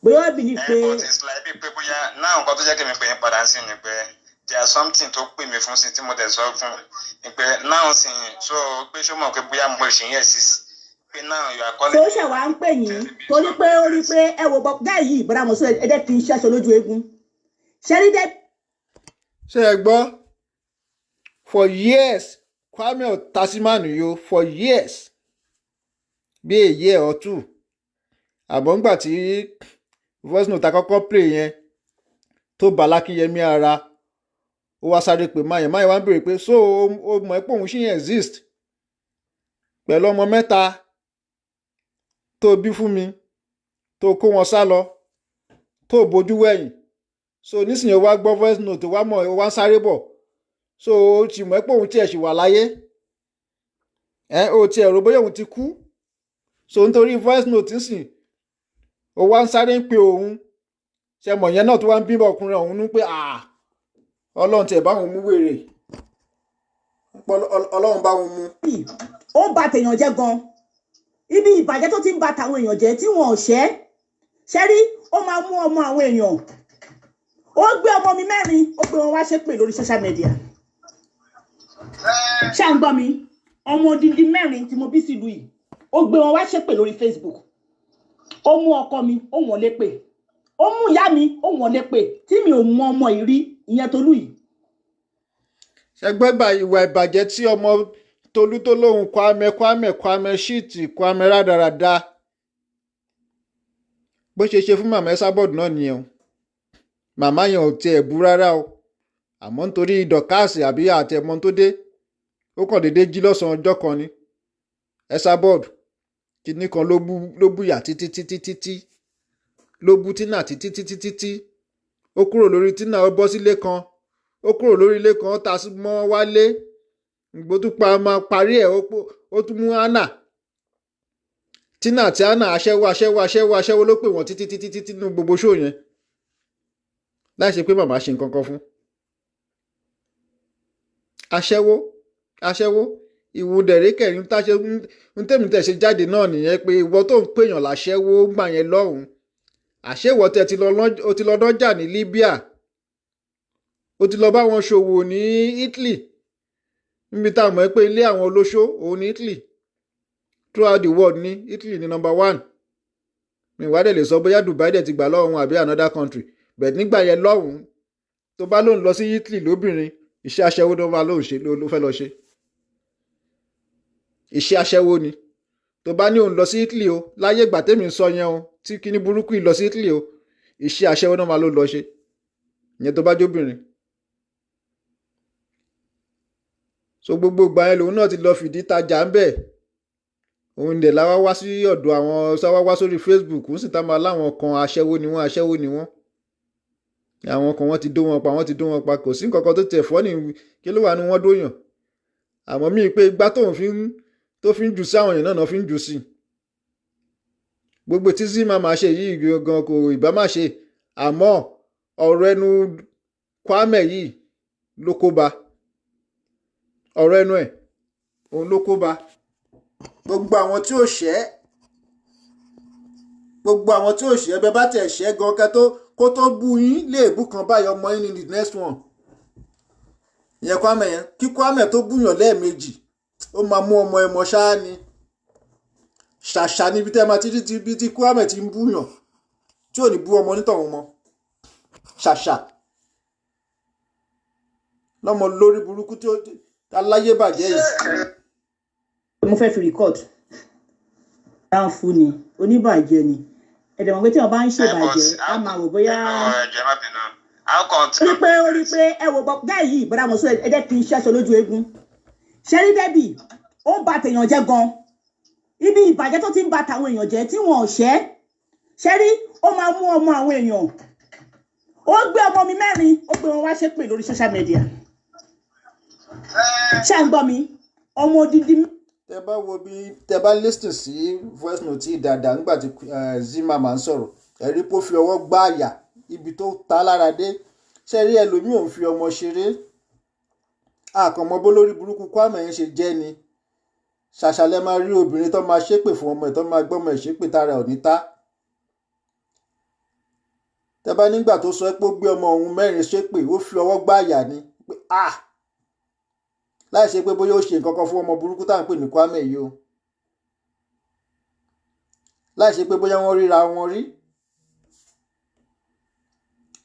Bóyá wá believe pé. But it's like bí pé bóyá náà nǹkan tó jẹ́ kí mi pè yín padà sí ni pé there's something tó pè mí fún sí tí mo dẹ̀ sọ fún ni pé náà sì so pé ṣó mọ̀ pé bóyá mo ṣì ń yẹ̀ sí pé náà you are calling. So ó ṣẹ̀ wá ń pè yín torí pé ó rí pé ẹ wo gáà yìí bọ́dà mọ̀ sí ẹ̀dẹ́ kì í ṣẹ́ṣọ lójú eégún. Ṣẹ́rí dẹ́. Ṣé ẹ gbọ́? For years Kwame Tasimanu yo for years bí a year or two. Àmọ́ ńgbà tí voice note àkọ́kọ́ play yẹn tó bá Lákínyẹmí ara ó wá sáré pé máyẹ̀ wá ń béèrè pé so ó mọ̀ pé òun ṣì ń exist pẹ̀lú ọmọ 3 tó bí fún mi tó kó wọn sá lọ tó bójú wẹ̀yìn. So nísìnyí ó wá gbọ́ voice note ó wá ń sáré bọ̀. So ó ti mọ̀ pé òun tiẹ̀ ṣì wà láyé. Ó tiẹ̀ rò bóyá òun ti kú. So nítorí voice note nsìn ó wá ń sáré ń pe òun. Ṣé mọ̀ yẹn náà tó wá ń bímọ ọkùnrin ọ̀hún ní pé Ọlọ́run tiẹ̀ bá òun mú wèrè. Ọlọ́run bá òun mú. Ó bà tèèyàn jẹ́ gan. Ibi ìbàjẹ́ tó ti ń bà tàwọn èèyàn jẹ́ tí wọn ò ṣẹ́ rí ó máa mú ọmọ àwọn èèyàn. ó gbé ọmọ mi mẹ́rin ó gbé wọn wá ṣépè lórí social media ṣé à ń gbọ́ mi ọmọ odindi mẹ́rin tí mo bí sílùú yìí ó gbé wọn wá ṣépè lórí Facebook ó mú ọkọ mi ó wọ́n lépè ó mú ìyá mi ó wọ́n lépè tí mi ò mọ ọmọ ìrí ìyẹn Tolú yìí. ṣẹgbẹ́ ìwà ìbàjẹ́ tí ọmọ Tolú tó lóhùn Kwame ṣíìtì Kwame rádaràda bó ṣe fún màmá Esabod náà nìyẹn o màmá yẹn ò tiẹ̀ bú rárá o àmọ́ nítorí dọ̀káàsì àbí àtẹ̀mọ́ tó dé ó kàn déédéé jí lọ́sàn-án ọjọ́ kan ni Esabod kìíní kan ló búyà títí ló bú Tina títí ó kúrò lórí Tina ó bọ́ sílé kan ó kúrò lórí ilé kan ó ta mọ́ wálé ìgbó tún máa parí ẹ̀ ó tún mú Anna Tina àti Anna aṣẹ́wó ló pè wọ́n títí nínú gbogbo ṣó yẹn láì ṣe pé màmá ṣe nǹkan kan fún aṣẹ́wó ìwò dẹ̀rẹ́kẹ̀ ń tẹ̀mí tẹ̀ ṣe jáde náà nìyẹn pé ìwọ tó ń pèèyàn láṣẹ́wó gbà yẹn lọ́hùn àṣẹ́wọ́ tẹ o ti lọ dọ́jà ní Libya o ti lọ bá wọn ṣòwò ní Italy níbi tá a mọ̀ pé ilé àwọn olóṣó òun ní Italy throughout the world ní Italy ní number 1 mi wá dẹ̀ lè sọ bóyá Dubai dẹ̀ ti gbà lọ́wọ́ wọn àbí another country but nígbà yẹn lọ́hùn tó bá lóun lọ sí Italy lóbìnrin iṣẹ́ aṣẹ́wó tó bá lóun ṣe ló fẹ́ lọ ṣe iṣẹ́ aṣẹ́wó ni tó bá ní òun lọ sí Italy o láyé ìgbà tèmi ń sọ yẹn o tí kíní burúkú yìí lọ sí Italy o iṣẹ́ aṣẹ́wó náà máa ló lọ ṣe ìyẹn tó bá jóbìnrin so gbogbo ìgbà yẹn lòun náà ti lọ fìdí tajà ń bẹ̀ òun dẹ̀ láwá wá sí ọ̀dọ̀ àwọn sáwá wá sórí Facebook ń sì tá máa láwọn kan aṣẹ́wó ni wọ́n àwọn kan wọ́n ti dó wọn pa kò sí nǹkan kan tó tẹ̀ fọ́ ní kí ló wà ní wọ́n dóyàn àmọ́ míì pé igbá tó fi ń jù sí àwọn èèyàn náà fi ń jù sí gbogbo tí Zima máa ṣe yìí gan kò ìbá má ṣe àmọ́ ọ̀rọ̀ ẹnu Kwame yìí ló kó ba ọ̀rọ̀ ẹnu ẹ̀ òun ló kó ba gbogbo àwọn tí ò ṣẹ́ bẹ́ẹ̀ bá tẹ̀ ṣẹ́ gan kó tó bú yín léèbù kan báyọ̀ ọmọ yín ní the next one ìyẹn Kwame yẹn kí Kwame tó búyàn lẹ́ẹ̀mejì ó máa mú ọmọ ẹmọ ṣáá ni ṣàṣà níbi tẹ́ máa títí bí tí Kwame ti ń búyàn tí ò ní bú ọmọ onítọ̀hún mọ́ ṣàṣà lọ́mọ lórí burúkú tí ó aláyé bàjẹ́ yìí. mo fẹ́ fi record dáhùn fún ni oníbàjẹ́ ni ẹ̀dẹ̀ mọ̀ pé tí wọ́n bá ń ṣèbàjẹ́ á máa wò bóyá ó rí pé ẹ wò bọ́dá yìí bọ́dá mo sọ ẹ jẹ́ kí n ṣẹ́ṣọ lójú eégún ṣẹ́rí dẹ́bì ó ń ba tèèyàn jẹ́ gan ibi ìbàjẹ́ tó ti ń ba tàwọn èèyàn jẹ́ tí wọ́n ṣẹ́rí ó máa mú ọmọ àwọn èèyàn ó gbé ọmọ mi mẹ́rin ó gbé wọn wá ṣépè lórí social media ṣé à ń gbọ́ mi ọmọ odindi. tẹ bá listen sí voice note yìí dáadáa nígbà tí Zima máa ń sọ̀rọ̀ ẹ̀rí pé ó fi ọwọ́ gbá àyà ibi tó ta lára dé ṣe rí ẹlòmíì ò ń fi ọmọ ṣeré àkànmọ́ bó lórí burúkú Kwame yẹn ṣe jẹ́ ni ṣàṣàlẹ̀ máa rí obìnrin tó máa ṣépè fún ọmọ ẹ̀ tó máa gbọ́mọ ẹ̀ ṣépè tára ẹ̀ ò ní ta tẹ bá nígbà tó sọ pé ó gbé ọmọ òun mẹ́rin ṣépè ó fi ọwọ́ gbá àyà ni pé láì ṣe pé bóyá ó ṣe nǹkan kan fún ọmọ burúkú tá à ń pè ní Kwame yìí o láì ṣe pé bóyá wọ́n ríra wọn rí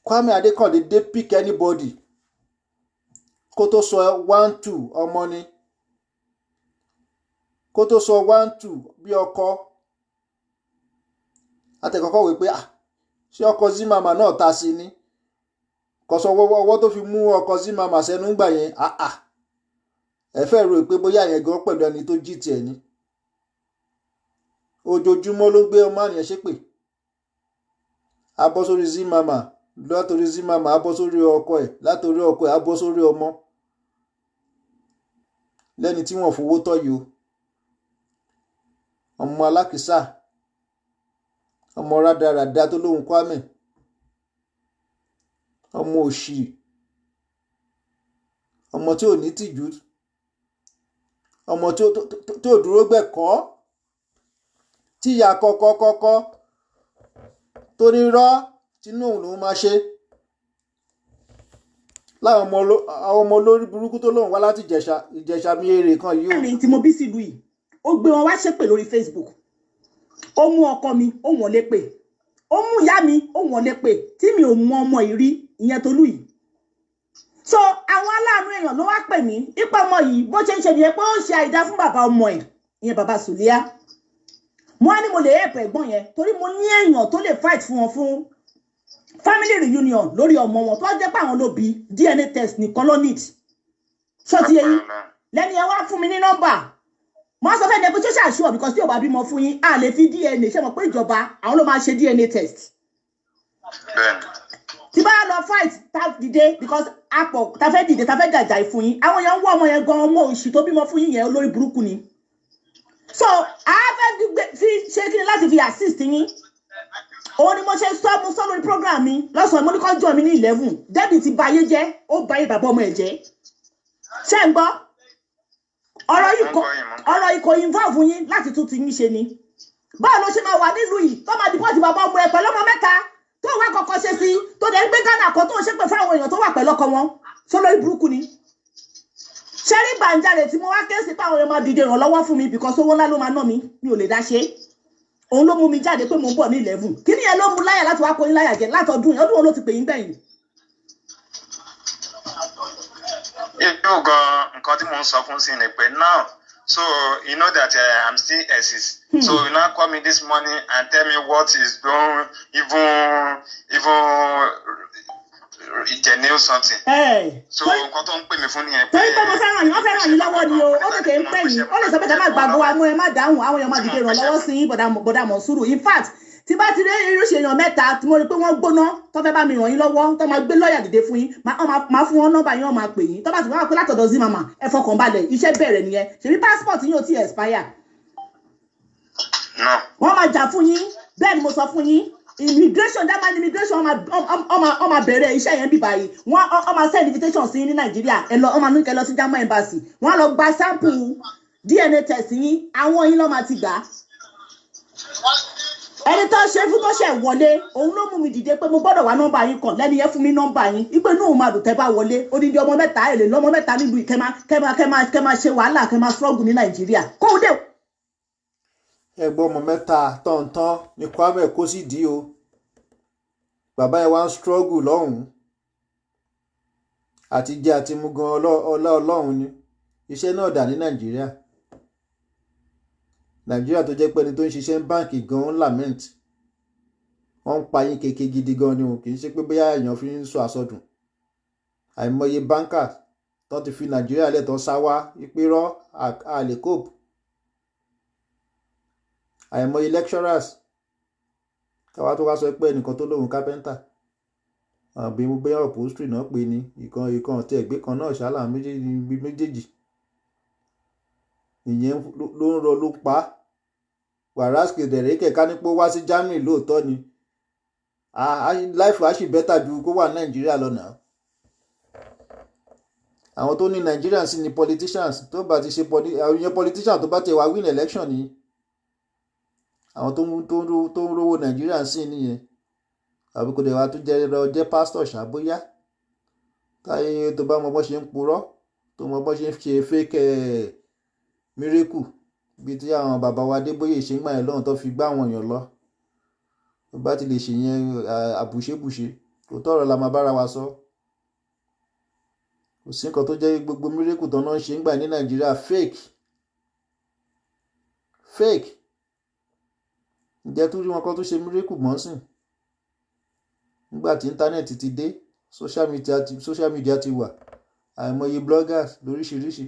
Kwame Adékàndé dé pick anybody kó tó sọ 1-2 ọmọ ni kó tó sọ 1-2 bí ọkọ àtẹ̀kọ́kọ́ wí pé ṣé ọkọ Zimama náà ta sí ni kò sọ ọwọ́ tó fi mú ọkọ Zimama sẹ́nu gbà yẹn ẹ fẹ́ rò pé bóyá yẹn gan pẹ̀lú ẹni tó jí tiẹ̀ ni ojoojúmọ́ ló gbé ọmọ àyẹn ṣépè abọ́ sórí Zimama látòrí Zimama abọ́ sórí ọkọ ẹ̀ látòrí ọkọ ẹ̀ abọ́ sórí ọmọ lẹ́ni tí wọ́n fowó tọ́ yìí o ọmọ alákìísà ọmọ rádaràda tó lóhùn Kwame ọmọ òṣì ọmọ tí ò ní tìjú ọmọ tí ò dúró gbẹ̀kọ́ tí ìyá kọ́kọ́ tó ní rọ́ tínú òun lòún máa ṣe láwọn ọmọ olórí burúkú tó lóun wá láti Ìjẹ̀ṣà mi èrè kan yìí o. mi tí mo bí sílùú yìí ó gbé wọn wá ṣépè lórí Facebook, ó mú ọkọ mi ó wọ́n lépè, ó mú ìyá mi ó wọ́n lépè tí mi ò mọ ọmọ ìrí ìyẹn Tolú yìí. So àwọn aláàánú èèyàn ló wá pè mí ipa ọmọ yìí bó ṣe ń ṣe nìyẹn pé ó ń ṣe àìdá fún bàbá ọmọ ẹ̀ ìyẹn bàbá Sùlíà. Mo á ní mo lè help ẹ̀gbọ́n yẹn torí mo ní èèyàn tó lè fight fún wọn fún family reunion lórí ọmọ wọn tó jẹ́ pé àwọn ló bí DNA test nìkan ló need. So ti yẹn lẹ́ni ẹ wá fún mi ní nọ́mbà. Mo sọ fẹ́ ní pé ṣó ṣàṣùọ̀ because tí ò bá bímọ fún yín a lè fi DNA ṣe mọ̀ pé ìjọba àwọn ló máa ṣe DNA test. Tí bá lọ fight tá dìde because apọ̀ tá fẹ́ dìde tá fẹ́ jàjà ìfún yín àwọn èèyàn ń wọ ọmọ yẹn gan ọmọ òṣì tó bímọ fún yín yẹn olórí burúkú ni. So a fẹ́ fi ṣe kí ni láti fi assist yín. Òun ni mo ṣe sọ lórí program mi lọ́sàn-án mo ní kó jọ mi ní 11 Debbie ti ba ayé jẹ́ ó ba ayé bàbá ọmọ ẹ̀ jẹ́. Ṣé ń gbọ́? Ọ̀rọ̀ yìí kò involve yín láti tún ti yín ṣe ni. Báwo ló ṣe máa wà nílùú yìí tó máa dìbò ti bàbá ọmọ ẹ̀ pẹ̀lú ọmọ mẹ́ta tó wá kọ́kọ́ ṣe sí tó dẹ̀ ń gbé Ghana kan tó ń ṣépè fún àwọn èèyàn tó wà pẹ̀lú ọkọ wọn sólórí burúkú ni. Ṣẹ́rí Bàǹjàrè tí mo wá ké sí táwọn èèyàn máa dìde ìrànlọ́wọ́ fún mi because owó ńlá ló máa ná mi ò lè dá ṣe. Òun ló mú mi jáde pé mo ń bọ̀ ní 11 kí ni ẹ ló mú láyà láti wá kó yín láyà jẹ látọdún ọdún wo ló ti pè yín gbẹ̀yìn. Yóò gan nǹkan tí mo ń sọ fún sí ni pé now so you know that I'm still exist. So you now call me this morning and tell me what is going even genuine something. So nǹkan tó ń pè mí fún nìyẹn pé. Torí pé mo fẹ́ràn yín wọ́n fẹ́ràn yín lọ́wọ́ ni o ó tètè ń pè yín ó lè sọ pé ká má gbàgbọ́ wa mú ẹ má dáhùn àwọn èèyàn má dìde ìrànlọ́wọ́ sí yín bọ̀dà Mọ̀súrù in fact tí bá ti rí irúṣẹ́ èèyàn mẹ́ta tí mo rí pé wọ́n gbóná tó fẹ́ bá mi ràn yín lọ́wọ́ tó máa gbé lọ́ọ̀yà dìde fún yín máa fún wọn nọ́mbà yín wọ́n máa pè yín tó bá ti wọ́n wá pé látọ̀dọ̀ Zimama ẹ fọkàn balẹ̀ iṣẹ́ bẹ̀rẹ̀ nìyẹn ṣèbí passport yín ò tí expire. Wọ́n máa jà fún yín bẹ́ẹ̀ ni mo sọ fún yín immigration German immigration ọmọ bẹ̀rẹ̀ iṣẹ́ yẹn bí báyìí wọ́n ọmọ send invitation sí ní Nàìjíríà ẹ lọ ọmọ nìkẹ́ lọ sí German embassy wọ́n lọ gba sample DNA test yín àwọn yín lọ́ máa ti gbà. Ẹni tó ṣe fún tó ṣe wọlé òun ló mú mi dìde pé mo gbọ́dọ̀ wá nọ́mbà yín kan lẹ́ni yẹn fún mi nọ́mbà yín ipe náà máa dùn tẹ́ bá wọlé odidi ọmọ mẹ́ta èlé lọ́mọ mẹ́ta nílùú kẹ́mà ṣe wàhálà kẹ́mà struggle ní Nàìjíríà kó o dé. Ẹgbọ́n ọmọ mẹ́ta tọ̀ntàn ní Kwame kó sì dí o bàbá ẹ wá ń struggle lọ́hùn-ún àti jẹ àti mú gan ọlọ́run ni iṣẹ́ náà dà ní Nàìjíríà tó jẹ́ pé ẹni tó ń ṣiṣẹ́ ní báǹkì gan-an lament wọ́n ń pa yín kéke gidi gan ni o kì í ṣe pé bóyá èèyàn fi ń sọ àsọdùn àìmọye báńkà tó ti fi Nàìjíríà lẹ́tọ̀ọ́ sáwá ìpérọ́ àlè cope àìmọye lecturers káwá tó wá sọ pé ẹnìkan tó lóhun kápẹ́ńtà àbí mo bẹ́ẹ̀ upholstery náà pé ní ìkan tí ẹ̀gbẹ́ kan náà ṣálà méjèèjì ìyẹn ló ń rọ ló pa wàrà kẹdẹrẹ kẹka nípò wá sí Germany lóòótọ́ ni life á sì bẹ́tà ju kó wà Nàìjíríà lọ́nà. Àwọn tó ní Nàìjíríà sí ni politicians tó bá ti ṣe àwọn politicians tó bá ti wá win election ni àwọn tó ń rówó Nàìjíríà sí nìyẹn àbí kò dẹ̀ wá tó jẹ́ pastor ṣàbóyá táyé tó bá mọ bọ́ ṣe ń purọ́ tó mọ bọ́ ṣe ń ṣe fake miracle bíi tí àwọn bàbá wa Adébóyè ṣe ń gbà yẹn lọ́hùn tó fi gbá àwọn èèyàn lọ tó bá ti lè ṣe yẹn àbùṣebùṣe kò tọrọ la máa bára wa sọ kò sí nǹkan tó jẹ́ gbogbo miracle tó náà ṣe ń gbà ní Nàìjíríà fake ǹjẹ́ tó rí wọn kan tó ṣe miracle mọ́ sìn nígbà tí íńtánẹ́ẹ̀tì ti dé social media ti wà àìmọye bloggers lóríṣiríṣi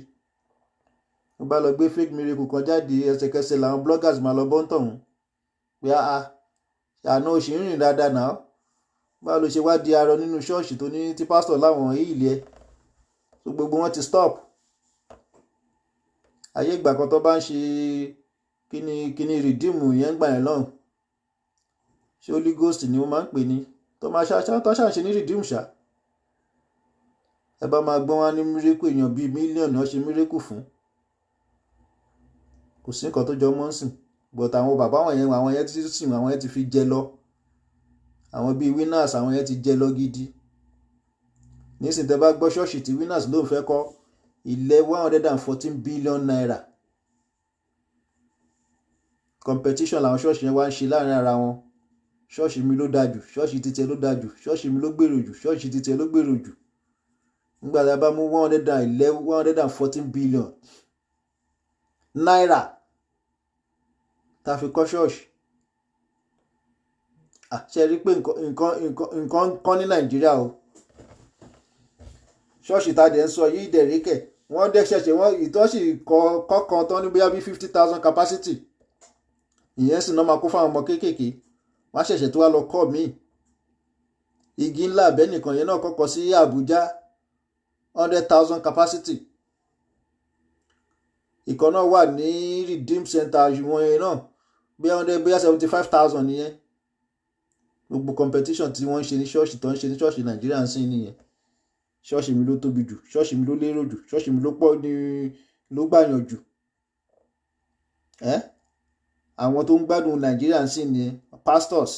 wọ́n bá lọ gbé fake miracle kan jáde ẹsẹ̀kẹsẹ̀ làwọn bloggers máa lọ bọ́ńtọ̀ hùn pé àná òṣì ń rìn dáadáa náà báwo ló ṣe wá di arọ nínú ṣọ́ọ̀ṣì tó ní tí pásítọ̀ láwọn èèlì ẹ̀ tó gbogbo wọn ti stop ayé ìgbà kan tó bá ń ṣe kíní rìdíìmù yẹn gbà yẹn lọ́hùn ṣé Holy Ghost ni wọ́n máa ń pè ní tó máa ṣàṣe ní rìdíìmù ṣá ẹ bá máa gbọ́n wá ní miracle èèyàn bíi mílíọ̀nù náà ṣe miracle fún kò sí nǹkan tó jọ mọ́ sìn but àwọn bàbá àwọn yẹn ti sìn àwọn yẹn ti fi jẹ lọ àwọn bíi winners àwọn yẹn ti jẹ lọ gidi nísìnyí tẹ́ bá gbọ́ ṣọ́ọ̀ṣì tí Winners ló ń fẹ́ kọ́ ilẹ̀ 114 billion naira competition làwọn ṣọ́ọ̀ṣì yẹn wá ń ṣe láàrin ara wọn. Ṣọ́ọ̀ṣì mi ló dájú, ṣọ́ọ̀ṣì títí ẹ ló dájú, ṣọ́ọ̀ṣì mi ló gbèrò jù, ṣọ́ọ̀ṣì títí ẹ ló gbèrò jù. Nígbà tí a bá mú 114 billion naira tá a fi kọ́ ṣọ́ọ̀ṣì, ṣe rí pé nǹkan kan ní Nàìjíríà o. Ṣọ́ọ̀ṣì tá a dẹ̀ ń sọ yìí dẹ̀ríkẹ̀ wọ́n dẹ̀ ṣẹ̀ṣẹ̀ wọ́n ìtọ́sí kọ̀ọ̀kan tán ní bóyá bí 50,000 capacity, ìyẹn sì náà máa kó fáwọn ọmọ kéékèèké, wọ́n á ṣẹ̀ṣẹ̀ tó wá lọ kọ́ míì. Igi ńlá abẹ́nìkan yẹn náà kọ́kọ́ sí Àbújá 100,000 capacity. Ìkan náà wà ní Redeem Center ìwọ̀n yẹn náà bóyá 75,000 nìyẹn. Gbogbo competition tí wọ́n ń ṣe ní ṣọ́ọ̀ṣì tó ń ṣe ní ṣọ́ọ̀ṣì Nàìjíríà ń sìn nìyẹn. Ṣọ́ọ̀ṣì mi ló tóbi jù, ṣọ́ọ̀ṣì mi ló lérò jù, ṣọ́ọ̀ṣì mi ló pọ̀ ní ló gbàyàn jù. Àwọn tó ń gbádùn Nàìjíríà ń sìn ní pastors.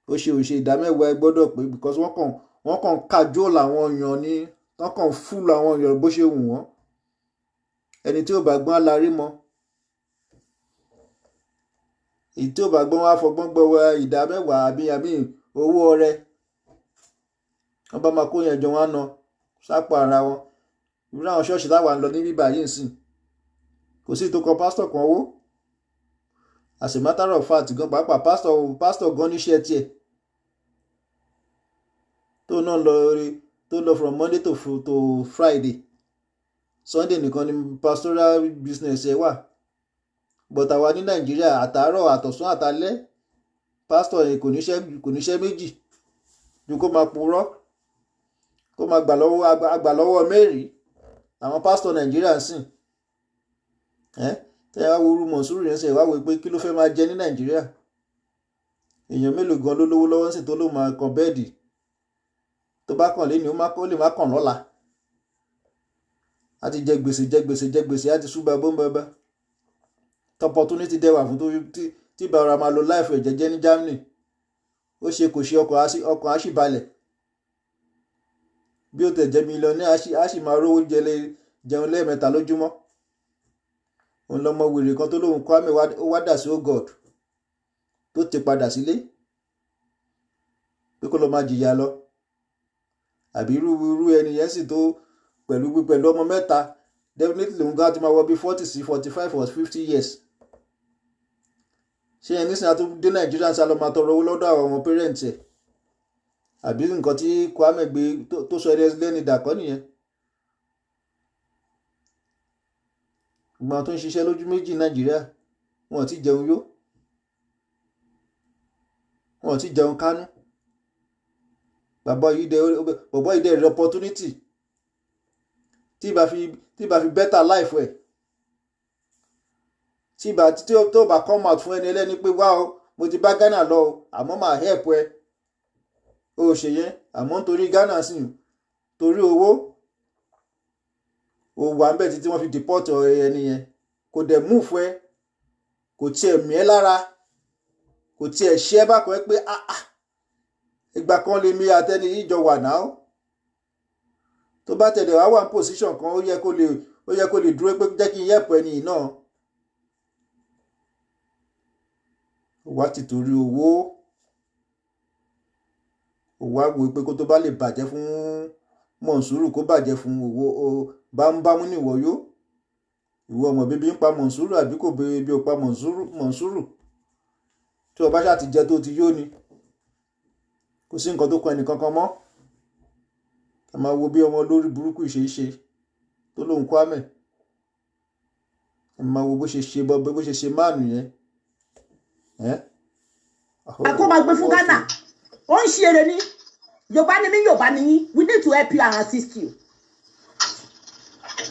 Ó ṣe òṣè ìdámẹ́wàá ẹ gbọ́dọ̀ pé because wọ́n kàn kájọ́ làwọn èèyàn ní wọ́n kàn fún làwọn èèyàn bó ṣe wù wọ́n. Ẹni tí ò bá gbọ́n alárí mọ́, èyí tí ò bá gbọ́n wá fọgbọ́n gbọ́wọ́ ìdámẹ́wàá àbí owó ọrẹ. Wọ́n bá máa kó yẹn jọ wọ́n á ná sápò ara wọn. Irú àwọn ṣọ́ọ̀ṣì táwa ń lọ ní bíbá yìí ń sìn kò sí tó kọ pásítọ̀ kan owó. As a matter of fact gan pàápàá pásítọ̀ gan níṣẹ́ tiẹ̀ tó náà lọ from Monday to Friday. Sunday nìkan ni pastoral business ẹ wà. But àwa ní Nàìjíríà àtàárọ̀ àtọ̀sán àtalẹ́ pásítọ̀ yẹn kò níṣẹ́ méjì ju kó máa purọ́ kó máa gbà lọ́wọ́ Mary. Àwọn pásítọ̀ Nàìjíríà ń sìn tẹ́ wá wúrú Mọ̀nsúrù yẹn ṣe wá wò pé kí ló fẹ́ máa jẹ ní Nàìjíríà. Èèyàn mélòó gan ló lówó lọ́wọ́ sí tó ló máa kan bẹ́ẹ̀dì tó bá kàn léni ó lè má kàn lọ́la. A ti jẹ gbèsè a ti súbà bóńbàbá. Opportunity dẹ̀ wà fún tí bàrà máa lo láìfù ẹ̀jẹ̀jẹ̀ ní Germany. Ó ṣe kò ṣe ọkọ̀ á sì balẹ̀. Bí ó tẹ̀ jẹ́ mílíọ̀nù á sì máa rówó jẹun lẹ́ẹ̀mẹ́ta lójúmọ́. Òun lọmọ wèrè kan tó lóun Kwame ó wá dà sí oh God tó ti padà sílé pé kó lọ máa jìyà lọ. Àbí irú ẹni yẹn sì tó pẹ̀lú ọmọ mẹ́ta definitely òun gan ti máa wọ bí 40 sí 45 or 50 years. Ṣé ẹni sìn àti dé Nàìjíríà ń sá lọ máa tọrọ owó lọ́dọ̀ àwọn ọmọ parents ẹ̀? Àbí nǹkan tí Kwame gbé tó sọ ẹni lẹ́ni dàkọ́ nìyẹn. Ìgbà tó ń ṣiṣẹ́ lójú méjì Nàìjíríà wọn ò tí jẹun yó, wọn ò tí jẹun kánú. Bàbá yìí dẹ̀ rí opportunity tí bá fi better life ẹ̀ tí tó bá come out fún ẹni ẹlẹ́ni pé wá o mo ti bá Ghana lọ o àmọ́ máa help ẹ o ṣe yẹn àmọ́ nítorí Ghana sì torí owó o wà ń bẹ̀ títí wọ́n fi deport ẹni yẹn kò dẹ̀ move ẹ kò tiẹ̀ mí ẹ lára kò tiẹ̀ ṣe ẹ bákan ẹ pé ìgbà kan lè mi àtẹni yìí jọ wà náà tó bá tẹ̀lé wá wà ní position kan ó yẹ kó lè dúró pé jẹ́ kí n yẹ̀pọ̀ ẹni yìí náà. Wá ti torí owó ó wá wò pé kó tó bá lè bàjẹ́ fún Mọ̀nsúrù kó bàjẹ́ fún owó bámúbámú ní ìwọ yó. Ìwọ ọmọ bíbí ń pa Mọ̀nsúrù àbí kò bí o pa Mọ̀nsúrù tí o bá ṣáà ti jẹ tó ti yó ni kò sí nǹkan tó kọ ẹnì kankan mọ́. Ẹ máa wo bí ọmọ lórí burúkú ìṣeéṣe tó lóun Kwame. Ẹ máa wo bó ṣe ṣe máàlù yẹn. Àkó máa gbé fún Ghana ó ń ṣe eré ní Yorùbá ni mí Yorùbá ni yín we need to help you and assist you.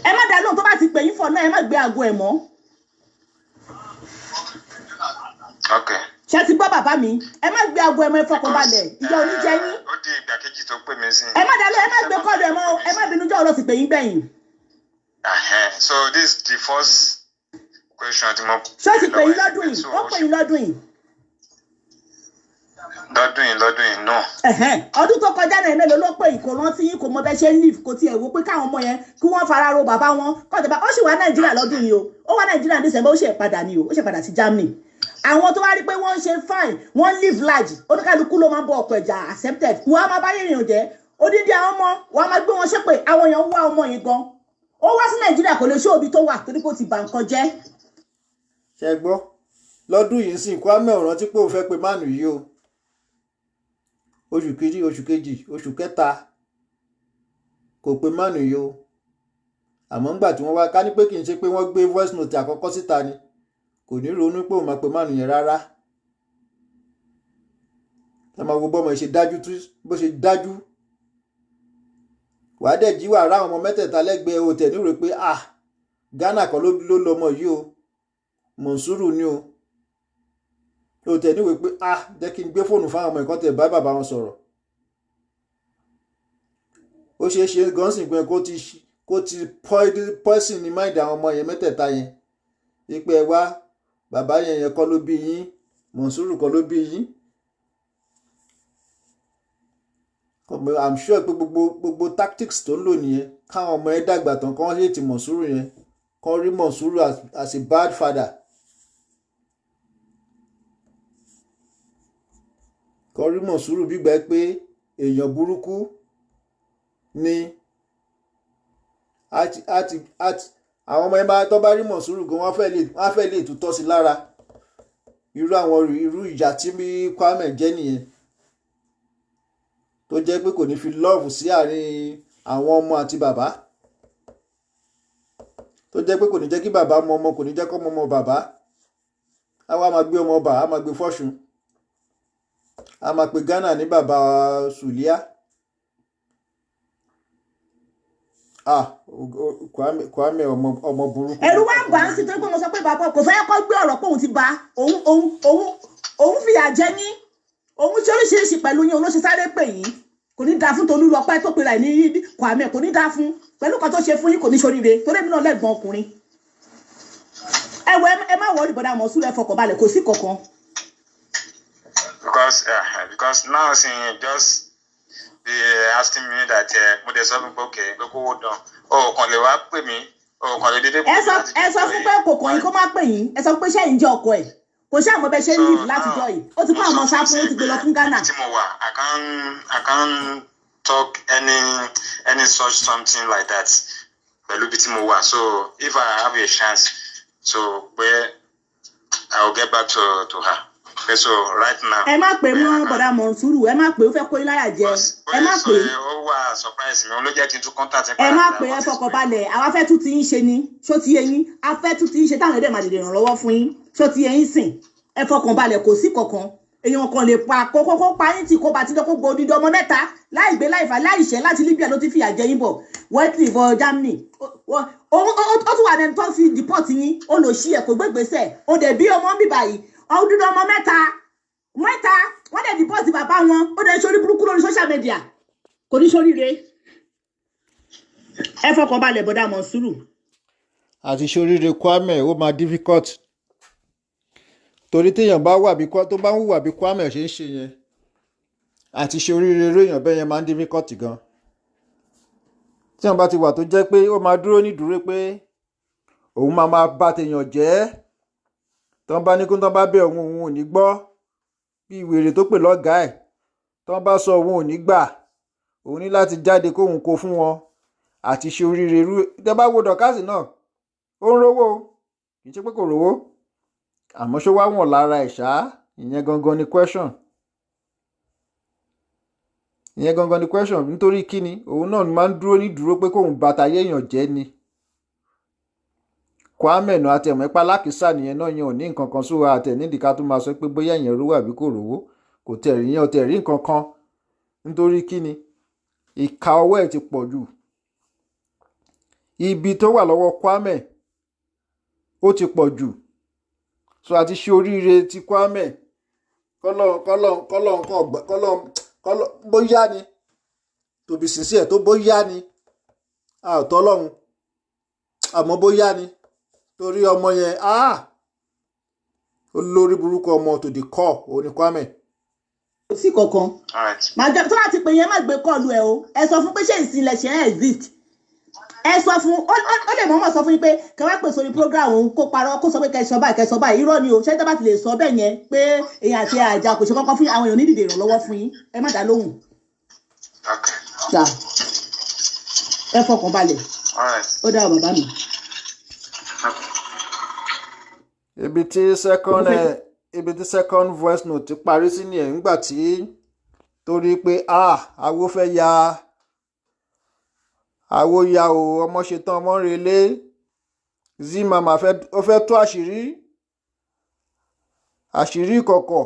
Ẹ má dá lóhùn tó bá ti pè yín fọ náà ẹ má gbé aago ẹ̀ mọ́. Ṣé ti gbọ́ bàbá mi ẹ má gbé aago ẹ̀ mọ́ ẹ fọkàn balẹ̀ ìjọ oníjẹ yín. Ó di ìgbà kejì tó pè mí sí. Ẹ má dá lóhùn ẹ má gbé kọ́ọ̀lù ẹ̀ mọ́ ẹ má bínú jọ́ ọ̀rọ̀ ti pè yín gbẹ̀yìn. So this is the first question tí mo. Ṣé ti pè yín lọ́dún yìí ó pè yín lọ́dún yìí. lọ́dún yìí náà. ọdún tó kọjá náà mélòó ló pé kò rántí yín kò mọ bẹ́ẹ̀ ṣe ń live kò tiẹ̀ wo pé káwọn ọmọ yẹn kí wọ́n fara ro bàbá wọn kọ́ńtà ó sì wá nàìjíríà lọ́dún yìí o ó wá nàìjíríà ní December ó ṣe padà ní o ó ṣe padà sí Germany àwọn tó wá rí pé wọ́n ń ṣe fine wọ́n live large oníkálukú ló máa ń bọ ọkọ̀ ẹ̀jà accepted wọ́n á máa bá yẹ̀yàn jẹ́ odidi àwọn ọmọ wọ́n á máa gbé wọn ṣépè àwọn èèyàn wá ọmọ yìí gan ó wá sí nàìjíríà kò lè ṣó òbí tó wà torí kò ti bà nǹkan jẹ́. ṣe gbọ́ lọ́dún yìí sì Kwame ò rántí pé òun fẹ́ pe mánu yìí o oṣù kejì oṣù kẹta kò pe mánu yìí o àmọ́ ńgbà tí wọ́n wá ká ní pé kì í ṣe pé wọ́n gbé voice note àkọ́kọ́ síta ni kò ní ronú pé òun máa pe mánu yẹn rárá ẹ máa wo bọ́mọ ṣe dájú bó ṣe dájú wàá dẹ̀ jí wàá rá àwọn ọmọ mẹ́tẹ̀ẹ̀ta lẹ́gbẹ̀ẹ́ òtẹ̀ nírò pé Ghana kan ló lọmọ yìí o Monsuru ni o òtẹ̀ nírò pé jẹ́ kí n gbé fóònù fáwọn ọmọ ìkọ́ tẹ̀ bá bàbá wọn sọ̀rọ̀ ó ṣeé ṣe gan sìn pé kó ti poison ní mind àwọn ọmọ yẹn mẹ́tẹ̀ẹ̀ta yẹn wípé ẹ wá bàbá yẹn kọ́ ló bí yín Monsuru kọ́ ló bí yín. I'm sure pé gbogbo tactics tó ń lò nìyẹn káwọn ọmọ ẹ dàgbà tán kán hate Monsuru yẹn kán rí Monsuru as a bad father kán rí Monsuru gbígbà pé èèyàn burúkú ni àwọn ọmọ ẹ bá tó bá rí Monsuru gan wọ́n fẹ́ lè tutọ́ sí lára irú ìyà tí Kwame jẹ́ nìyẹn tó jẹ́ pé kò ní fi love sí àárín àwọn ọmọ àti bàbá tó jẹ́ pé kò ní jẹ́ kí bàbá mọ ọmọ kò ní jẹ́ kọ́ ọmọ bàbá á wá máa gbé ọmọ ọba á máa gbé fọ́ṣun á máa pe Ghana ní bàbá Sùlíà Kwame ọmọ burúkú. ẹ̀rù wá gbà ń sí tó pé mo sọ pé bàbá kò fẹ́ kọ́ gbé ọ̀rọ̀ pé òun ti ba òun fìyà jẹ yín òun ṣe oríṣiríṣi pẹ̀lú yín òun ló ṣe sáré pè yín kò ní dáa fún Tolúlọpẹ́ tó pera ẹ̀ ní Kwame kò ní dáa fún pẹ̀lú kan tó ṣe fún yín kò ní ṣoríire torí èmi náà lẹ́gbọ̀n ọkùnrin ẹ má wọrí bọ́dà Monsuru ẹ fọkàn balẹ̀ kò sí kankan. because now just be asking me that mo dey sọ fún pé okay pé kó wó dán o kàn lè wá pè mí o kàn lè dédé pè mí láti ẹ sọ fún pé kò kàn yín kó má pè yín ẹ sọ pé ṣẹ́yìn jẹ́ ọkọ ẹ̀ kò sí àwọn ọbẹ̀ ṣe ń live látijọ́ yìí ó ti kó àwọn sáà fún ó ti gbé lọ fún Ghana. tí mo wà I can't talk any such something like that pẹ̀lú bí tí mo wà so if I have a chance so pé I will get back to her okay, so right now. ẹ má pè mọ́ bọ̀dà Monsuru ẹ má pè ó fẹ́ kó iláyà jẹ ẹ má pè. ó wà surprise mi ó ló jẹ́ kí n tún contact ẹ má pè ẹ fọkàn balẹ̀ àwa fẹ́ tún ti yín ṣe ni ṣó ti yé yín a fẹ́ tún ti yín ṣe táwọn ẹ̀dẹ̀ máa dìde ràn lọ́wọ́ fún yín ṣó ti yé yín sìn ẹ fọkàn balẹ̀ kò sí kankan èèyàn kan lè pa kókó pa yín tí kò bá ti dọ́kó gbòdì ọmọ mẹ́ta láì gbé láì fà láì ṣẹ́ láti Libya ló ti fìyà jẹ yín bọ̀ wẹ́tìlì bọ̀ Germany ó tún wà lẹ́nu tó fi deport yín ó lò sí ẹ̀ kò gbégbèsè ó dẹ̀ bí ọmọ bíbà yìí ọdún ọmọ mẹ́ta wọ́n dẹ̀ deport bàbá wọn ó dẹ̀ sórí burúkú lórí social media kò ní sóríire ẹ fọkàn balẹ̀ bọ̀dà Monsuru. àti sóríire Kwame ó máa difficult torí téèyàn bá wà bí tó bá ń hùwà bí Kwame ṣe ń ṣe yẹn àti ṣe oríire èèyàn bẹ́ẹ̀ yẹn máa ń difficult gan téèyàn bá ti wà tó jẹ́ pé ó máa dúró nídúró pé òun máa bá téèyàn jẹ́ tán bá ní kó tán bá bẹ̀ òun ò ní gbọ́ bí wèrè tó pè lọ́gàá ẹ̀ tán bá sọ òun ò ní gbà òun ní láti jáde kóun kó fún wọn àti ṣe oríire tẹ́ bá wo Dọ̀kásì náà ó ń rówó kì í ṣe pé kò rówó àmọ́ ṣó wá wọ̀n lára ẹ̀ ṣá ìyẹn gangan ni question nítorí kíni òun náà máa ń dúró ní dúró pé kóun bàtà yéèyàn jẹ́ ni Kwame náà àti ẹ̀mọ́ ipá lákìsà nìyẹn náà yẹn ò ní nǹkan kan sóra àtẹ̀ nídìí ká tó máa sọ pé bóyá èèyàn rówó àbí kò rówó kò tẹ̀rí yẹn ò tẹ̀rí nǹkan kan nítorí kíni ìka ọwọ́ ẹ̀ ti pọ̀ jù ibi tó wà lọ́wọ́ Kwame ó ti pọ̀ jù so àti ṣe oríire ti Kwame kọ́lọ́ bóyá ni tòbí sísí ẹ̀ tó bóyá ni àtọ́ lọ́hùn àmọ́ bóyá ni torí ọmọ yẹn olórí burúkú ọmọ tó di kọ́ òní Kwame sí kankan alright. màá jẹ tó láti pè yẹn má gbé kọlu ẹ o ẹ sọ fún pé ṣé ìsìnlẹ̀ ṣe ẹ exist ẹ sọ fún ó lè mọ̀ọ́mọ̀ sọ fún yín pé kẹ wá pè sórí program òun kó parọ́ kó sọ pé kẹ sọ báyìí irọ́ ni o ṣé tẹ́ bá ti lè sọ bẹ́ẹ̀ yẹn pé èèyàn àti àjà kò ṣe kankan fún àwọn èèyàn nídìí ìrànlọ́wọ́ fún yín ẹ má dá lóhùn. Okay. Ẹ fọkàn balẹ̀ Alright. ó dá bàbá mi. ibi tí second voice note parí sí ni ẹ̀ ńgbà tí torí pé àwo fẹ́ ya àwo ya o ọmọ ṣetán ọmọ relé Zimama ó fẹ́ tú àṣírí kọ̀kọ̀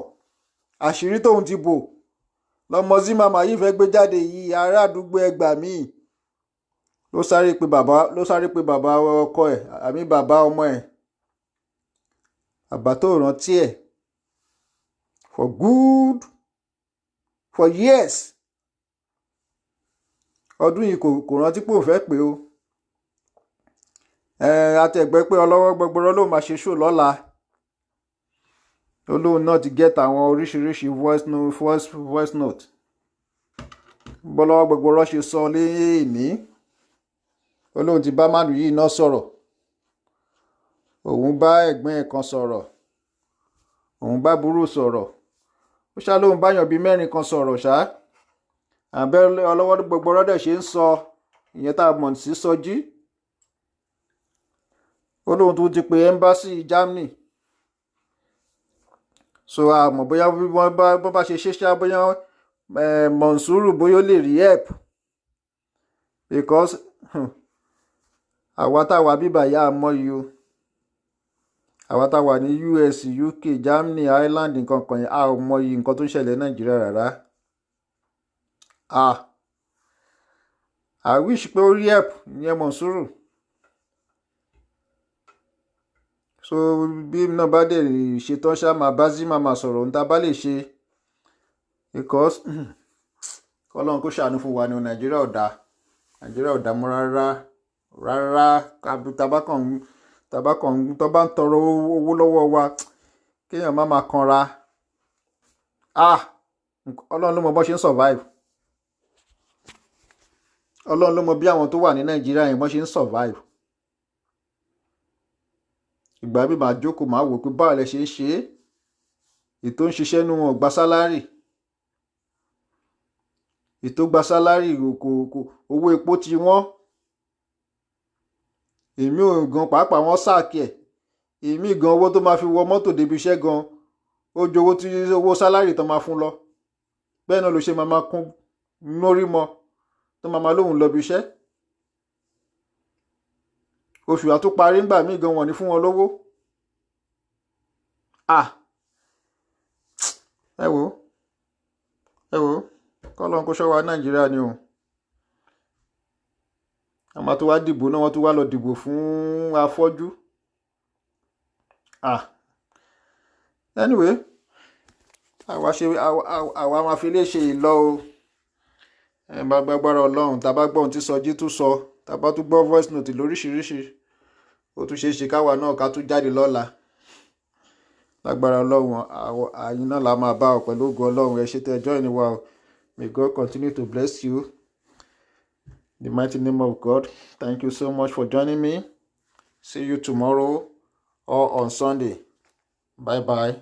àṣírí tóun ti bò lọmọ Zimama yìí fẹ́ gbé jáde yìí ará àdúgbò ẹgbà míì ló sáré pé bàbá ọkọ ẹ̀ àmì bàbá ọmọ ẹ̀ bàbá tó rántí ẹ̀ for years ọdún yìí kò rántí pé òun fẹ́ pé o àtẹ̀gbẹ́ pé ọlọ́wọ́ gbọgbọrọ ló máa ṣe ṣó lọ́la olóhùn náà ti get àwọn oríṣiríṣi voice note bọ́lọ́wọ́ gbọgbọrọ ṣe sọ léèní olóhùn ti bá màlúù yìí náà sọ̀rọ̀ òun bá ẹ̀gbọ́n ẹ̀ kan sọ̀rọ̀ òun bá burú sọ̀rọ̀ ó ṣá lóun báyàn bíi mẹ́rin kan sọ̀rọ̀ ṣá àbẹ́ ọlọ́wọ́ gbọgbọrọ dẹ̀ ṣe ń sọ ìyẹn tá a mọ̀ sí Sọjí olóhùn tó ti pe ẹ́mbásì Germany so àmọ́ bóyá wọ́n bá ṣe ṣá bóyá Monsuru bóyá ó lè rí help because àwa táwa bíbà yá àmọ́ yìí o àwa táwa ní US UK Germany Ireland nǹkan kan yẹn a ò mọ iye nǹkan tó ń ṣẹlẹ̀ Nàìjíríà rárá I wish pé ó rí help ìyẹn Monsuru so bí náà bá dẹ̀ ṣetán ṣá máa bá Zimama sọ̀rọ̀ ohun tá a bá lè ṣe because kọ́lọ́n kó ṣàánú fún wa ní Nàìjíríà ò dá mọ́ rárá tabakàn tó bá ń tọrọ owó lọ́wọ́ wa kéèyàn má máa kanra Ọlọ́run ló mọ bó ṣe ń survive Ọlọ́run ló mọ bí àwọn tó wà ní Nàìjíríà yẹn bó ṣe ń survive ìgbà bí màá jókòó màá wò pé báwo lẹ ṣe ń ṣe ètò ń ṣiṣẹ́ nínú wọn gba sálárì ètò gba sálárì owó epo ti wọ́n èmi ò gan pàápàá wọ́n sáàkì ẹ̀ èmi gan owó tó máa fi wọ mọ́tò débi iṣẹ́ gan ó ju owó sálárì tó máa fún lọ bẹ́ẹ̀ náà ló ṣe máa kún lórí mọ́ tó máa lóhùn lọ bí iṣẹ́ oṣù àtúparí ńgbà míì gan wọ́n ní fún wọn lówó ẹ wò kọ́lọ́n kó ṣọ́ wa Nàìjíríà ni o àmọ́ tó wá dìbò náà wọ́n tó wá lọ dìbò fún afọ́jú anyway àwa máa fi lè ṣe ìlọ o ẹ bá gbàgbára Ọlọ́run tá a bá gbọ́ ohun tí Sọjí tún sọ tá a bá tún gbọ́ voice note lóríṣiríṣi ó tún ṣe é ṣe káwa náà ká tún jáde lọ́la lágbára Ọlọ́run àyìn náà la máa bá ọ pẹ̀lú ògo Ọlọ́run ẹ ṣe tẹ́ ẹjọ́ ìníwá o may God continue to bless you in the mighty name of God. Thank you so much for joining me. See you tomorrow or on Sunday. Bye bye.